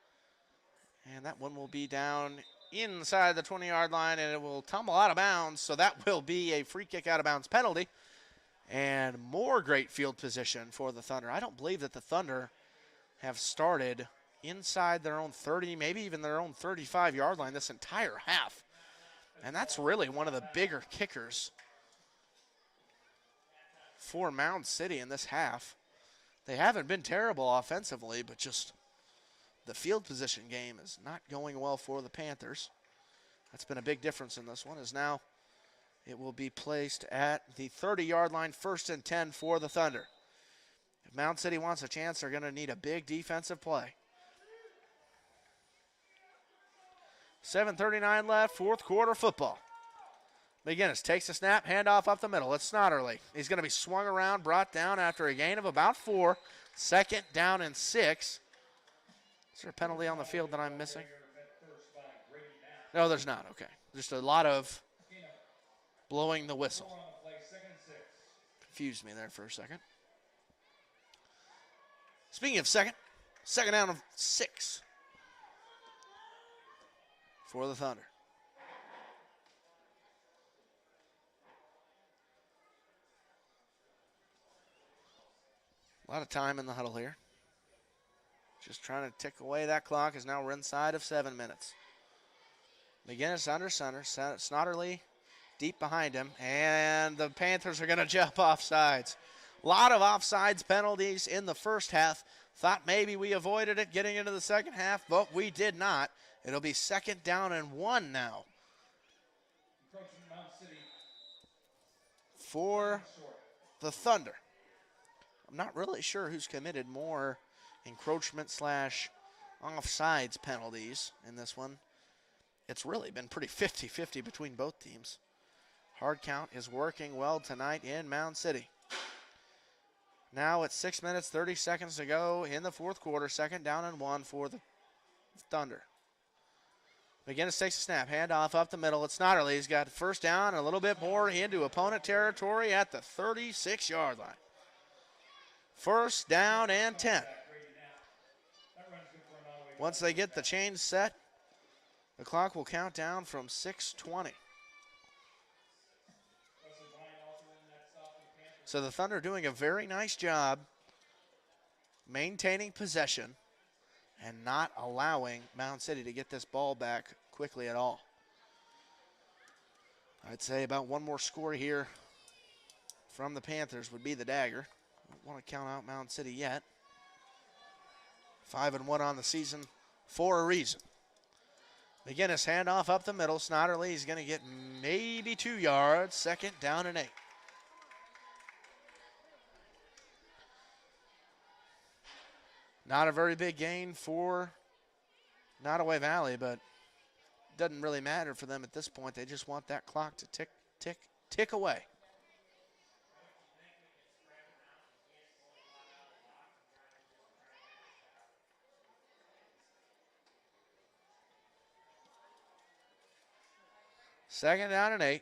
And that one will be down inside the 20-yard line, and it will tumble out of bounds. So that will be a free kick out of bounds penalty. And more great field position for the Thunder. I don't believe that the Thunder have started inside their own 30, maybe even their own 35-yard line this entire half. And that's really one of the bigger kickers for Mound City in this half. They haven't been terrible offensively, but just the field position game is not going well for the Panthers. That's been a big difference in this one, as now it will be placed at the 30-yard line, 1st and 10 for the Thunder. If Mound City wants a chance, they're going to need a big defensive play. 7:39 left, 4th quarter football. McGinnis takes a snap, handoff up the middle. It's Snodderly. He's going to be swung around, brought down after a gain of about 4. 2nd down and 6. Is there a penalty on the field that I'm missing? No, there's not. Okay. Just a lot of blowing the whistle. Confused me there for a second. Speaking of 2nd down of 6 for the Thunder. A lot of time in the huddle here. Just trying to tick away that clock, as now we're inside of 7 minutes. McGinnis under center. Snodderly deep behind him. And the Panthers are going to jump offsides. A lot of offsides penalties in the first half. Thought maybe we avoided it getting into the second half, but we did not. It'll be 2nd down and 1 now for the Thunder. I'm not really sure who's committed more encroachment / offsides penalties in this one. It's really been pretty 50-50 between both teams. Hard count is working well tonight in Mound City. Now it's 6 minutes, 30 seconds to go in the fourth quarter. 2nd down and 1 for the Thunder. McGinnis takes a snap, handoff up the middle. It's Snyderly. He's got first down and a little bit more into opponent territory at the 36-yard line. 1st down and 10. Once they get the chains set, the clock will count down from 6:20. So the Thunder doing a very nice job maintaining possession and not allowing Mound City to get this ball back quickly at all. I'd say about one more score here from the Panthers would be the dagger. Don't want to count out Mound City yet. 5-1 on the season for a reason. McGinnis handoff up the middle. Snyderly is going to get maybe 2 yards. 2nd down and 8. Not a very big gain for Nodaway Valley, but it doesn't really matter for them at this point. They just want that clock to tick, tick, tick away. Second down and 8,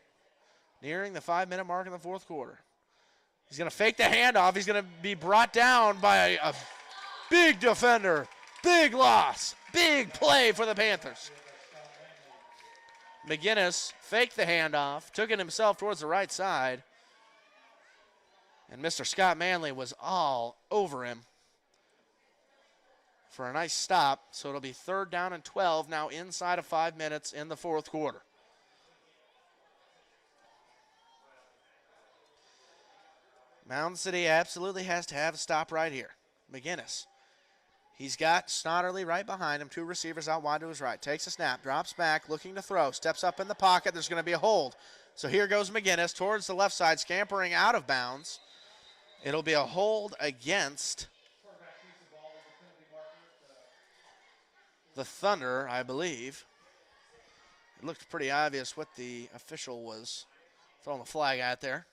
nearing the 5-minute mark in the fourth quarter. He's going to fake the handoff. He's going to be brought down by a big defender. Big loss. Big play for the Panthers. McGinnis faked the handoff, took it himself towards the right side, and Mr. Scott Manley was all over him for a nice stop. So it'll be 3rd down and 12 now inside of 5 minutes in the fourth quarter. Mound City absolutely has to have a stop right here. McGinnis. He's got Snyderly right behind him. 2 receivers out wide to his right. Takes a snap, drops back, looking to throw. Steps up in the pocket. There's going to be a hold. So here goes McGinnis towards the left side, scampering out of bounds. It'll be a hold against the Thunder, I believe. It looked pretty obvious what the official was throwing the flag at there.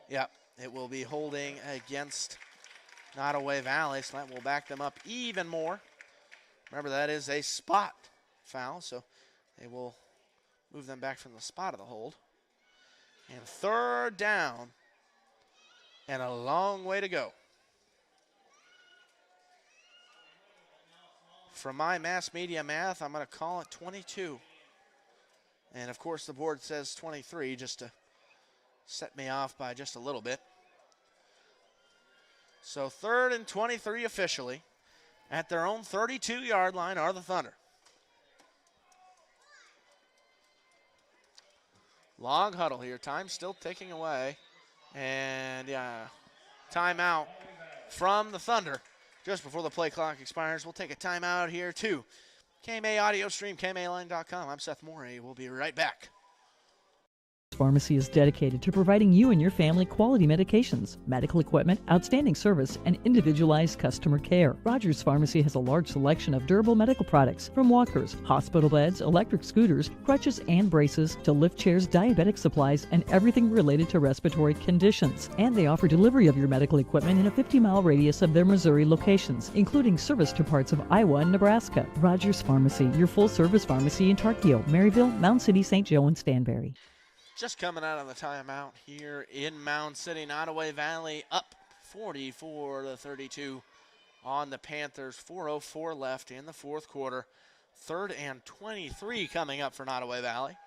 Yep, it will be holding against Nodaway Valley, so that will back them up even more. Remember, that is a spot foul, so they will move them back from the spot of the hold. And 3rd down and a long way to go. From my mass media math, I'm going to call it 22. And, of course, the board says 23 just to set me off by just a little bit. So 3rd and 23 officially. At their own 32-yard line are the Thunder. Long huddle here. Time still ticking away. And, yeah, timeout from the Thunder just before the play clock expires. We'll take a timeout here, too. KMA Audio Stream, KMAline.com. I'm Seth Morey. We'll be right back. Pharmacy is dedicated to providing you and your family quality medications, medical equipment, outstanding service, and individualized customer care. Rogers Pharmacy has a large selection of durable medical products, from walkers, hospital beds, electric scooters, crutches and braces, to lift chairs, diabetic supplies, and everything related to respiratory conditions. And they offer delivery of your medical equipment in a 50-mile radius of their Missouri locations, including service to parts of Iowa and Nebraska. Rogers Pharmacy, your full-service pharmacy in Tarkio, Maryville, Mound City, St. Joe, and Stanberry. Just coming out of the timeout here in Mound City, Nodaway Valley up 44-32 on the Panthers. 4:04 left in the fourth quarter. 3rd and 23 coming up for Nodaway Valley.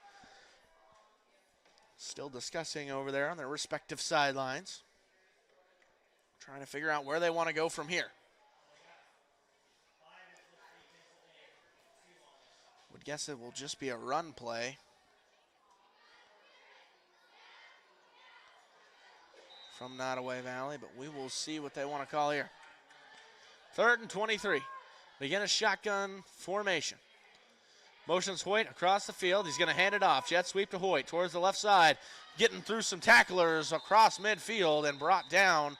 Still discussing over there on their respective sidelines. Trying to figure out where they want to go from here. Would guess it will just be a run play from Nodaway Valley, but we will see what they want to call here. 3rd and 23. Begin a shotgun formation. Motions Hoyt across the field. He's going to hand it off. Jet sweep to Hoyt towards the left side. Getting through some tacklers across midfield and brought down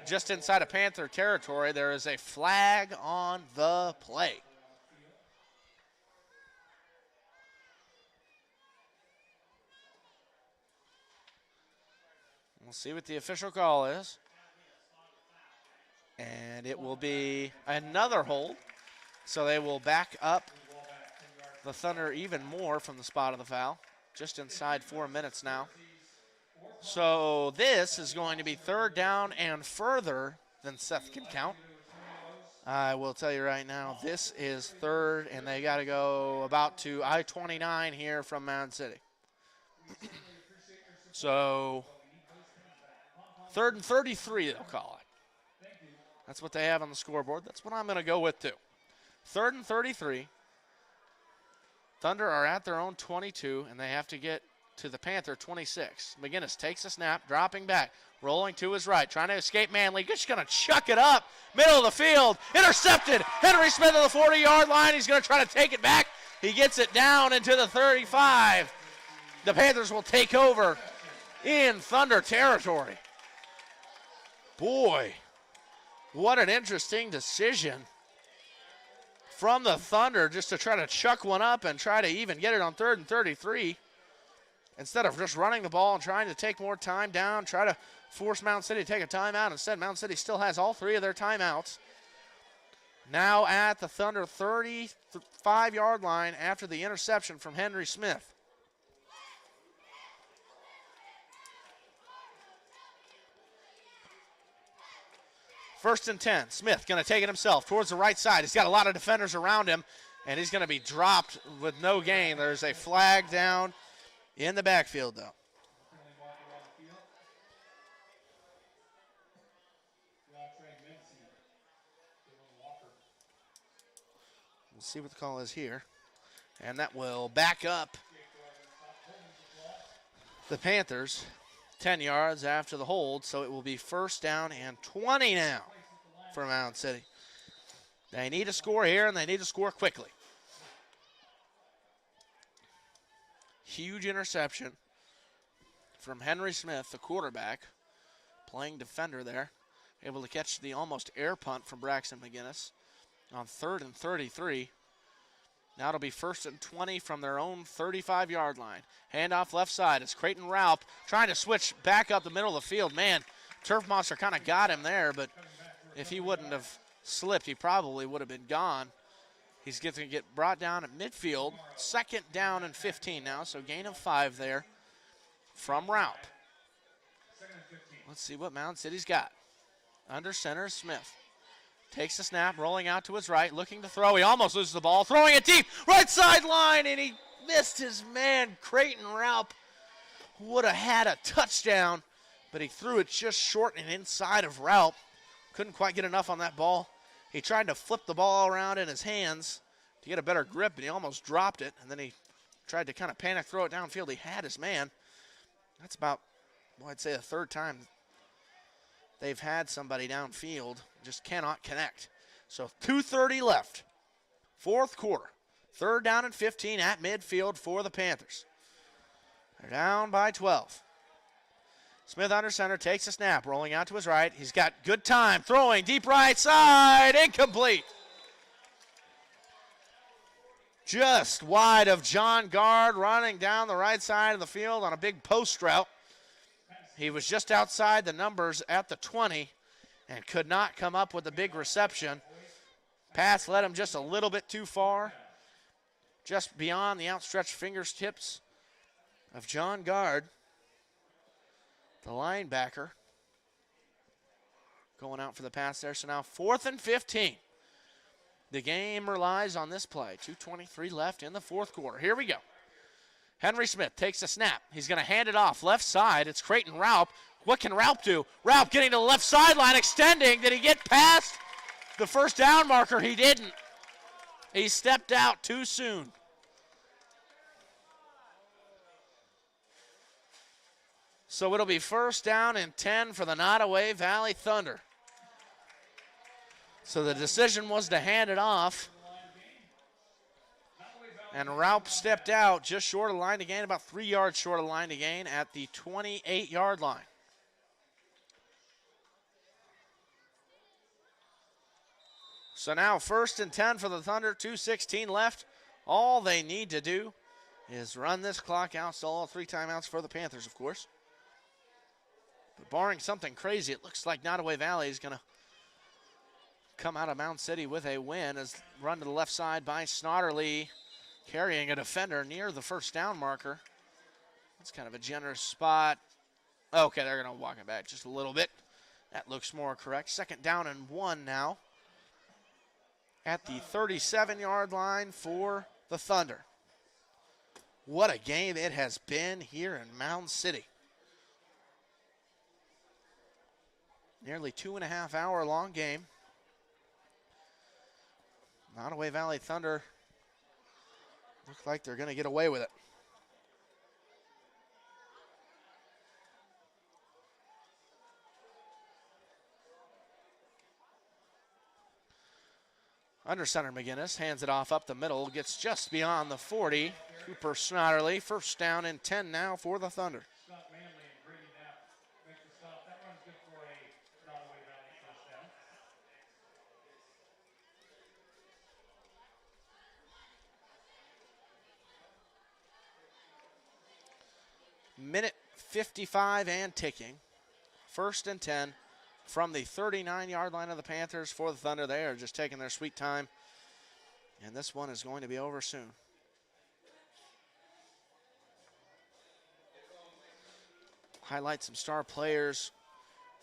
just inside of Panther territory. There is a flag on the play. We'll see what the official call is. And it will be another hold. So they will back up the Thunder even more from the spot of the foul. Just inside 4 minutes now. So this is going to be 3rd down and further than Seth can count. I will tell you right now, this is 3rd, and they got to go about to I-29 here from Mound City. So 3rd and 33, they'll call it. That's what they have on the scoreboard. That's what I'm going to go with, too. 3rd and 33. Thunder are at their own 22, and they have to get to the Panther 26. McGinnis takes a snap, dropping back, rolling to his right, trying to escape Manley. Just going to chuck it up, middle of the field, intercepted. Henry Smith on the 40-yard line. He's going to try to take it back. He gets it down into the 35. The Panthers will take over in Thunder territory. Boy, what an interesting decision from the Thunder just to try to chuck one up and try to even get it on 3rd and 33 instead of just running the ball and trying to take more time down, try to force Mound City to take a timeout. Instead, Mound City still has all 3 of their timeouts. Now at the Thunder 35-yard line after the interception from Henry Smith. First and 10. Smith going to take it himself towards the right side. He's got a lot of defenders around him, and he's going to be dropped with no gain. There's a flag down in the backfield, though. We'll see what the call is here. And that will back up the Panthers 10 yards after the hold, so it will be 1st down and 20 now for Mound City. They need to score here, and they need to score quickly. Huge interception from Henry Smith, the quarterback, playing defender there, able to catch the almost air punt from Braxton McGinnis on 3rd and 33. Now it'll be 1st and 20 from their own 35-yard line. Handoff left side. It's Creighton Raup trying to switch back up the middle of the field. Man, Turf Monster kind of got him there, but if he wouldn't have slipped, he probably would have been gone. He's going to get brought down at midfield. 2nd down and 15 now, so gain of 5 there from Raup. Let's see what Mound City's got. Under center, Smith. Takes the snap, rolling out to his right, looking to throw. He almost loses the ball, throwing it deep, right sideline, and he missed his man. Creighton Raup would have had a touchdown, but he threw it just short and inside of Raup. Couldn't quite get enough on that ball. He tried to flip the ball around in his hands to get a better grip, and he almost dropped it, and then he tried to kind of panic throw it downfield. He had his man. That's about, well, I'd say the 3rd time they've had somebody downfield, just cannot connect. So 2:30 left, 4th quarter. 3rd down and 15 at midfield for the Panthers. They're down by 12. Smith under center, takes a snap, rolling out to his right. He's got good time, throwing deep right side, incomplete. Just wide of John Gard, running down the right side of the field on a big post route. He was just outside the numbers at the 20 and could not come up with a big reception. Pass led him just a little bit too far, just beyond the outstretched fingertips of John Gard, the linebacker, going out for the pass there. So now 4th and 15. The game relies on this play. 2:23 left in the 4th quarter. Here we go. Henry Smith takes a snap. He's going to hand it off left side. It's Creighton Raup. What can Raup do? Raup getting to the left sideline, extending. Did he get past the 1st down marker? He didn't. He stepped out too soon. So it'll be first down and 10 for the Nodaway Valley Thunder. So the decision was to hand it off. And Raup stepped out just short of the line to gain, about 3 yards short of the line to gain at the 28-yard line. So now first and 10 for the Thunder, 2:16 left. All they need to do is run this clock out. Still all 3 timeouts for the Panthers, of course. But barring something crazy, it looks like Nodaway Valley is going to come out of Mound City with a win. As run to the left side by Snodderly, carrying a defender near the first down marker. That's kind of a generous spot. Okay, they're going to walk it back just a little bit. That looks more correct. Second down and 1 now at the 37-yard line for the Thunder. What a game it has been here in Mound City. Nearly 2.5-hour long game. Nodaway Valley Thunder look like they're going to get away with it. Under center McGinnis hands it off up the middle, gets just beyond the 40. Cooper Snodderly, first down and 10 now for the Thunder. Minute 55 and ticking. First and 10 from the 39-yard line of the Panthers for the Thunder. They are just taking their sweet time, and this one is going to be over soon. Highlight some star players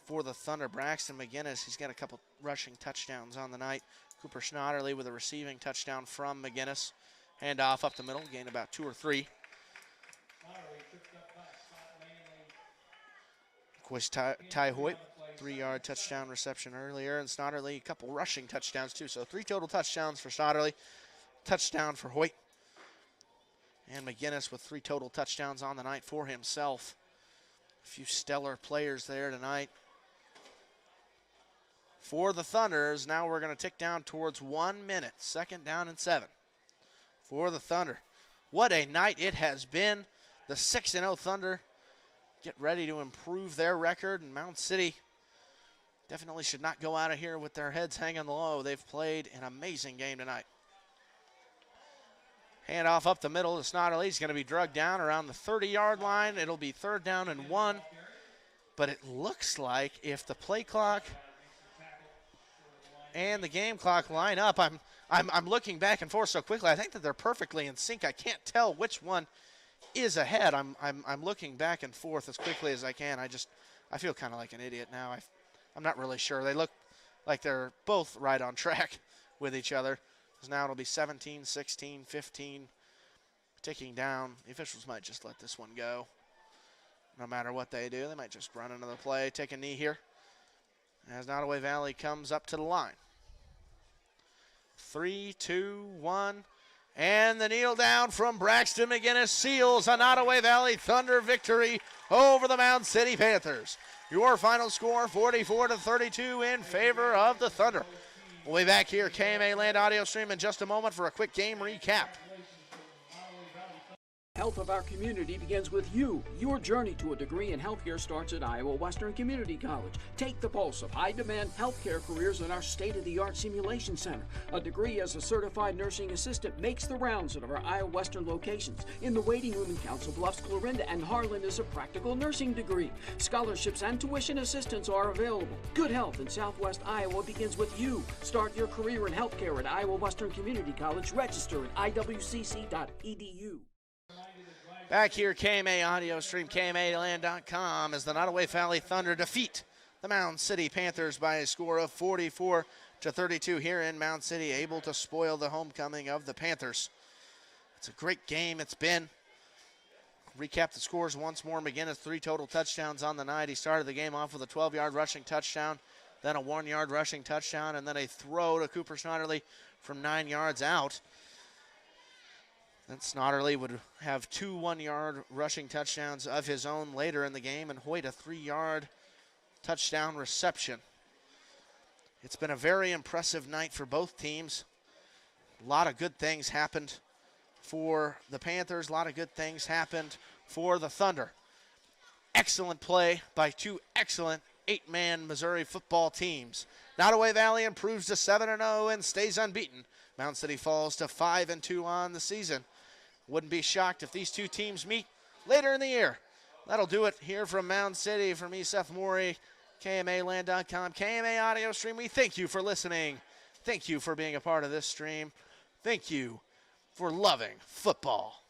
for the Thunder. Braxton McGinnis, he's got a couple rushing touchdowns on the night. Cooper Snodderly with a receiving touchdown from McGinnis. Hand off up the middle, gain about 2 or 3. Of course, Ty Hoyt, 3-yard touchdown reception earlier, and Snodderly, a couple rushing touchdowns too. So 3 total touchdowns for Snodderly, touchdown for Hoyt. And McGinnis with 3 total touchdowns on the night for himself. A few stellar players there tonight. For the Thunders, now we're going to tick down towards 1 minute. Second down and 7 for the Thunder. What a night it has been. The 6-0 Thunder get ready to improve their record, and Mound City definitely should not go out of here with their heads hanging low. They've played an amazing game tonight. Hand off up the middle to Snodderly. He's going to be drugged down around the 30-yard line. It'll be third down and 1. But it looks like if the play clock and the game clock line up, I'm looking back and forth so quickly. I think that they're perfectly in sync. I can't tell which one is ahead. I'm looking back and forth as quickly as I can. I feel kind of like an idiot now. I'm not really sure. They look like they're both right on track with each other. Because now it'll be 17, 16, 15, ticking down. The officials might just let this one go. No matter what they do, they might just run another play, take a knee here. As Nodaway Valley comes up to the line. 3, 2, 1. And the kneel down from Braxton McGinnis seals a Nodaway Valley Thunder victory over the Mound City Panthers. Your final score, 44-32 in favor of the Thunder. We'll be back here, KMA Land Audio Stream, in just a moment for a quick game recap. Health of our community begins with you. Your journey to a degree in healthcare starts at Iowa Western Community College. Take the pulse of high-demand healthcare careers in our state-of-the-art simulation center. A degree as a certified nursing assistant makes the rounds at our Iowa Western locations. In the waiting room in Council Bluffs, Clarinda, and Harlan is a practical nursing degree. Scholarships and tuition assistance are available. Good health in Southwest Iowa begins with you. Start your career in healthcare at Iowa Western Community College. Register at iwcc.edu. Back here, KMA Audio Stream, KMAland.com, as the Nodaway Valley Thunder defeat the Mound City Panthers by a score of 44-32 here in Mound City, able to spoil the homecoming of the Panthers. It's a great game it's been. Recap the scores once more. McGinnis, 3 total touchdowns on the night. He started the game off with a 12-yard rushing touchdown, then a 1-yard rushing touchdown, and then a throw to Cooper Snodderly from 9 yards out. Then Snodderly would have 2 one-yard rushing touchdowns of his own later in the game, and Hoyt a 3-yard touchdown reception. It's been a very impressive night for both teams. A lot of good things happened for the Panthers. A lot of good things happened for the Thunder. Excellent play by 2 excellent 8-man Missouri football teams. Nodaway Valley improves to 7-0 and stays unbeaten. Mound City falls to 5-2 on the season. Wouldn't be shocked if these 2 teams meet later in the year. That'll do it here from Mound City. For me, Seth Morey, KMAland.com, KMA audio stream. We thank you for listening. Thank you for being a part of this stream. Thank you for loving football.